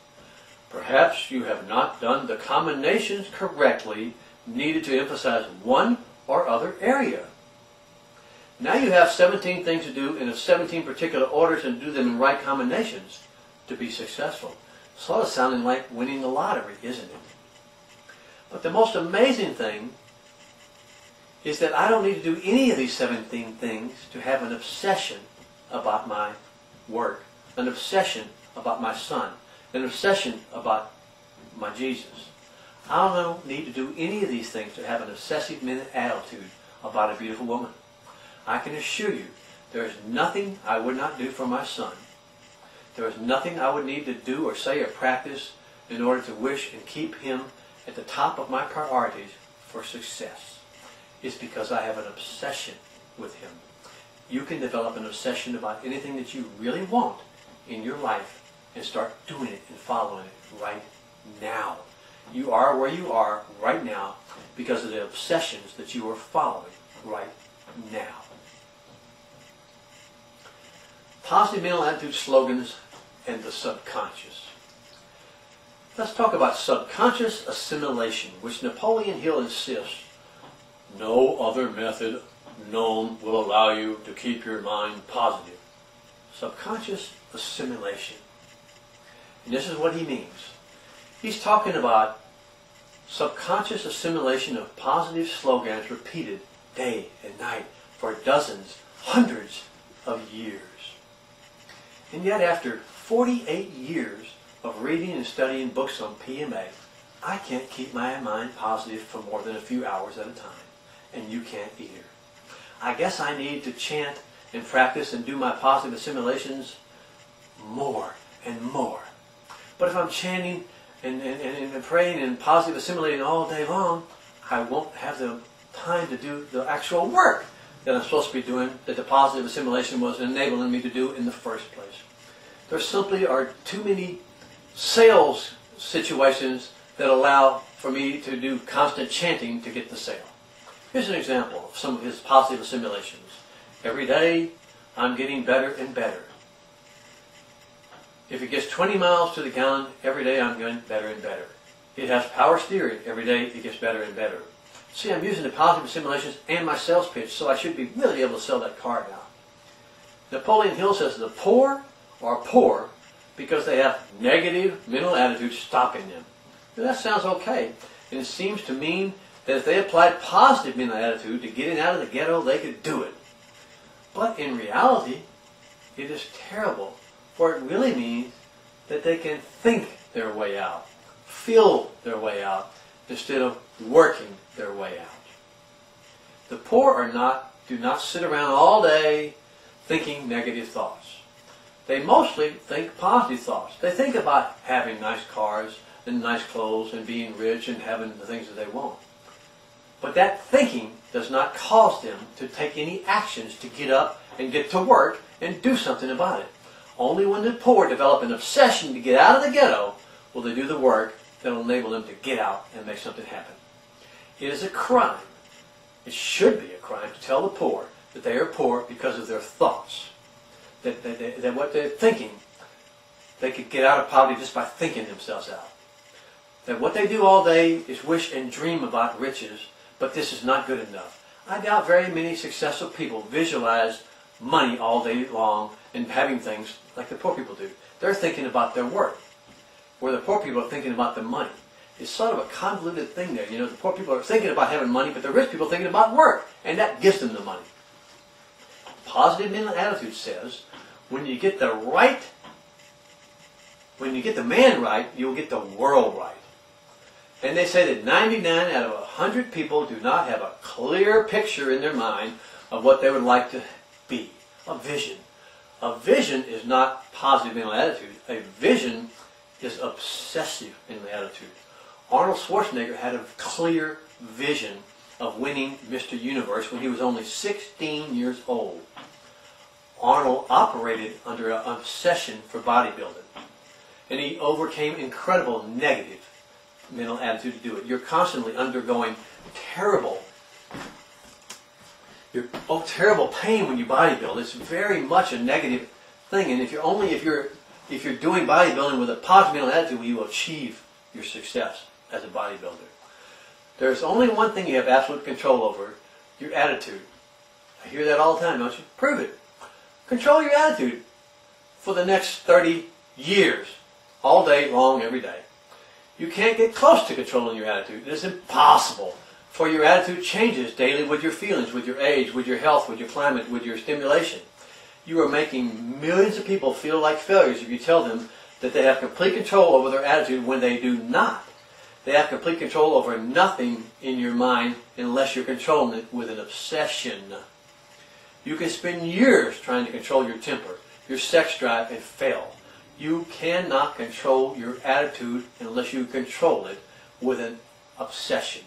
perhaps you have not done the combinations correctly needed to emphasize one or other area. Now you have 17 things to do in 17 particular orders and do them in right combinations to be successful. Sort of sounding like winning the lottery, isn't it? But the most amazing thing is that I don't need to do any of these 17 things to have an obsession about my work, an obsession about my son, an obsession about my Jesus. I don't need to do any of these things to have an obsessive mental attitude about a beautiful woman. I can assure you there is nothing I would not do for my son. There is nothing I would need to do or say or practice in order to wish and keep him at the top of my priorities for success. It's because I have an obsession with him. You can develop an obsession about anything that you really want in your life and start doing it and following it right now. You are where you are right now because of the obsessions that you are following right now. Positive mental attitude slogans and the subconscious. Let's talk about subconscious assimilation, which Napoleon Hill insists no other method known will allow you to keep your mind positive. Subconscious assimilation. And this is what he means. He's talking about subconscious assimilation of positive slogans repeated day and night for dozens, hundreds of years. And yet after 48 years of reading and studying books on PMA, I can't keep my mind positive for more than a few hours at a time. And you can't either. I guess I need to chant and practice and do my positive assimilations more and more. But if I'm chanting and praying and positive assimilating all day long, I won't have the time to do the actual work that I'm supposed to be doing, that the positive assimilation was enabling me to do in the first place. There simply are too many sales situations that allow for me to do constant chanting to get the sale. Here's an example of some of his positive assimilations. Every day, I'm getting better and better. If it gets 20 miles to the gallon, every day I'm getting better and better. It has power steering. Every day it gets better and better. See, I'm using the positive assimilations and my sales pitch, so I should be really able to sell that car now. Napoleon Hill says the poor are poor because they have negative mental attitudes stopping them. Now, that sounds okay, and it seems to mean that if they applied positive mental attitude to getting out of the ghetto, they could do it. But in reality, it is terrible, for it really means that they can think their way out, feel their way out, instead of working their way out. The poor do not sit around all day thinking negative thoughts. They mostly think positive thoughts. They think about having nice cars and nice clothes and being rich and having the things that they want. But that thinking does not cause them to take any actions to get up and get to work and do something about it. Only when the poor develop an obsession to get out of the ghetto will they do the work that will enable them to get out and make something happen. It is a crime. It should be a crime to tell the poor that they are poor because of their thoughts. That what they're thinking, they could get out of poverty just by thinking themselves out. That what they do all day is wish and dream about riches, but this is not good enough. I doubt very many successful people visualize money all day long and having things like the poor people do. They're thinking about their work, where the poor people are thinking about the money. It's sort of a convoluted thing there. You know, the poor people are thinking about having money, but the rich people are thinking about work, and that gives them the money. Positive mental attitude says, when you get the man right, you'll get the world right. And they say that 99 out of 100 people do not have a clear picture in their mind of what they would like to be. A vision. A vision is not positive mental attitude. A vision is obsessive mental attitude. Arnold Schwarzenegger had a clear vision of winning Mr. Universe when he was only 16 years old. Arnold operated under an obsession for bodybuilding. And he overcame incredible negative mental attitude to do it. You're constantly undergoing terrible pain when you bodybuild. It's very much a negative thing. And if you're doing bodybuilding with a positive mental attitude, you will achieve your success as a bodybuilder. There's only one thing you have absolute control over: your attitude. I hear that all the time, don't you? Prove it. Control your attitude for the next 30 years, all day long, every day. You can't get close to controlling your attitude. It is impossible, for your attitude changes daily with your feelings, with your age, with your health, with your climate, with your stimulation. You are making millions of people feel like failures if you tell them that they have complete control over their attitude when they do not. They have complete control over nothing in your mind unless you're controlling it with an obsession. You can spend years trying to control your temper, your sex drive, and fail. You cannot control your attitude unless you control it with an obsession.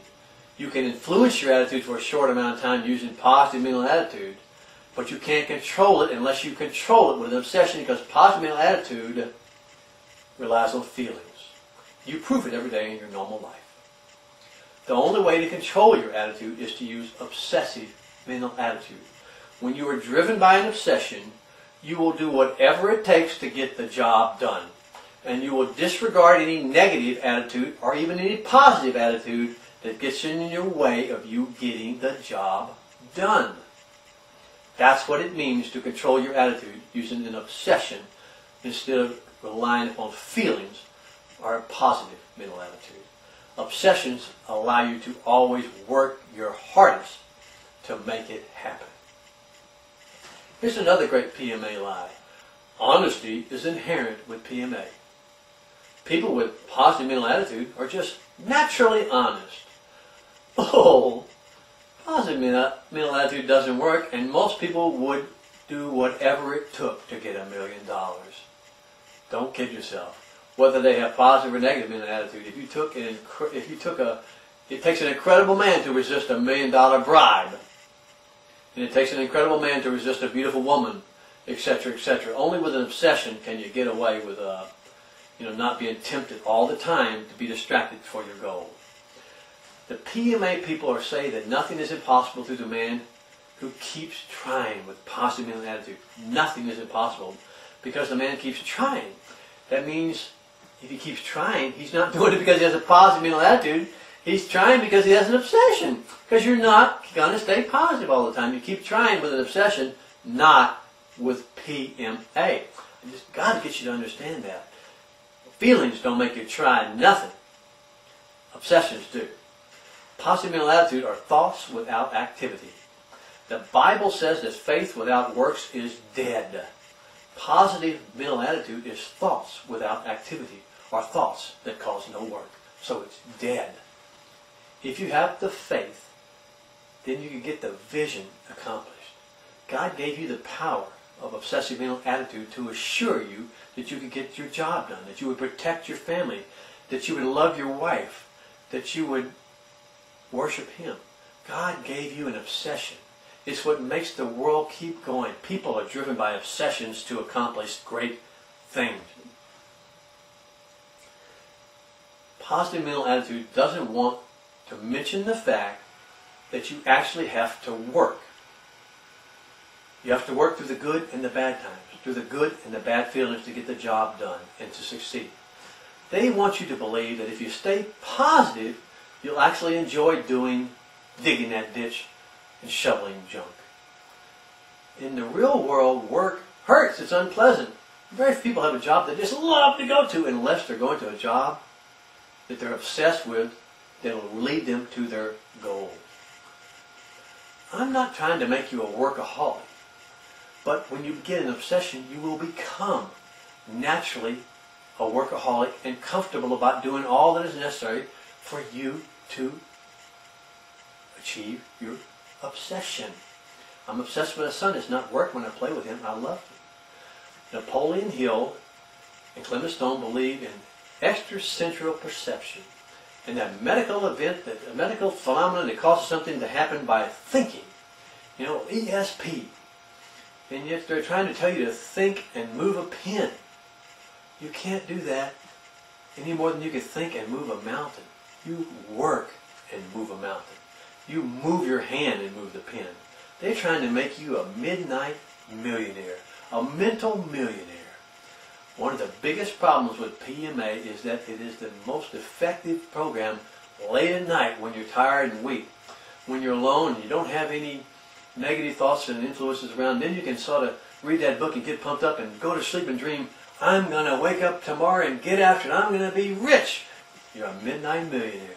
You can influence your attitude for a short amount of time using positive mental attitude, but you can't control it unless you control it with an obsession, because positive mental attitude relies on feelings. You prove it every day in your normal life. The only way to control your attitude is to use obsessive mental attitude. When you are driven by an obsession, you will do whatever it takes to get the job done. And you will disregard any negative attitude or even any positive attitude that gets in your way of you getting the job done. That's what it means to control your attitude using an obsession instead of relying upon feelings or a positive mental attitude. Obsessions allow you to always work your hardest to make it happen. Here's another great PMA lie. Honesty is inherent with PMA. People with positive mental attitude are just naturally honest. Oh, positive mental attitude doesn't work, and most people would do whatever it took to get $1 million. Don't kid yourself. Whether they have positive or negative mental attitude, it takes an incredible man to resist $1 million bribe. And it takes an incredible man to resist a beautiful woman, etc., etc. Only with an obsession can you get away with, not being tempted all the time to be distracted for your goal. The PMA people are saying that nothing is impossible to the man who keeps trying with positive mental attitude. Nothing is impossible because the man keeps trying. That means if he keeps trying, he's not doing it because he has a positive mental attitude. He's trying because he has an obsession. Because you're not going to stay positive all the time. You keep trying with an obsession, not with PMA. I just got to get you to understand that. Feelings don't make you try nothing. Obsessions do. Positive mental attitude are thoughts without activity. The Bible says that faith without works is dead. Positive mental attitude is thoughts without activity, or thoughts that cause no work. So it's dead. If you have the faith, then you can get the vision accomplished. God gave you the power of obsessive mental attitude to assure you that you could get your job done, that you would protect your family, that you would love your wife, that you would worship Him. God gave you an obsession. It's what makes the world keep going. People are driven by obsessions to accomplish great things. Positive mental attitude doesn't want to mention the fact that you actually have to work. You have to work through the good and the bad times, through the good and the bad feelings to get the job done and to succeed. They want you to believe that if you stay positive, you'll actually enjoy digging that ditch and shoveling junk. In the real world, work hurts. It's unpleasant. Very few people have a job they just love to go to unless they're going to a job that they're obsessed with that will lead them to their goal. I'm not trying to make you a workaholic, but when you get an obsession, you will become naturally a workaholic and comfortable about doing all that is necessary for you to achieve your obsession. I'm obsessed with a son. It's not work when I play with him. I love him. Napoleon Hill and Clement Stone believe in extrasential perception, and that medical event, that a medical phenomenon that causes something to happen by thinking. You know, ESP. And yet they're trying to tell you to think and move a pen. You can't do that any more than you can think and move a mountain. You work and move a mountain. You move your hand and move the pen. They're trying to make you a midnight millionaire, a mental millionaire. One of the biggest problems with PMA is that it is the most effective program late at night when you're tired and weak. When you're alone and you don't have any negative thoughts and influences around, then you can sort of read that book and get pumped up and go to sleep and dream, I'm going to wake up tomorrow and get after it. I'm going to be rich. You're a midnight millionaire.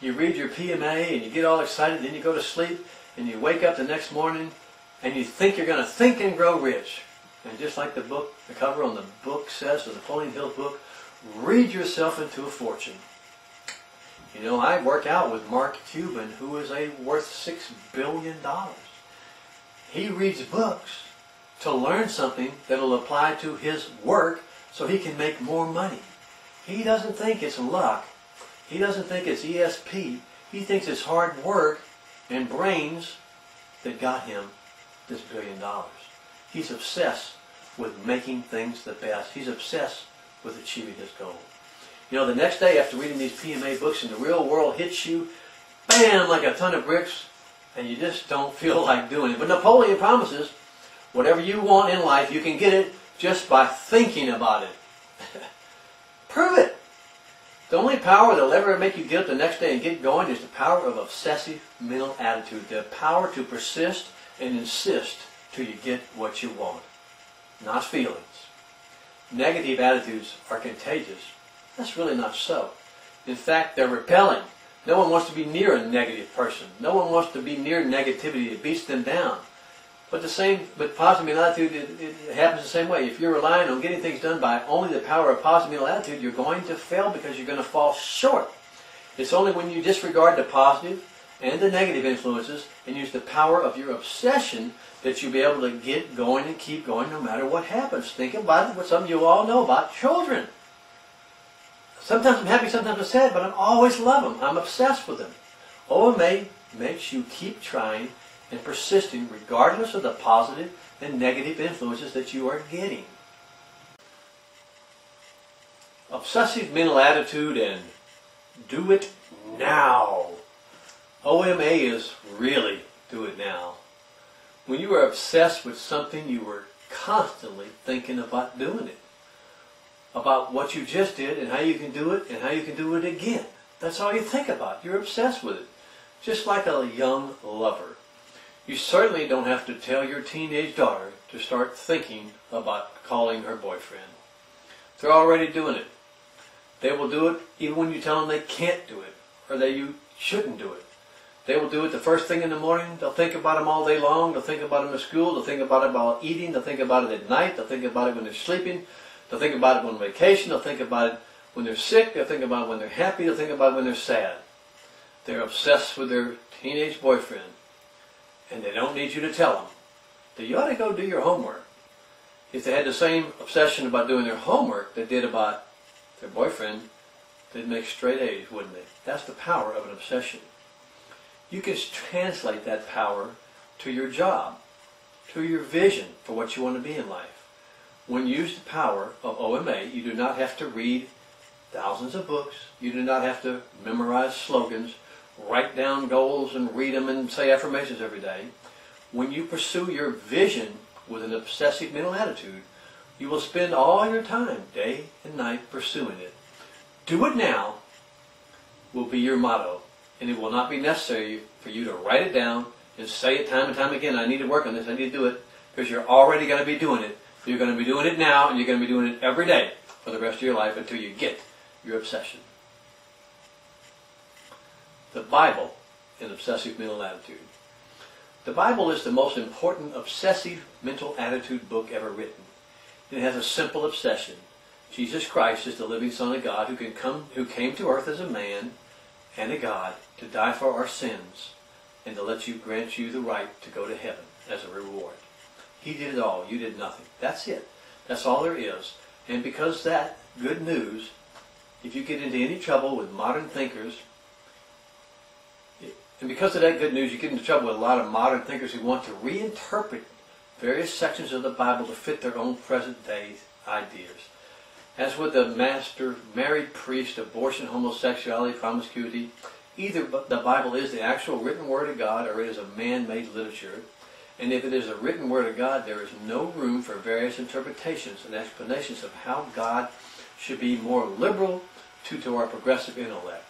You read your PMA and you get all excited, then you go to sleep and you wake up the next morning and you think you're going to think and grow rich. And just like the book, the cover on the book says, the Napoleon Hill book, read yourself into a fortune. You know, I work out with Mark Cuban, who is worth $6 billion. He reads books to learn something that will apply to his work so he can make more money. He doesn't think it's luck. He doesn't think it's ESP. He thinks it's hard work and brains that got him this $1 billion. He's obsessed with making things the best. He's obsessed with achieving his goal. You know, the next day after reading these PMA books and the real world hits you, bam, like a ton of bricks, and you just don't feel like doing it. But Napoleon promises, whatever you want in life, you can get it just by thinking about it. Prove it. The only power that will ever make you get up the next day and get going is the power of obsessive mental attitude. The power to persist and insist till you get what you want. Not feelings. Negative attitudes are contagious. That's really not so. In fact, they're repelling. No one wants to be near a negative person. No one wants to be near negativity. It beats them down. But with positive mental attitude, it happens the same way. If you're relying on getting things done by only the power of positive mental attitude, you're going to fail because you're going to fall short. It's only when you disregard the positive and the negative influences and use the power of your obsession that you'll be able to get going and keep going no matter what happens. Think about it, what some of you all know about children. Sometimes I'm happy, sometimes I'm sad, but I always love them. I'm obsessed with them. OMA makes you keep trying and persisting regardless of the positive and negative influences that you are getting. Obsessive mental attitude and do it now. OMA is really do it now. When you are obsessed with something, you are constantly thinking about doing it. About what you just did and how you can do it and how you can do it again. That's all you think about. You're obsessed with it. Just like a young lover. You certainly don't have to tell your teenage daughter to start thinking about calling her boyfriend. They're already doing it. They will do it even when you tell them they can't do it or that you shouldn't do it. They will do it the first thing in the morning. They'll think about them all day long. They'll think about them at school. They'll think about it while eating. They'll think about it at night. They'll think about it when they're sleeping. They'll think about it on vacation. They'll think about it when they're sick. They'll think about it when they're happy. They'll think about it when they're sad. They're obsessed with their teenage boyfriend. And they don't need you to tell them that you ought to go do your homework. If they had the same obsession about doing their homework they did about their boyfriend, they'd make straight A's, wouldn't they? That's the power of an obsession. You can translate that power to your job, to your vision for what you want to be in life. When you use the power of OMA, you do not have to read thousands of books. You do not have to memorize slogans, write down goals and read them and say affirmations every day. When you pursue your vision with an obsessive mental attitude, you will spend all your time, day and night, pursuing it. Do it now will be your motto, and it will not be necessary for you to write it down and say it time and time again, I need to work on this, I need to do it, because you're already going to be doing it. You're going to be doing it now, and you're going to be doing it every day for the rest of your life until you get your obsession. The Bible in Obsessive Mental Attitude. The Bible is the most important obsessive mental attitude book ever written. It has a simple obsession. Jesus Christ is the living Son of God who came to earth as a man and a God to die for our sins and to grant you the right to go to heaven as a reward. He did it all. You did nothing. That's it. That's all there is. And because that good news, if you get into any trouble with modern thinkers, and because of that good news, you get into trouble with a lot of modern thinkers who want to reinterpret various sections of the Bible to fit their own present-day ideas. As with the master, married priest, abortion, homosexuality, promiscuity, either the Bible is the actual written Word of God or it is a man-made literature. And if it is a written Word of God, there is no room for various interpretations and explanations of how God should be more liberal to our progressive intellect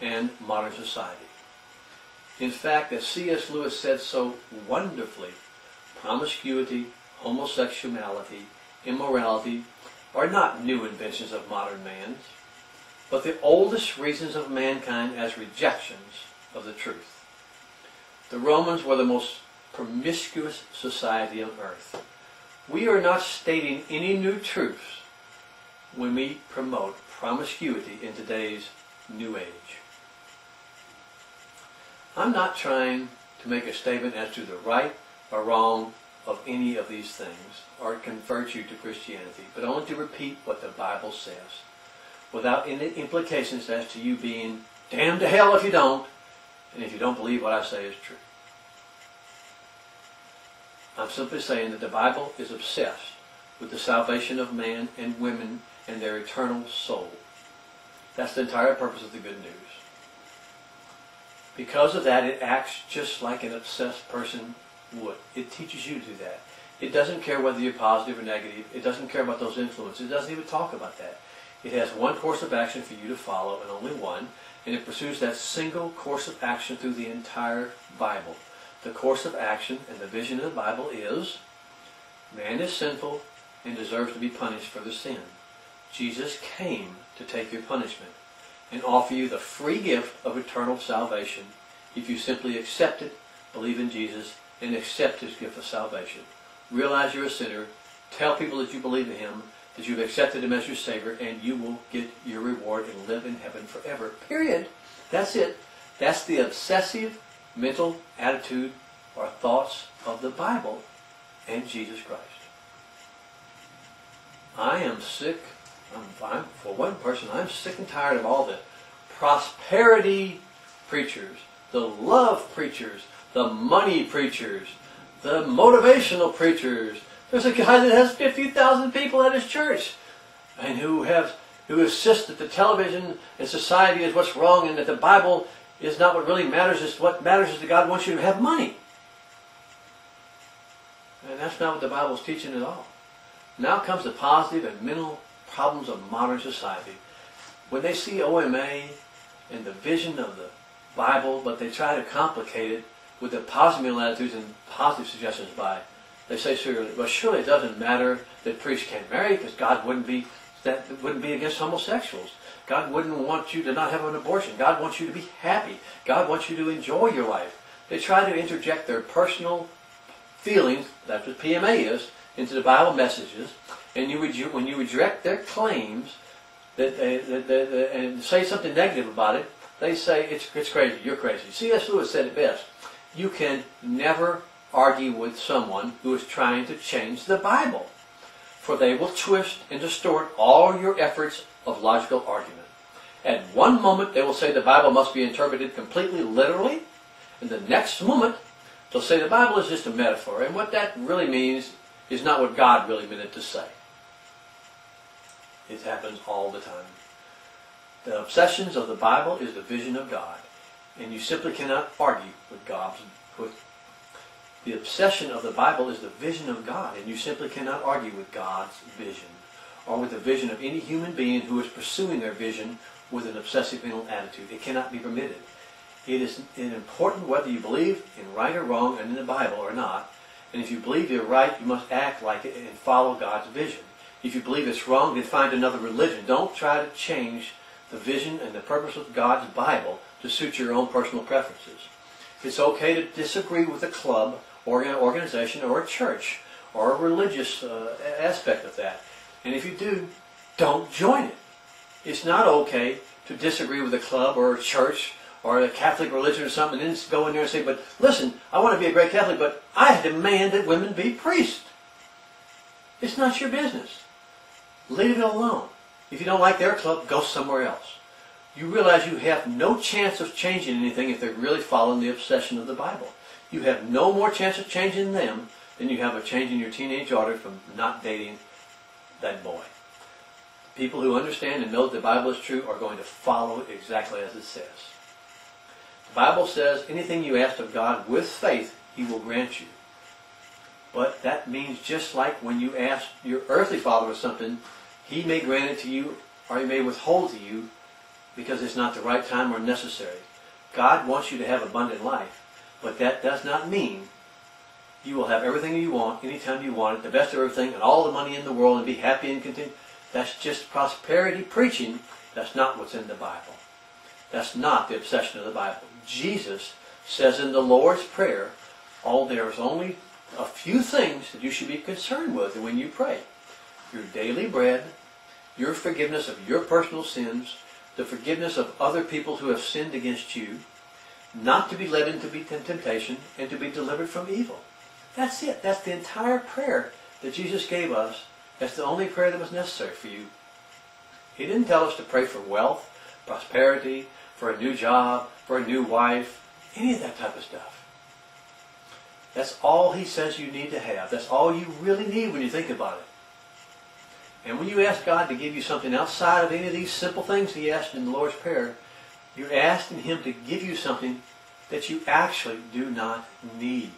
and modern society. In fact, as C.S. Lewis said so wonderfully, promiscuity, homosexuality, immorality are not new inventions of modern man, but the oldest reasons of mankind as rejections of the truth. The Romans were the most promiscuous society on earth. We are not stating any new truths when we promote promiscuity in today's new age. I'm not trying to make a statement as to the right or wrong of any of these things or convert you to Christianity, but only to repeat what the Bible says without any implications as to you being damned to hell if you don't, and if you don't believe what I say is true. I'm simply saying that the Bible is obsessed with the salvation of man and women and their eternal soul. That's the entire purpose of the good news. Because of that, it acts just like an obsessed person would. It teaches you to do that. It doesn't care whether you're positive or negative. It doesn't care about those influences. It doesn't even talk about that. It has one course of action for you to follow, and only one, and it pursues that single course of action through the entire Bible. The course of action and the vision of the Bible is, man is sinful and deserves to be punished for the sin. Jesus came to take your punishment and offer you the free gift of eternal salvation if you simply accept it, believe in Jesus, and accept His gift of salvation. Realize you're a sinner, tell people that you believe in Him, that you've accepted Him as your Savior, and you will get your reward and live in heaven forever. Period. That's it. That's the obsessive mental attitude or thoughts of the Bible and Jesus Christ. I am sick. For one person, I'm sick and tired of all the prosperity preachers, the love preachers, the money preachers, the motivational preachers. There's a guy that has 50,000 people at his church and who insists that the television and society is what's wrong and that the Bible is not what really matters. What matters is that God wants you to have money. And that's not what the Bible is teaching at all. Now comes the positive and mental problems of modern society. When they see OMA and the vision of the Bible, but they try to complicate it with the positive mental attitudes and positive suggestions they say, well, surely it doesn't matter that priests can't marry because God wouldn't be against homosexuals. God wouldn't want you to not have an abortion. God wants you to be happy. God wants you to enjoy your life. They try to interject their personal feelings, that's what PMA is, into the Bible messages, and when you reject their claims and say something negative about it, they say it's crazy, you're crazy. C.S. Lewis said it best. You can never argue with someone who is trying to change the Bible, for they will twist and distort all your efforts of logical argument. At one moment they will say the Bible must be interpreted completely literally, and the next moment they'll say the Bible is just a metaphor, and what that really means is not what God really meant it to say. It happens all the time. The obsessions of the Bible is the vision of God, and you simply cannot argue with God's. The obsession of the Bible is the vision of God, and you simply cannot argue with God's vision, or with the vision of any human being who is pursuing their vision with an obsessive mental attitude. It cannot be permitted. It is important whether you believe in right or wrong and in the Bible or not. And if you believe you're right, you must act like it and follow God's vision. If you believe it's wrong, then find another religion. Don't try to change the vision and the purpose of God's Bible to suit your own personal preferences. It's okay to disagree with a club or an organization or a church or a religious aspect of that. And if you do, don't join it. It's not okay to disagree with a club or a church or a Catholic religion or something and then go in there and say, but listen, I want to be a great Catholic, but I demand that women be priests. It's not your business. Leave it alone. If you don't like their club, go somewhere else. You realize you have no chance of changing anything if they're really following the obsession of the Bible. You have no more chance of changing them than you have of changing your teenage daughter from not dating that boy. People who understand and know that the Bible is true are going to follow it exactly as it says. The Bible says anything you ask of God with faith, He will grant you. But that means just like when you ask your earthly father for something, He may grant it to you or He may withhold to you because it's not the right time or necessary. God wants you to have abundant life, but that does not mean you will have everything you want anytime you want it, the best of everything, and all the money in the world, and be happy and content. That's just prosperity preaching. That's not what's in the Bible. That's not the obsession of the Bible. Jesus says in the Lord's Prayer, there's only a few things that you should be concerned with when you pray. Your daily bread, your forgiveness of your personal sins, the forgiveness of other people who have sinned against you, not to be led into temptation, and to be delivered from evil. That's it. That's the entire prayer that Jesus gave us. That's the only prayer that was necessary for you. He didn't tell us to pray for wealth, prosperity, for a new job, for a new wife, any of that type of stuff. That's all He says you need to have. That's all you really need when you think about it. And when you ask God to give you something outside of any of these simple things He asked in the Lord's Prayer, you're asking Him to give you something that you actually do not need.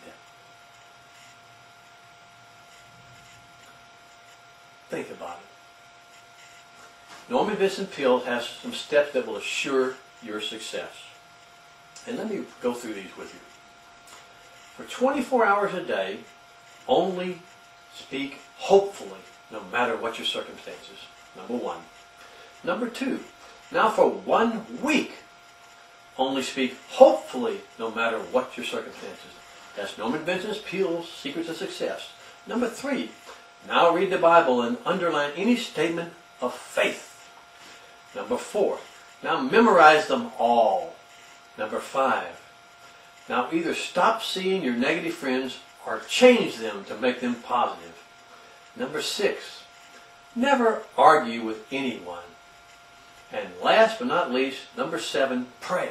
Think about it. Norman Vincent Peale has some steps that will assure your success. And let me go through these with you. For 24 hours a day, only speak hopefully, no matter what your circumstances. Number one. Number two, now for 1 week, only speak hopefully, no matter what your circumstances. That's Norman Vincent Peale's Secrets of Success. Number three, now read the Bible and underline any statement of faith. Number four, now memorize them all. Number five, now either stop seeing your negative friends or change them to make them positive. Number six, never argue with anyone. And last but not least, number seven, pray.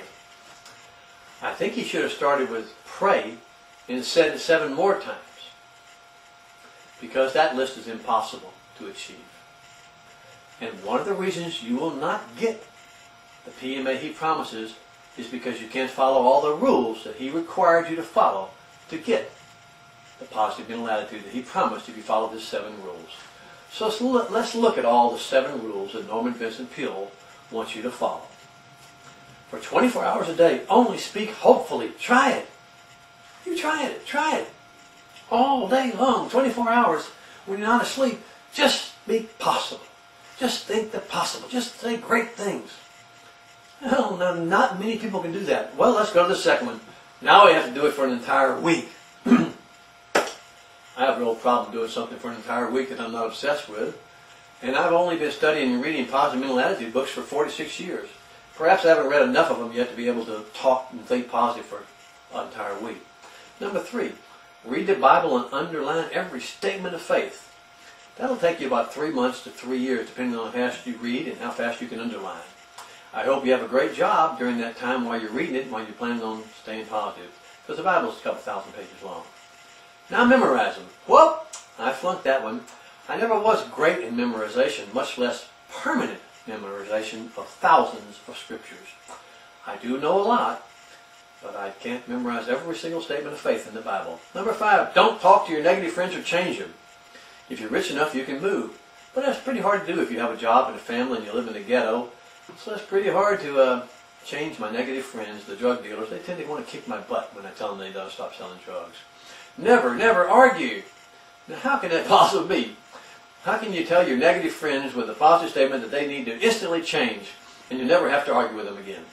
I think he should have started with pray and said it 7 more times, because that list is impossible to achieve. And one of the reasons you will not get the PMA he promises is because you can't follow all the rules that he required you to follow to get the positive mental attitude that he promised if you follow his 7 rules. So let's look at all the 7 rules that Norman Vincent Peale wants you to follow. For 24 hours a day, only speak hopefully. Try it. You try it. Try it. All day long, 24 hours, when you're not asleep, just speak possible. Just think the possible. Just say great things. Well, now, not many people can do that. Well, let's go to the second one. Now we have to do it for an entire week. I have a real problem doing something for an entire week that I'm not obsessed with. And I've only been studying and reading positive mental attitude books for 46 years. Perhaps I haven't read enough of them yet to be able to talk and think positive for an entire week. Number 3, read the Bible and underline every statement of faith. That'll take you about 3 months to 3 years, depending on how fast you read and how fast you can underline. I hope you have a great job during that time while you're reading it, while you're planning on staying positive, because the Bible is a couple thousand pages long. Now memorize them. Whoop! I flunked that one. I never was great in memorization, much less permanent memorization of thousands of scriptures. I do know a lot, but I can't memorize every single statement of faith in the Bible. Number 5, don't talk to your negative friends or change them. If you're rich enough, you can move. But that's pretty hard to do if you have a job and a family and you live in the ghetto. So it's pretty hard to change my negative friends, the drug dealers. They tend to want to kick my butt when I tell them they don't stop selling drugs. Never argue. Now how can that possibly be? How can you tell your negative friends with a positive statement that they need to instantly change and you never have to argue with them again?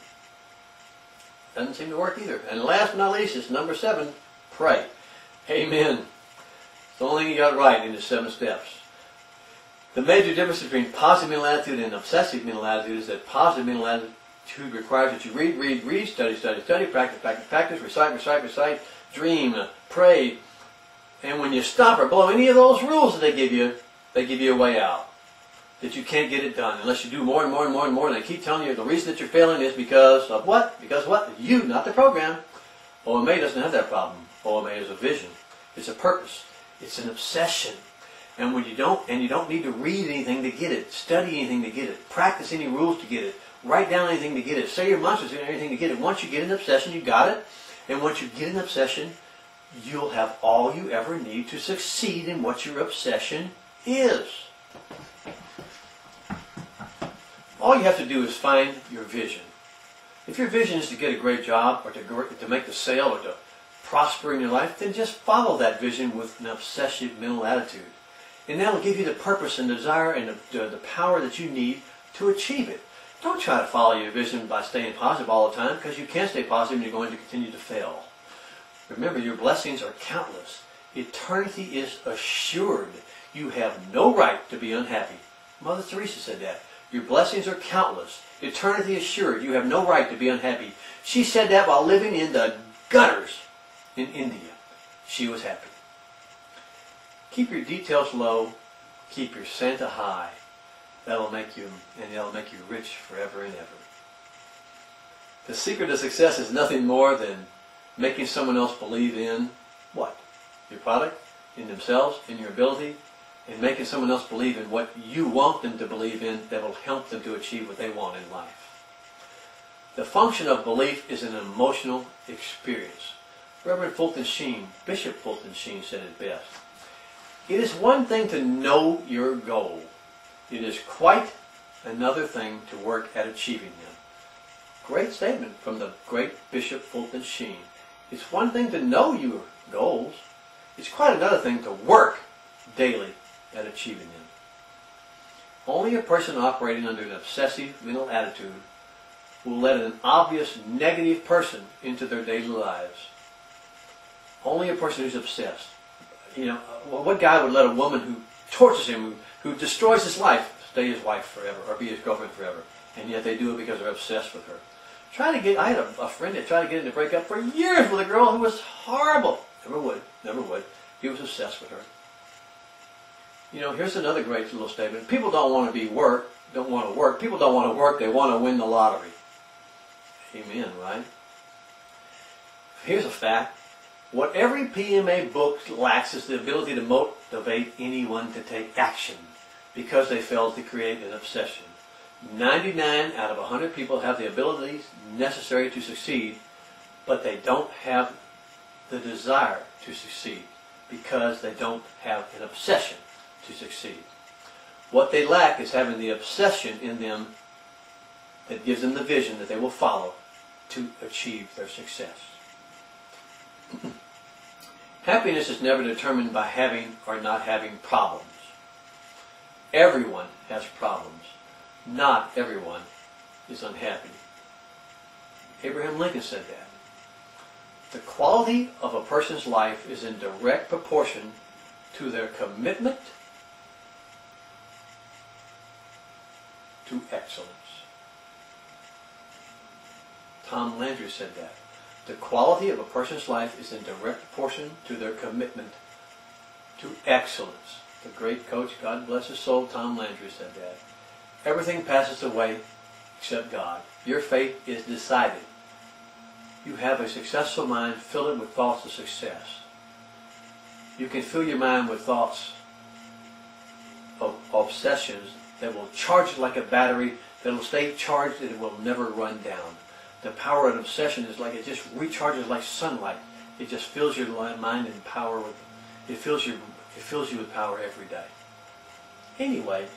Doesn't seem to work either. And last but not least, it's number 7, pray. Amen. It's the only thing you got right in the 7 steps. The major difference between positive mental attitude and obsessive mental attitude is that positive mental attitude requires that you read, study, practice, recite, dream, pray. And when you stop or blow any of those rules that they give you a way out. That you can't get it done unless you do more and more and more and more. And they keep telling you the reason that you're failing is because of what? Because what? You, not the program. OMA doesn't have that problem. OMA is a vision. It's a purpose. It's an obsession. And when you don't need to read anything to get it, study anything to get it, practice any rules to get it, write down anything to get it, say your mantras and anything to get it. Once you get an obsession, you got it. And once you get an obsession, you'll have all you ever need to succeed in what your obsession is. All you have to do is find your vision. If your vision is to get a great job or to make the sale or to prosper in your life, then just follow that vision with an obsessive mental attitude. And that will give you the purpose and desire and the power that you need to achieve it. Don't try to follow your vision by staying positive all the time, because you can't stay positive and you're going to continue to fail. Remember, your blessings are countless. Eternity is assured. You have no right to be unhappy. Mother Teresa said that. Your blessings are countless. Eternity is assured. You have no right to be unhappy. She said that while living in the gutters in India. She was happy. Keep your details low. Keep your Santa high. That'll make you rich forever and ever. The secret to success is nothing more than making someone else believe in what? Your product, in themselves, in your ability, and making someone else believe in what you want them to believe in that will help them to achieve what they want in life. The function of belief is an emotional experience. Reverend Fulton Sheen, Bishop Fulton Sheen said it best. It is one thing to know your goal. It is quite another thing to work at achieving them. Great statement from the great Bishop Fulton Sheen. It's one thing to know your goals. It's quite another thing to work daily at achieving them. Only a person operating under an obsessive mental attitude will let an obvious negative person into their daily lives. Only a person who's obsessed. You know, what guy would let a woman who tortures him, who destroys his life, stay his wife forever or be his girlfriend forever? And yet they do it because they're obsessed with her. I had a friend that tried to get him to break up for years with a girl who was horrible. Never would. He was obsessed with her. You know, here's another great little statement. People don't want to work. People don't want to work. They want to win the lottery. Amen, right? Here's a fact. What every PMA book lacks is the ability to motivate anyone to take action because they failed to create an obsession. 99 out of 100 people have the abilities necessary to succeed, but they don't have the desire to succeed because they don't have an obsession to succeed. What they lack is having the obsession in them that gives them the vision that they will follow to achieve their success. Happiness is never determined by having or not having problems. Everyone has problems. Not everyone is unhappy. Abraham Lincoln said that. The quality of a person's life is in direct proportion to their commitment to excellence. Tom Landry said that. The quality of a person's life is in direct proportion to their commitment to excellence. The great coach, God bless his soul, Tom Landry said that. Everything passes away except God. Your fate is decided. You have a successful mind, fill it with thoughts of success. You can fill your mind with thoughts of obsessions that will charge it like a battery, that will stay charged and it will never run down. The power of an obsession is like it just recharges like sunlight. It just fills your mind and power with it fills you with power every day. Anyway,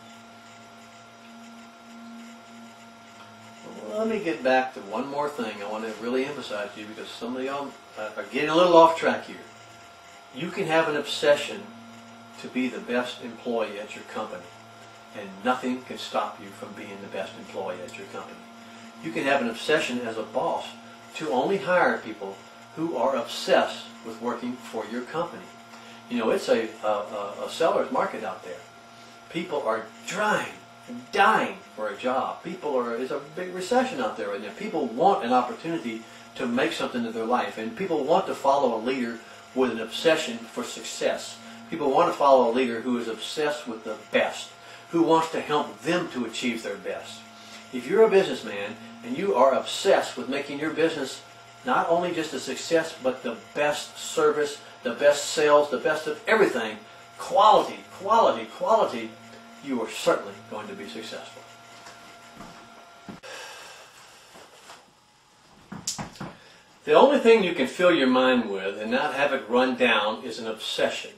let me get back to one more thing I want to really emphasize to you, because some of y'all are getting a little off track here. You can have an obsession to be the best employee at your company, and nothing can stop you from being the best employee at your company. You can have an obsession as a boss to only hire people who are obsessed with working for your company. You know, it's a seller's market out there. People are dying for a job. There's a big recession out there right now. People want an opportunity to make something of their life, and people want to follow a leader with an obsession for success. People want to follow a leader who is obsessed with the best, who wants to help them to achieve their best. If you're a businessman and you are obsessed with making your business not only just a success, but the best service, the best sales, the best of everything, quality, quality, quality, you are certainly going to be successful. The only thing you can fill your mind with and not have it run down is an obsession.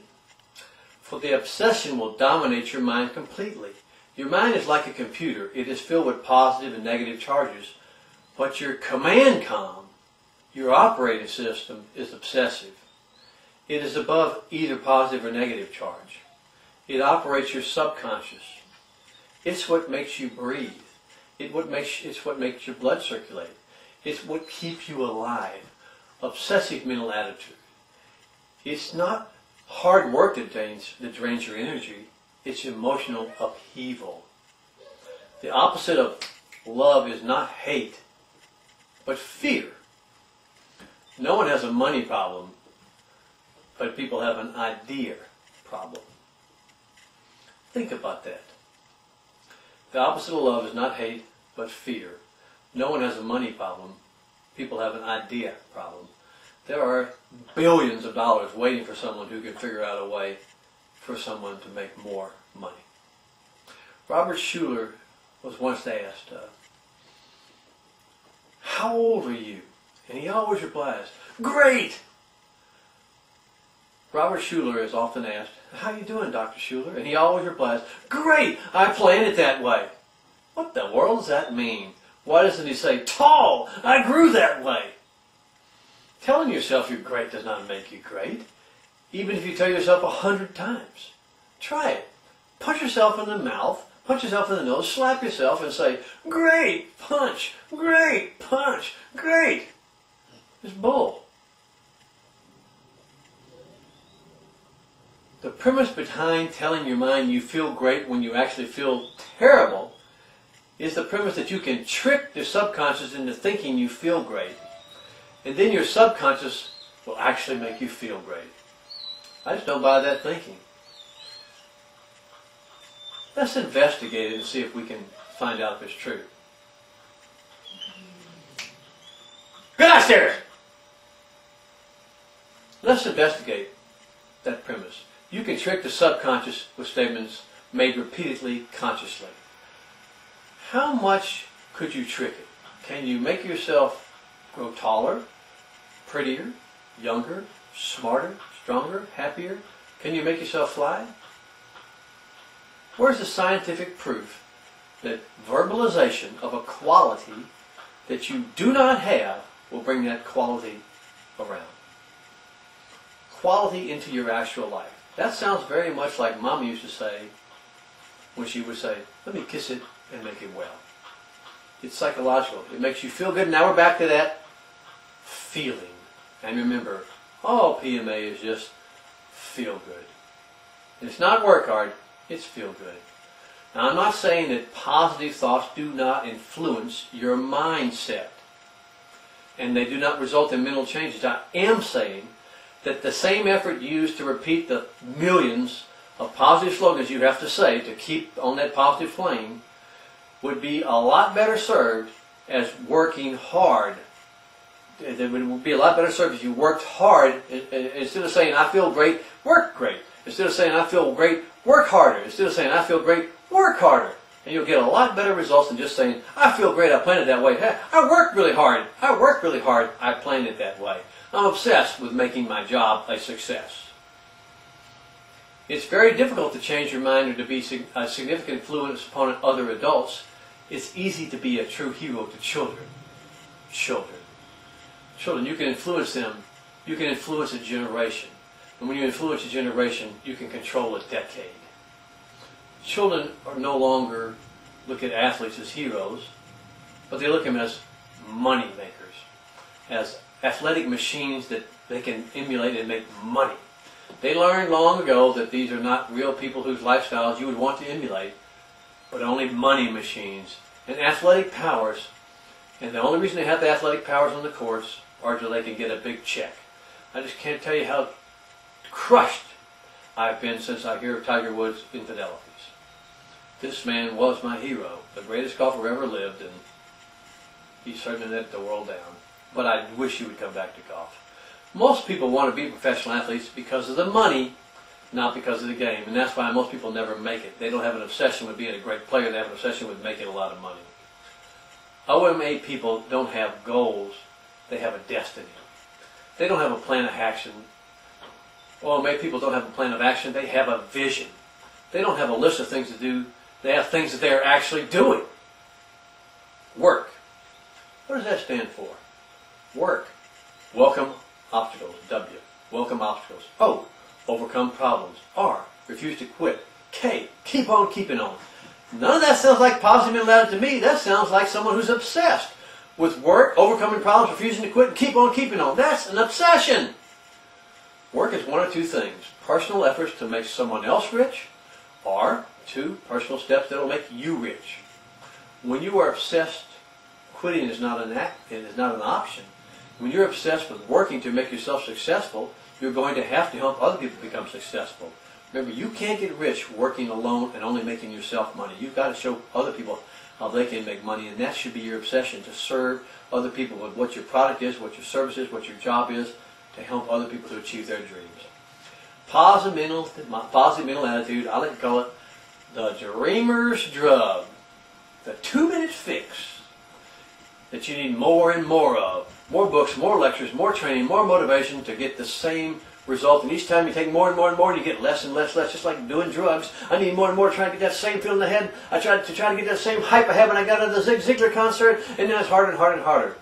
For the obsession will dominate your mind completely. Your mind is like a computer. It is filled with positive and negative charges. But your command comm, your operating system, is obsessive. It is above either positive or negative charge. It operates your subconscious. It's what makes you breathe. It's what makes your blood circulate. It's what keeps you alive. Obsessive mental attitude. It's not hard work that drains your energy. It's emotional upheaval. The opposite of love is not hate, but fear. No one has a money problem, but people have an idea problem. Think about that. The opposite of love is not hate, but fear. No one has a money problem. People have an idea problem. There are billions of dollars waiting for someone who can figure out a way for someone to make more money. Robert Schuller was once asked, "How old are you?" And he always replies, "Great!" Robert Schuller is often asked, "How you doing, Dr. Schuller?" And he always replies, "Great! I planned it that way." What the world does that mean? Why doesn't he say, "Tall! I grew that way"? Telling yourself you're great does not make you great, even if you tell yourself 100 times. Try it. Punch yourself in the mouth, punch yourself in the nose, slap yourself and say, "Great! Punch! Great! Punch! Great!" It's bull. The premise behind telling your mind you feel great when you actually feel terrible is the premise that you can trick the subconscious into thinking you feel great. And then your subconscious will actually make you feel great. I just don't buy that thinking. Let's investigate it and see if we can find out if it's true. Get upstairs! Let's investigate that premise. You can trick the subconscious with statements made repeatedly consciously. How much could you trick it? Can you make yourself grow taller, prettier, younger, smarter, stronger, happier? Can you make yourself fly? Where's the scientific proof that verbalization of a quality that you do not have will bring that quality around? Quality into your actual life. That sounds very much like Mom used to say when she would say, "Let me kiss it and make it well." It's psychological. It makes you feel good. Now we're back to that feeling. And remember, all PMA is just feel good. It's not work hard, it's feel good. Now I'm not saying that positive thoughts do not influence your mindset and they do not result in mental changes. I am saying that the same effort used to repeat the millions of positive slogans you have to say to keep on that positive flame would be a lot better served as working hard. It would be a lot better served if you worked hard. Instead of saying, "I feel great," work great. Instead of saying, "I feel great," work harder. Instead of saying, "I feel great," work harder. And you'll get a lot better results than just saying, "I feel great, I planned it that way. Hey, I worked really hard. I worked really hard, I planned it that way. I'm obsessed with making my job a success." It's very difficult to change your mind or to be a significant influence upon other adults. It's easy to be a true hero to children. Children, you can influence them. You can influence a generation. And when you influence a generation, you can control a decade. Children are no longer look at athletes as heroes, but they look at them as money makers, as athletic machines that they can emulate and make money. They learned long ago that these are not real people whose lifestyles you would want to emulate, but only money machines and athletic powers. And the only reason they have the athletic powers on the courts are so they can get a big check. I just can't tell you how crushed I've been since I hear of Tiger Woods' infidelities. This man was my hero, the greatest golfer ever lived, and he certainly let the world down. But I wish he would come back to golf. Most people want to be professional athletes because of the money, not because of the game. And that's why most people never make it. They don't have an obsession with being a great player. They have an obsession with making a lot of money. OMA people don't have goals. They have a destiny. They don't have a plan of action. OMA people don't have a plan of action. They have a vision. They don't have a list of things to do. They have things that they're actually doing. Work. What does that stand for? Work. Welcome obstacles. W. Welcome obstacles. O. Overcome problems. R. Refuse to quit. K. Keep on keeping on. None of that sounds like positive mental attitude to me. That sounds like someone who's obsessed with work, overcoming problems, refusing to quit, and keep on keeping on. That's an obsession. Work is one of two things. Personal efforts to make someone else rich, or two, personal steps that will make you rich. When you are obsessed, quitting is not an option. When you're obsessed with working to make yourself successful, you're going to have to help other people become successful. Remember, you can't get rich working alone and only making yourself money. You've got to show other people how they can make money, and that should be your obsession, to serve other people with what your product is, what your service is, what your job is, to help other people to achieve their dreams. Positive mental attitude, I like to call it the dreamer's drug, the 2-minute fix that you need more and more of. More books, more lectures, more training, more motivation to get the same result. And each time you take more and more and more, and you get less and less, just like doing drugs. I need more and more trying to get that same feeling in the head. I tried to get that same hype I had when I got into the Zig Ziglar concert, and then it's harder and harder and harder.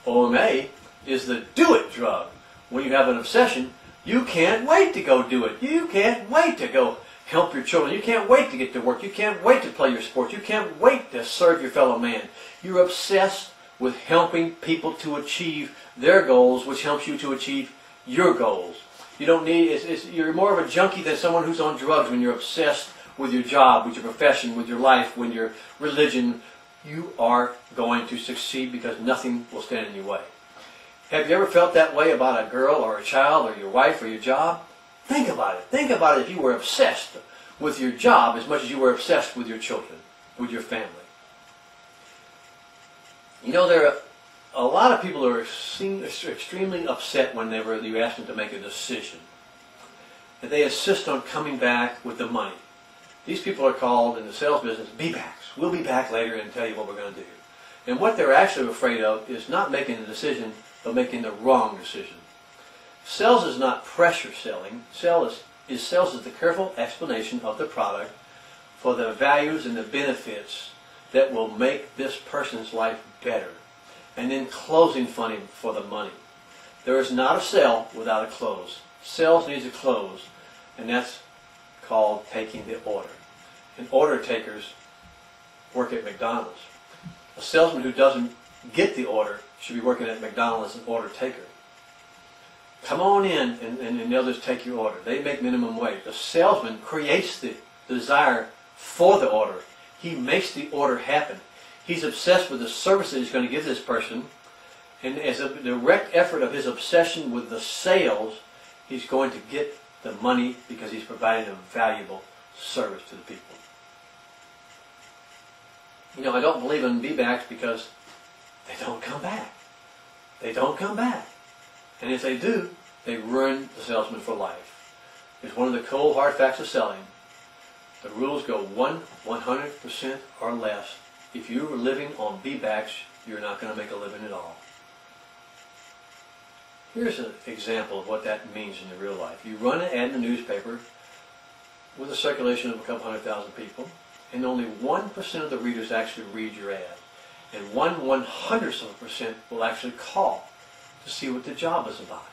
OMA is the do-it drug. When you have an obsession, you can't wait to go do it. You can't wait to go help your children. You can't wait to get to work. You can't wait to play your sports. You can't wait to serve your fellow man. You're obsessed with helping people to achieve their goals, which helps you to achieve your goals. You don't need, you're more of a junkie than someone who's on drugs when you're obsessed with your job, with your profession, with your life, with your religion. You are going to succeed because nothing will stand in your way. Have you ever felt that way about a girl or a child or your wife or your job? Think about it. Think about it if you were obsessed with your job as much as you were obsessed with your children, with your family. You know, there are a lot of people who are extremely upset whenever you ask them to make a decision. And they insist on coming back with the money. These people are called, in the sales business, be-backs. We'll be back later and tell you what we're going to do. And what they're actually afraid of is not making the decision, but making the wrong decision. Sales is not pressure selling. Sales is the careful explanation of the product for the values and the benefits that will make this person's life better, and then closing funding for the money. There is not a sale without a close. Sales needs a close, and that's called taking the order. And order takers work at McDonald's. A salesman who doesn't get the order should be working at McDonald's as an order taker. Come on in and the others take your order. They make minimum wage. The salesman creates the desire for the order. He makes the order happen. He's obsessed with the services he's going to give this person, and as a direct effort of his obsession with the sales, he's going to get the money because he's providing a valuable service to the people. You know, I don't believe in be-backs because they don't come back. They don't come back. And if they do, they ruin the salesman for life. It's one of the cold hard facts of selling. The rules go 100% or less. If you are living on be-backs, you're not going to make a living at all. Here's an example of what that means in the real life. You run an ad in the newspaper with a circulation of a couple 100,000 people, and only 1% of the readers actually read your ad. And 1/100% will actually call to see what the job is about.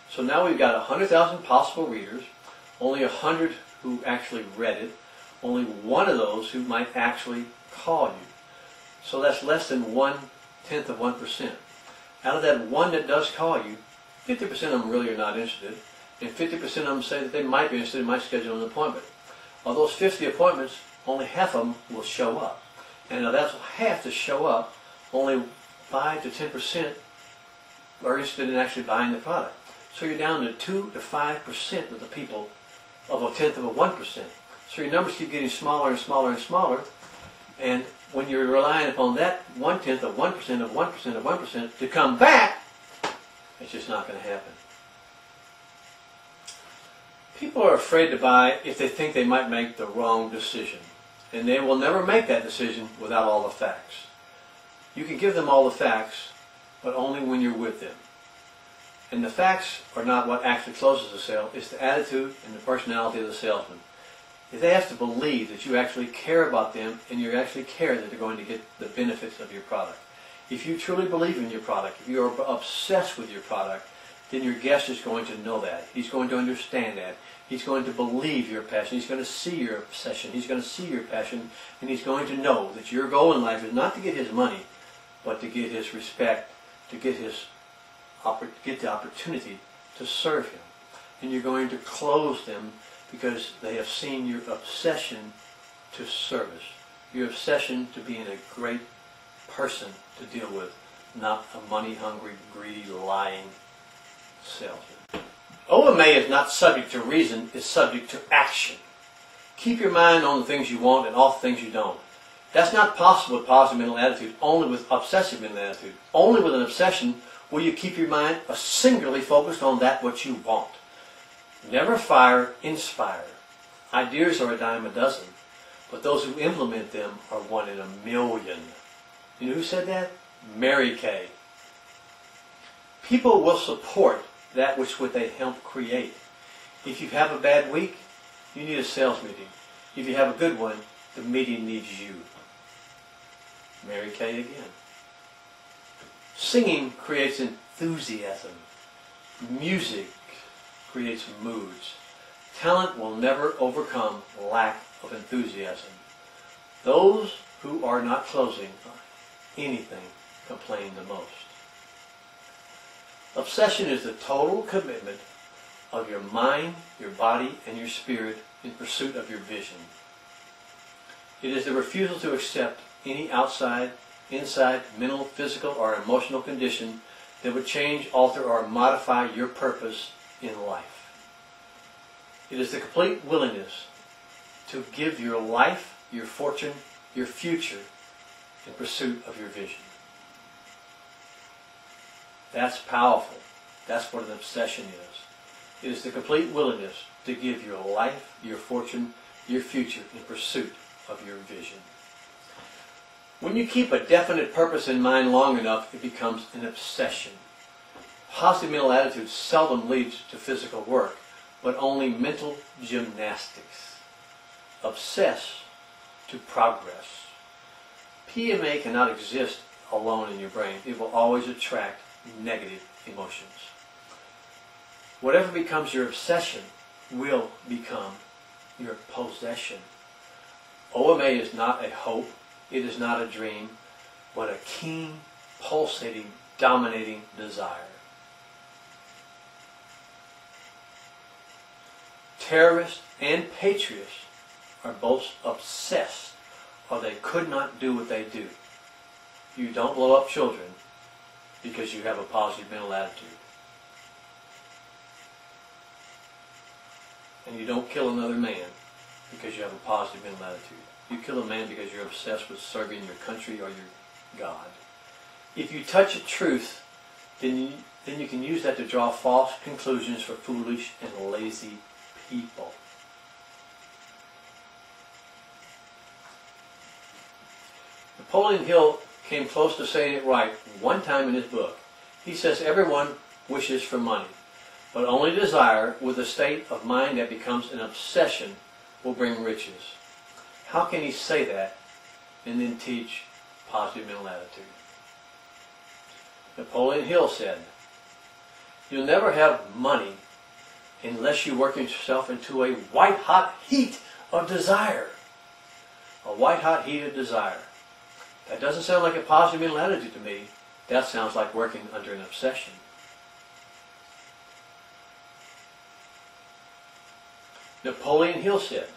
So now we've got 100,000 possible readers, only 100 who actually read it, only one of those who might actually call you. So that's less than 1/10 of 1%. Out of that one that does call you, 50% of them really are not interested, and 50% of them say that they might be interested in my scheduling an appointment. Of those 50 appointments, only half of them will show up. And of that half to show up, only 5 to 10% are interested in actually buying the product. So you're down to 2 to 5% of the people, of 1/10 of 1%. So your numbers keep getting smaller and smaller and smaller, and when you're relying upon that 1/10 of 1% of 1% of 1% to come back, it's just not going to happen. People are afraid to buy if they think they might make the wrong decision, and they will never make that decision without all the facts. You can give them all the facts, but only when you're with them. And the facts are not what actually closes the sale, it's the attitude and the personality of the salesman. If they have to believe that you actually care about them and you actually care that they're going to get the benefits of your product. If you truly believe in your product, if you are obsessed with your product, then your guest is going to know that. He's going to understand that. He's going to believe your passion. He's going to see your obsession. He's going to see your passion, and he's going to know that your goal in life is not to get his money, but to get his respect, to get the opportunity to serve him. And you're going to close them because they have seen your obsession to service, your obsession to being a great person to deal with, not a money-hungry, greedy, lying salesman. OMA is not subject to reason, it's subject to action. Keep your mind on the things you want and off the things you don't. That's not possible with positive mental attitude, only with obsessive mental attitude. Only with an obsession will you keep your mind singularly focused on that which you want. Never fire, inspire. Ideas are a dime a dozen, but those who implement them are 1 in a million. You know who said that? Mary Kay. People will support that which they help create. If you have a bad week, you need a sales meeting. If you have a good one, the meeting needs you. Mary Kay again. Singing creates enthusiasm. Music creates moods. Talent will never overcome lack of enthusiasm. Those who are not closing anything complain the most. Obsession is the total commitment of your mind, your body, and your spirit in pursuit of your vision. It is the refusal to accept any outside, inside, mental, physical, or emotional condition that would change, alter, or modify your purpose in life. It is the complete willingness to give your life, your fortune, your future in pursuit of your vision. That's powerful. That's what an obsession is. It is the complete willingness to give your life, your fortune, your future in pursuit of your vision. When you keep a definite purpose in mind long enough, it becomes an obsession. Positive mental attitude seldom leads to physical work, but only mental gymnastics. Obsess to progress. PMA cannot exist alone in your brain. It will always attract negative emotions. Whatever becomes your obsession will become your possession. OMA is not a hope, it is not a dream, but a keen, pulsating, dominating desire. Terrorists and patriots are both obsessed, or they could not do what they do. You don't blow up children because you have a positive mental attitude. And you don't kill another man because you have a positive mental attitude. You kill a man because you're obsessed with serving your country or your God. If you touch a truth, then you can use that to draw false conclusions for foolish and lazy people. Napoleon Hill came close to saying it right one time in his book. He says everyone wishes for money, but only desire with a state of mind that becomes an obsession will bring riches. How can he say that and then teach positive mental attitude? Napoleon Hill said, "You'll never have money unless you work yourself into a white-hot heat of desire." A white-hot heat of desire. That doesn't sound like a positive mental attitude to me. That sounds like working under an obsession. Napoleon Hill said,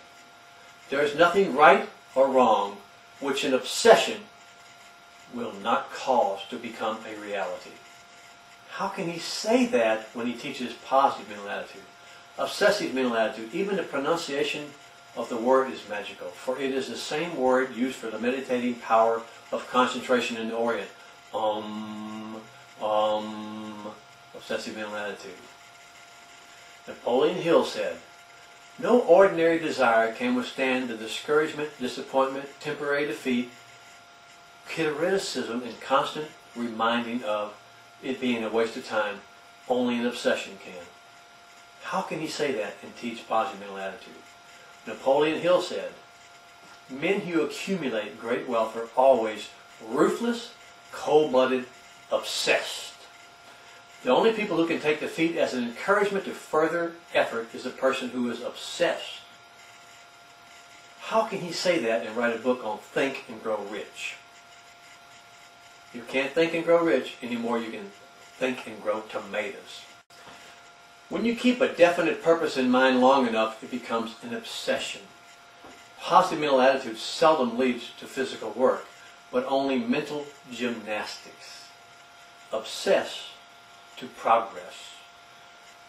"There is nothing right or wrong which an obsession will not cause to become a reality." How can he say that when he teaches positive mental attitude? Obsessive mental attitude, even the pronunciation of the word is magical, for it is the same word used for the meditating power of concentration in the Orient. Obsessive mental attitude. Napoleon Hill said, "No ordinary desire can withstand the discouragement, disappointment, temporary defeat, criticism, and constant reminding of it being a waste of time. Only an obsession can." How can he say that and teach positive mental attitude? Napoleon Hill said, "Men who accumulate great wealth are always ruthless, cold-blooded, obsessed. The only people who can take defeat as an encouragement to further effort is the person who is obsessed." How can he say that and write a book on Think and Grow Rich? You can't think and grow rich anymore. You can think and grow tomatoes. When you keep a definite purpose in mind long enough, it becomes an obsession. Positive mental attitude seldom leads to physical work, but only mental gymnastics. Obsess to progress.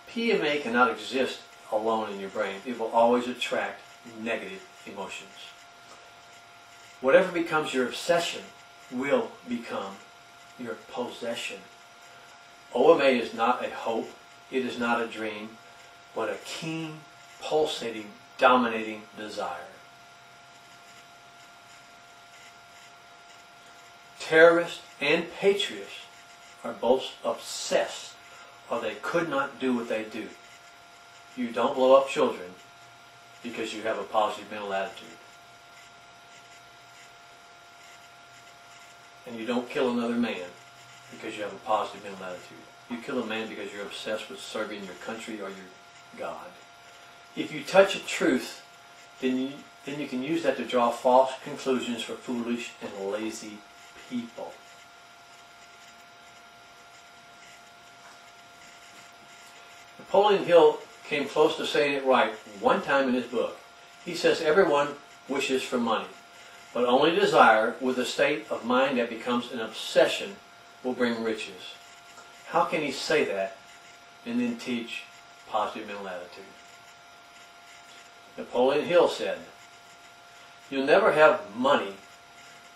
PMA cannot exist alone in your brain. It will always attract negative emotions. Whatever becomes your obsession will become your possession. OMA is not a hope, it is not a dream, but a keen, pulsating, dominating desire. Terrorists and patriots are both obsessed, or they could not do what they do. You don't blow up children because you have a positive mental attitude. And you don't kill another man because you have a positive mental attitude. You kill a man because you're obsessed with serving your country or your God. If you touch a truth, then you can use that to draw false conclusions for foolish and lazy people. Napoleon Hill came close to saying it right one time in his book. He says everyone wishes for money, but only desire with a state of mind that becomes an obsession will bring riches. How can he say that and then teach positive mental attitude? Napoleon Hill said, "You'll never have money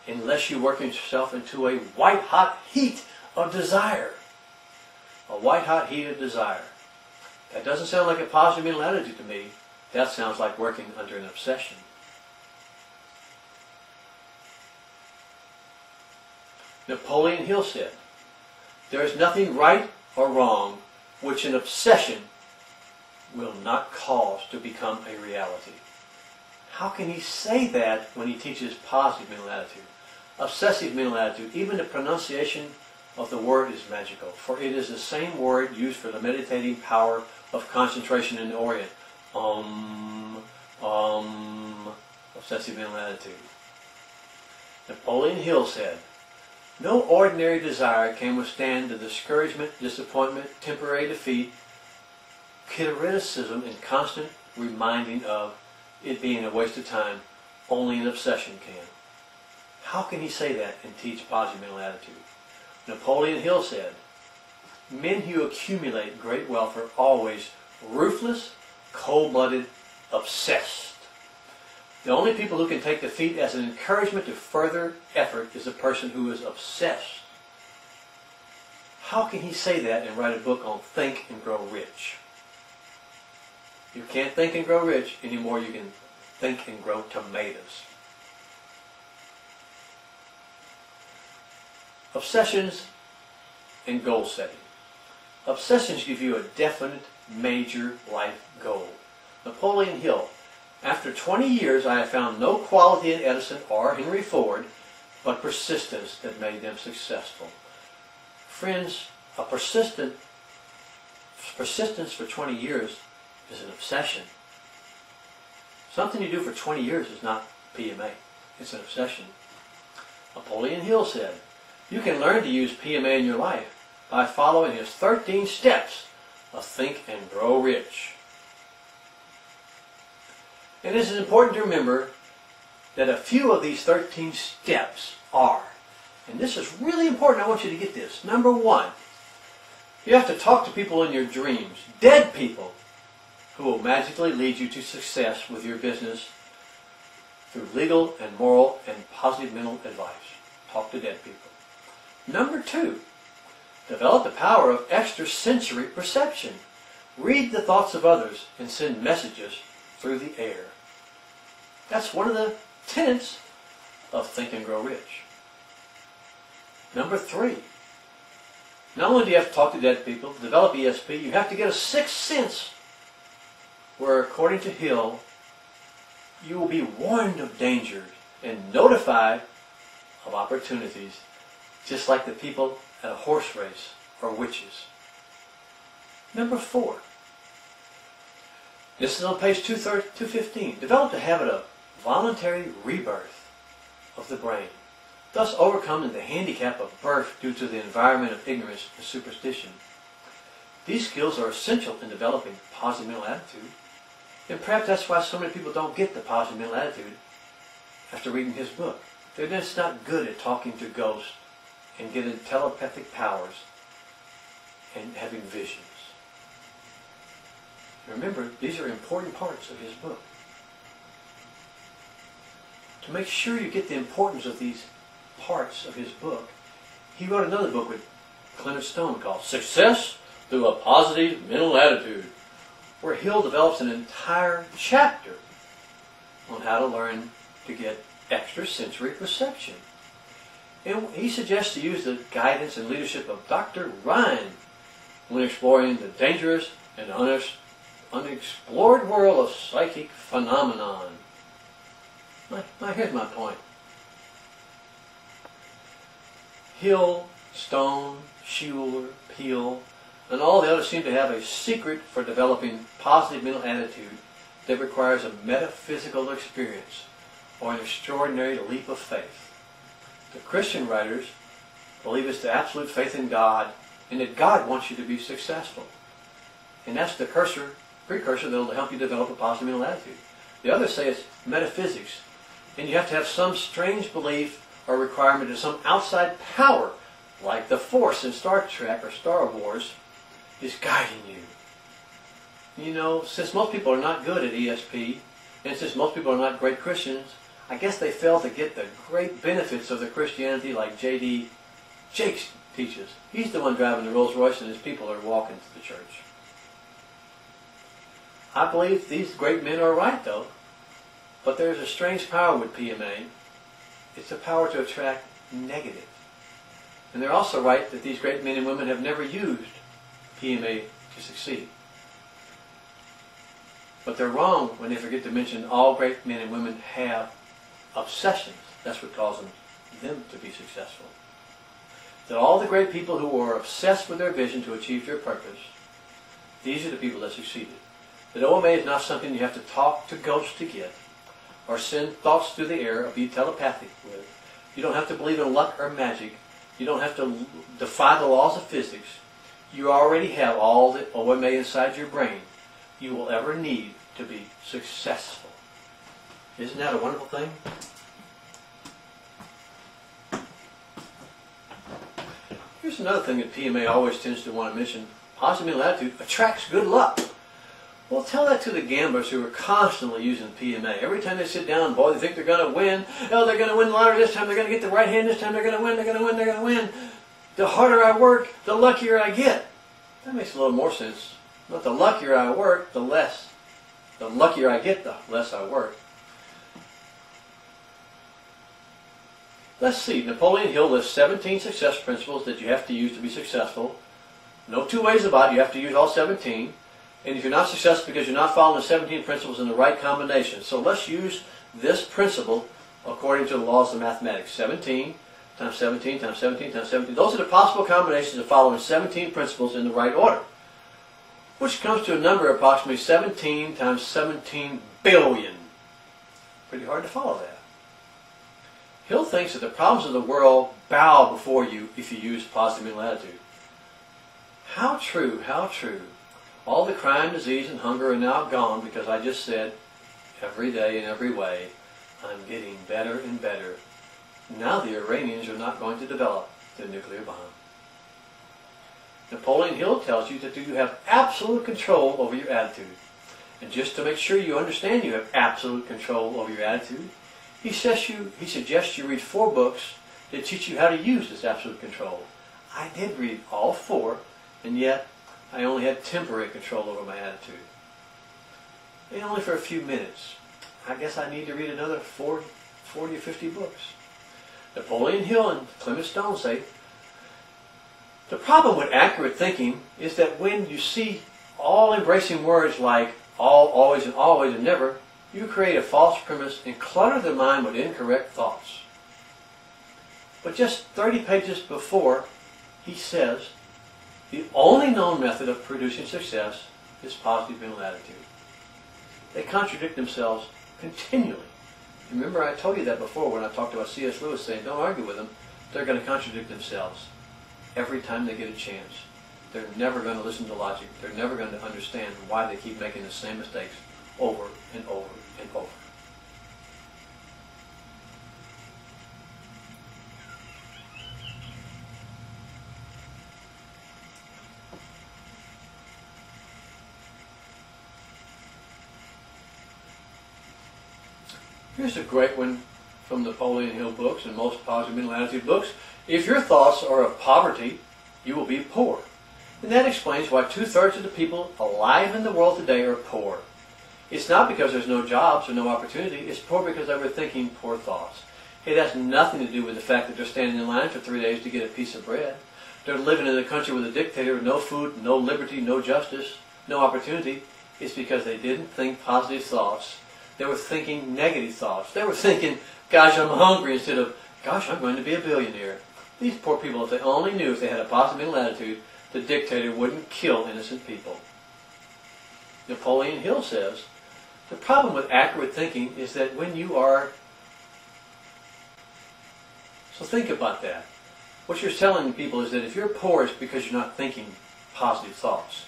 unless you work yourself into a white-hot heat of desire." A white-hot heat of desire. That doesn't sound like a positive mental attitude to me. That sounds like working under an obsession. Napoleon Hill said, "There is nothing right or wrong which an obsession will not cause to become a reality." How can he say that when he teaches positive mental attitude? Obsessive mental attitude, even the pronunciation of the word is magical, for it is the same word used for the meditating power of concentration in the Orient. Obsessive mental attitude. Napoleon Hill said, "No ordinary desire can withstand the discouragement, disappointment, temporary defeat, criticism, and constant reminding of it being a waste of time. Only an obsession can." How can he say that and teach positive mental attitude? Napoleon Hill said, "Men who accumulate great wealth are always ruthless, cold-blooded, obsessed. The only people who can take defeat as an encouragement to further effort is the person who is obsessed." How can he say that and write a book on Think and Grow Rich? You can't think and grow rich anymore. You can think and grow tomatoes. Obsessions and goal setting. Obsessions give you a definite, major life goal. Napoleon Hill, "After 20 years, I have found no quality in Edison or Henry Ford, but persistence that made them successful." Friends, persistence for 20 years is an obsession. Something you do for 20 years is not PMA. It's an obsession. Napoleon Hill said, "You can learn to use PMA in your life by following his 13 steps of Think and Grow Rich." And this is important to remember that a few of these 13 steps are, and this is really important, I want you to get this. Number one, you have to talk to people in your dreams, dead people, who will magically lead you to success with your business through legal and moral and positive mental advice. Talk to dead people. Number two, develop the power of extrasensory perception. Read the thoughts of others and send messages through the air. That's one of the tenets of Think and Grow Rich. Number three, not only do you have to talk to dead people, develop ESP, you have to get a sixth sense where, according to Hill, you will be warned of dangers and notified of opportunities, just like the people at a horse race or witches. Number four, this is on page 215, develop the habit of voluntary rebirth of the brain, thus overcoming the handicap of birth due to the environment of ignorance and superstition. These skills are essential in developing positive mental attitude, and perhaps that's why so many people don't get the positive mental attitude after reading his book. They're just not good at talking to ghosts and getting telepathic powers and having visions. Remember, these are important parts of his book. To make sure you get the importance of these parts of his book, he wrote another book with Clement Stone called Success Through a Positive Mental Attitude, where Hill develops an entire chapter on how to learn to get extrasensory perception. And he suggests to use the guidance and leadership of Dr. Ryan when exploring the dangerous and unexplored world of psychic phenomenon. Now here's my point. Hill, Stone, Schuller, Peel, and all the others seem to have a secret for developing positive mental attitude that requires a metaphysical experience or an extraordinary leap of faith. The Christian writers believe it's the absolute faith in God and that God wants you to be successful. And that's the precursor that will help you develop a positive mental attitude. The others say it's metaphysics, and you have to have some strange belief or requirement of some outside power, like the Force in Star Trek or Star Wars, is guiding you. You know, since most people are not good at ESP, and since most people are not great Christians, I guess they fail to get the great benefits of the Christianity like J.D. Jakes teaches. He's the one driving the Rolls Royce and his people are walking to the church. I believe these great men are right, though. But there's a strange power with PMA. It's the power to attract negative. And they're also right that these great men and women have never used PMA to succeed. But they're wrong when they forget to mention all great men and women have obsessions. That's what causes them to be successful. That all the great people who are obsessed with their vision to achieve their purpose, these are the people that succeeded. That OMA is not something you have to talk to ghosts to get, or send thoughts through the air, or be telepathic with. You don't have to believe in luck or magic. You don't have to defy the laws of physics. You already have all the OMA inside your brain you will ever need to be successful. Isn't that a wonderful thing? Here's another thing that PMA always tends to want to mention. Positive mental attitude attracts good luck. Well, tell that to the gamblers who are constantly using PMA. Every time they sit down, boy, they think they're going to win. Oh, they're going to win the lottery this time. They're going to get the right hand this time. They're going to win. They're going to win. They're going to win. The harder I work, the luckier I get. That makes a little more sense. But the luckier I work, the luckier I get, the less I work. Let's see. Napoleon Hill lists 17 success principles that you have to use to be successful. No two ways about it. You have to use all 17. And if you're not successful because you're not following the 17 principles in the right combination. So let's use this principle according to the laws of mathematics. 17 times 17 times 17 times 17. Those are the possible combinations of following 17 principles in the right order, which comes to a number of approximately 17 times 17 billion. Pretty hard to follow that. Hill thinks that the problems of the world bow before you if you use positive mental attitude. How true, how true. All the crime, disease, and hunger are now gone because I just said, every day in every way, I'm getting better and better. Now the Iranians are not going to develop the nuclear bomb. Napoleon Hill tells you that you have absolute control over your attitude. And just to make sure you understand you have absolute control over your attitude, he suggests you read 4 books that teach you how to use this absolute control. I did read all 4, and yet I only had temporary control over my attitude. And only for a few minutes. I guess I need to read another 40 or 50 books. Napoleon Hill and Clement Stone say, the problem with accurate thinking is that when you see all-embracing words like all, always, and never, you create a false premise and clutter the mind with incorrect thoughts. But just 30 pages before, he says, the only known method of producing success is positive mental attitude. They contradict themselves continually. Remember, I told you that before when I talked about C.S. Lewis saying, don't argue with them. They're going to contradict themselves every time they get a chance. They're never going to listen to logic. They're never going to understand why they keep making the same mistakes over and over and over. Here's a great one from Napoleon Hill books and most positive mental attitude books. If your thoughts are of poverty, you will be poor. And that explains why 2/3 of the people alive in the world today are poor. It's not because there's no jobs or no opportunity. It's poor because they were thinking poor thoughts. It has nothing to do with the fact that they're standing in line for 3 days to get a piece of bread. They're living in a country with a dictator, no food, no liberty, no justice, no opportunity. It's because they didn't think positive thoughts. They were thinking negative thoughts. They were thinking, gosh, I'm hungry, instead of, gosh, I'm going to be a billionaire. These poor people, if they only knew, if they had a positive mental attitude, the dictator wouldn't kill innocent people. Napoleon Hill says, the problem with accurate thinking is that when you are... So think about that. What you're telling people is that if you're poor, it's because you're not thinking positive thoughts.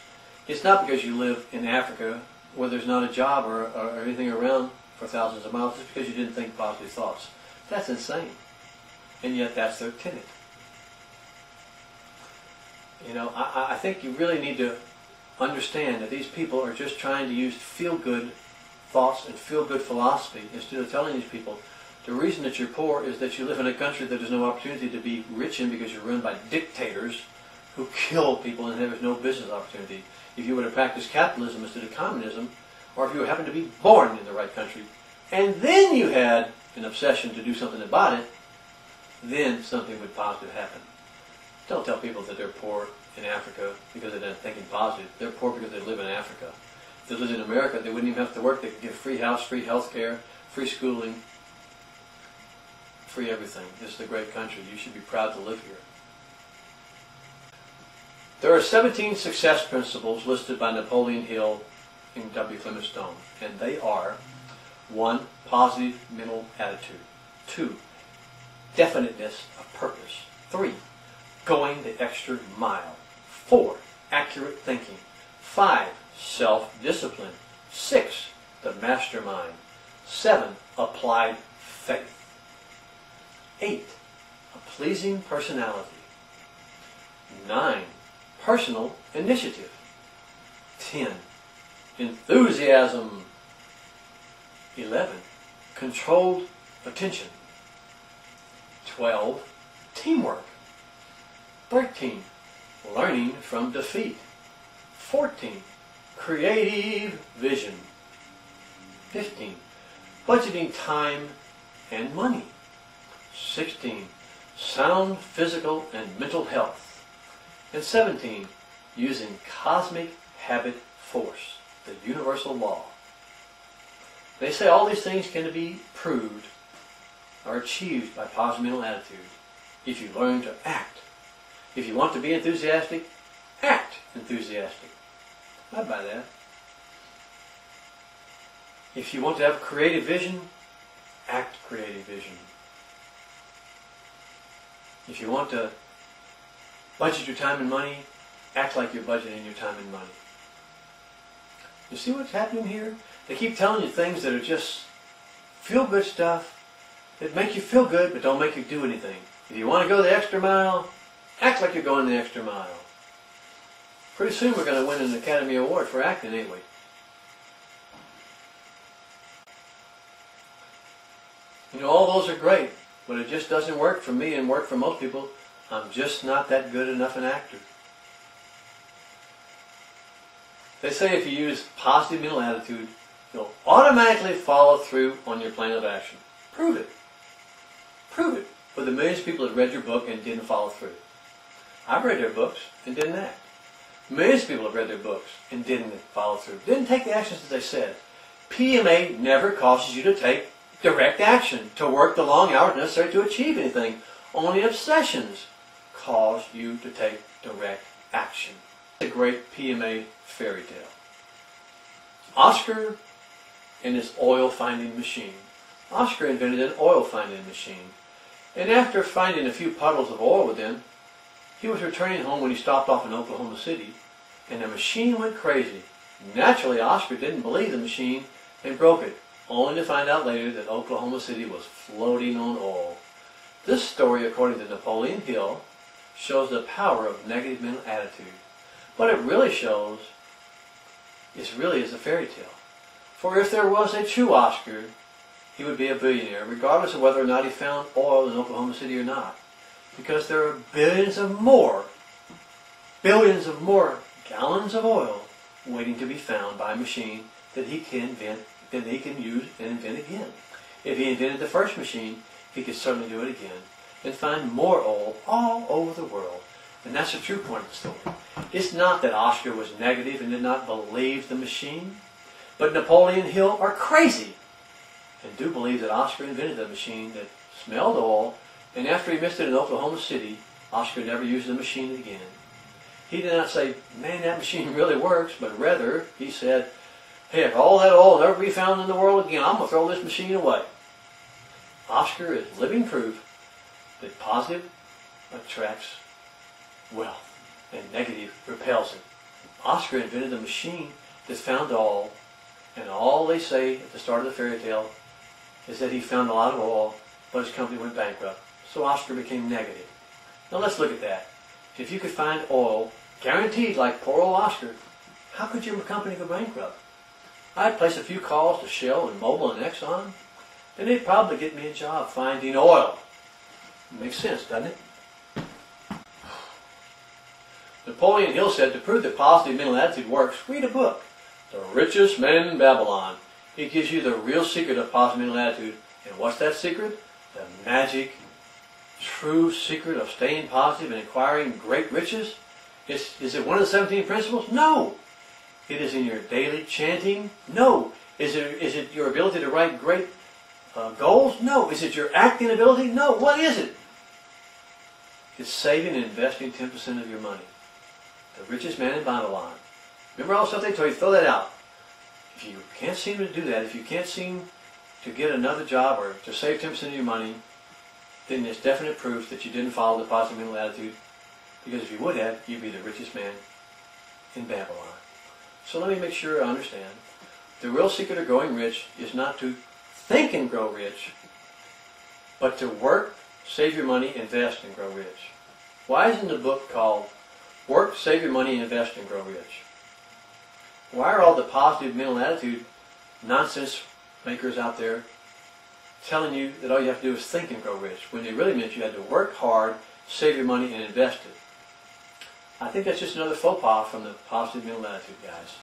It's not because you live in Africa where there's not a job or anything around for thousands of miles. It's because you didn't think positive thoughts. That's insane. And yet that's their tenet. You know, I think you really need to understand that these people are just trying to use feel-good thoughts and feel-good philosophy instead of telling these people the reason that you're poor is that you live in a country that there's no opportunity to be rich in because you're run by dictators who kill people and there's no business opportunity. If you were to practice capitalism instead of communism, or if you happen to be born in the right country, and then you had an obsession to do something about it, then something would positive happen. Don't tell people that they're poor in Africa because they're not thinking positive. They're poor because they live in Africa. If they lived in America, they wouldn't even have to work. They could get free house, free health care, free schooling, free everything. This is a great country. You should be proud to live here. There are 17 success principles listed by Napoleon Hill and W. Clement Stone, and they are: 1. Positive mental attitude. 2. Definiteness of purpose. 3. Going the extra mile. 4. Accurate thinking. 5. Self-discipline. 6. The mastermind. 7. Applied faith. 8. A pleasing personality. 9. Personal initiative. 10. Enthusiasm. 11. Controlled attention. 12. Teamwork. 13. Learning from defeat. 14. Creative vision. 15. Budgeting time and money. 16. Sound physical and mental health. And 17. Using cosmic habit force, the universal law. They say all these things can be proved or achieved by positive mental attitude if you learn to act. If you want to be enthusiastic, act enthusiastic. I buy that. If you want to have creative vision, act creative vision. If you want to budget your time and money, act like you're budgeting your time and money. You see what's happening here? They keep telling you things that are just feel-good stuff that make you feel good but don't make you do anything. If you want to go the extra mile, act like you're going the extra mile. Pretty soon we're going to win an Academy Award for acting, ain't we? You know, all those are great, but it just doesn't work for me and work for most people. I'm just not that good enough an actor. They say if you use positive mental attitude, you'll automatically follow through on your plan of action. Prove it. Prove it with the millions of people that read your book and didn't follow through. I've read their books and didn't act. Millions of people have read their books and didn't follow through. Didn't take the actions that they said. PMA never causes you to take direct action, to work the long hours necessary to achieve anything. Only obsessions cause you to take direct action. It's a great PMA fairy tale. Oscar and his oil finding machine. Oscar invented an oil finding machine. And after finding a few puddles of oil within, he was returning home when he stopped off in Oklahoma City, and the machine went crazy. Naturally, Oscar didn't believe the machine and broke it, only to find out later that Oklahoma City was floating on oil. This story, according to Napoleon Hill, shows the power of negative mental attitude. What it really shows is really is a fairy tale. For if there was a true Oscar, he would be a billionaire, regardless of whether or not he found oil in Oklahoma City or not. Because there are billions of more gallons of oil waiting to be found by a machine that he can invent, that he can use and invent again. If he invented the first machine, he could certainly do it again and find more oil all over the world. And that's the true point of the story. It's not that Oscar was negative and did not believe the machine, but Napoleon Hill are crazy and do believe that Oscar invented the machine that smelled oil, and after he missed it in Oklahoma City, Oscar never used the machine again. He did not say, man, that machine really works, but rather he said, hey, if all that oil will never be found in the world again, I'm going to throw this machine away. Oscar is living proof that positive attracts wealth and negative repels it. Oscar invented a machine that found oil, and all they say at the start of the fairy tale is that he found a lot of oil, but his company went bankrupt. So Oscar became negative. Now let's look at that. If you could find oil, guaranteed like poor old Oscar, how could your company go bankrupt? I'd place a few calls to Shell and Mobil and Exxon, and they'd probably get me a job finding oil. Makes sense, doesn't it? Napoleon Hill said to prove that positive mental attitude works, read a book, The Richest Man in Babylon. It gives you the real secret of positive mental attitude. And what's that secret? The magic, true secret of staying positive and acquiring great riches? Is it one of the 17 principles? No. It is in your daily chanting? No. Is it your ability to write great goals? No. Is it your acting ability? No. What is it? It's saving and investing 10% of your money. The richest man in Babylon. Remember all the stuff they told you? Throw that out. If you can't seem to do that, if you can't seem to get another job or to save 10% of your money, then it's definite proof that you didn't follow the positive mental attitude. Because if you would have, you'd be the richest man in Babylon. So let me make sure I understand. The real secret of growing rich is not to think and grow rich, but to work, save your money, invest, and grow rich. Why isn't the book called Work, Save Your Money, Invest, and Grow Rich? Why are all the positive mental attitude nonsense makers out there telling you that all you have to do is think and grow rich, when they really meant you had to work hard, save your money, and invest it? I think that's just another faux pas from the positive mental attitude guys.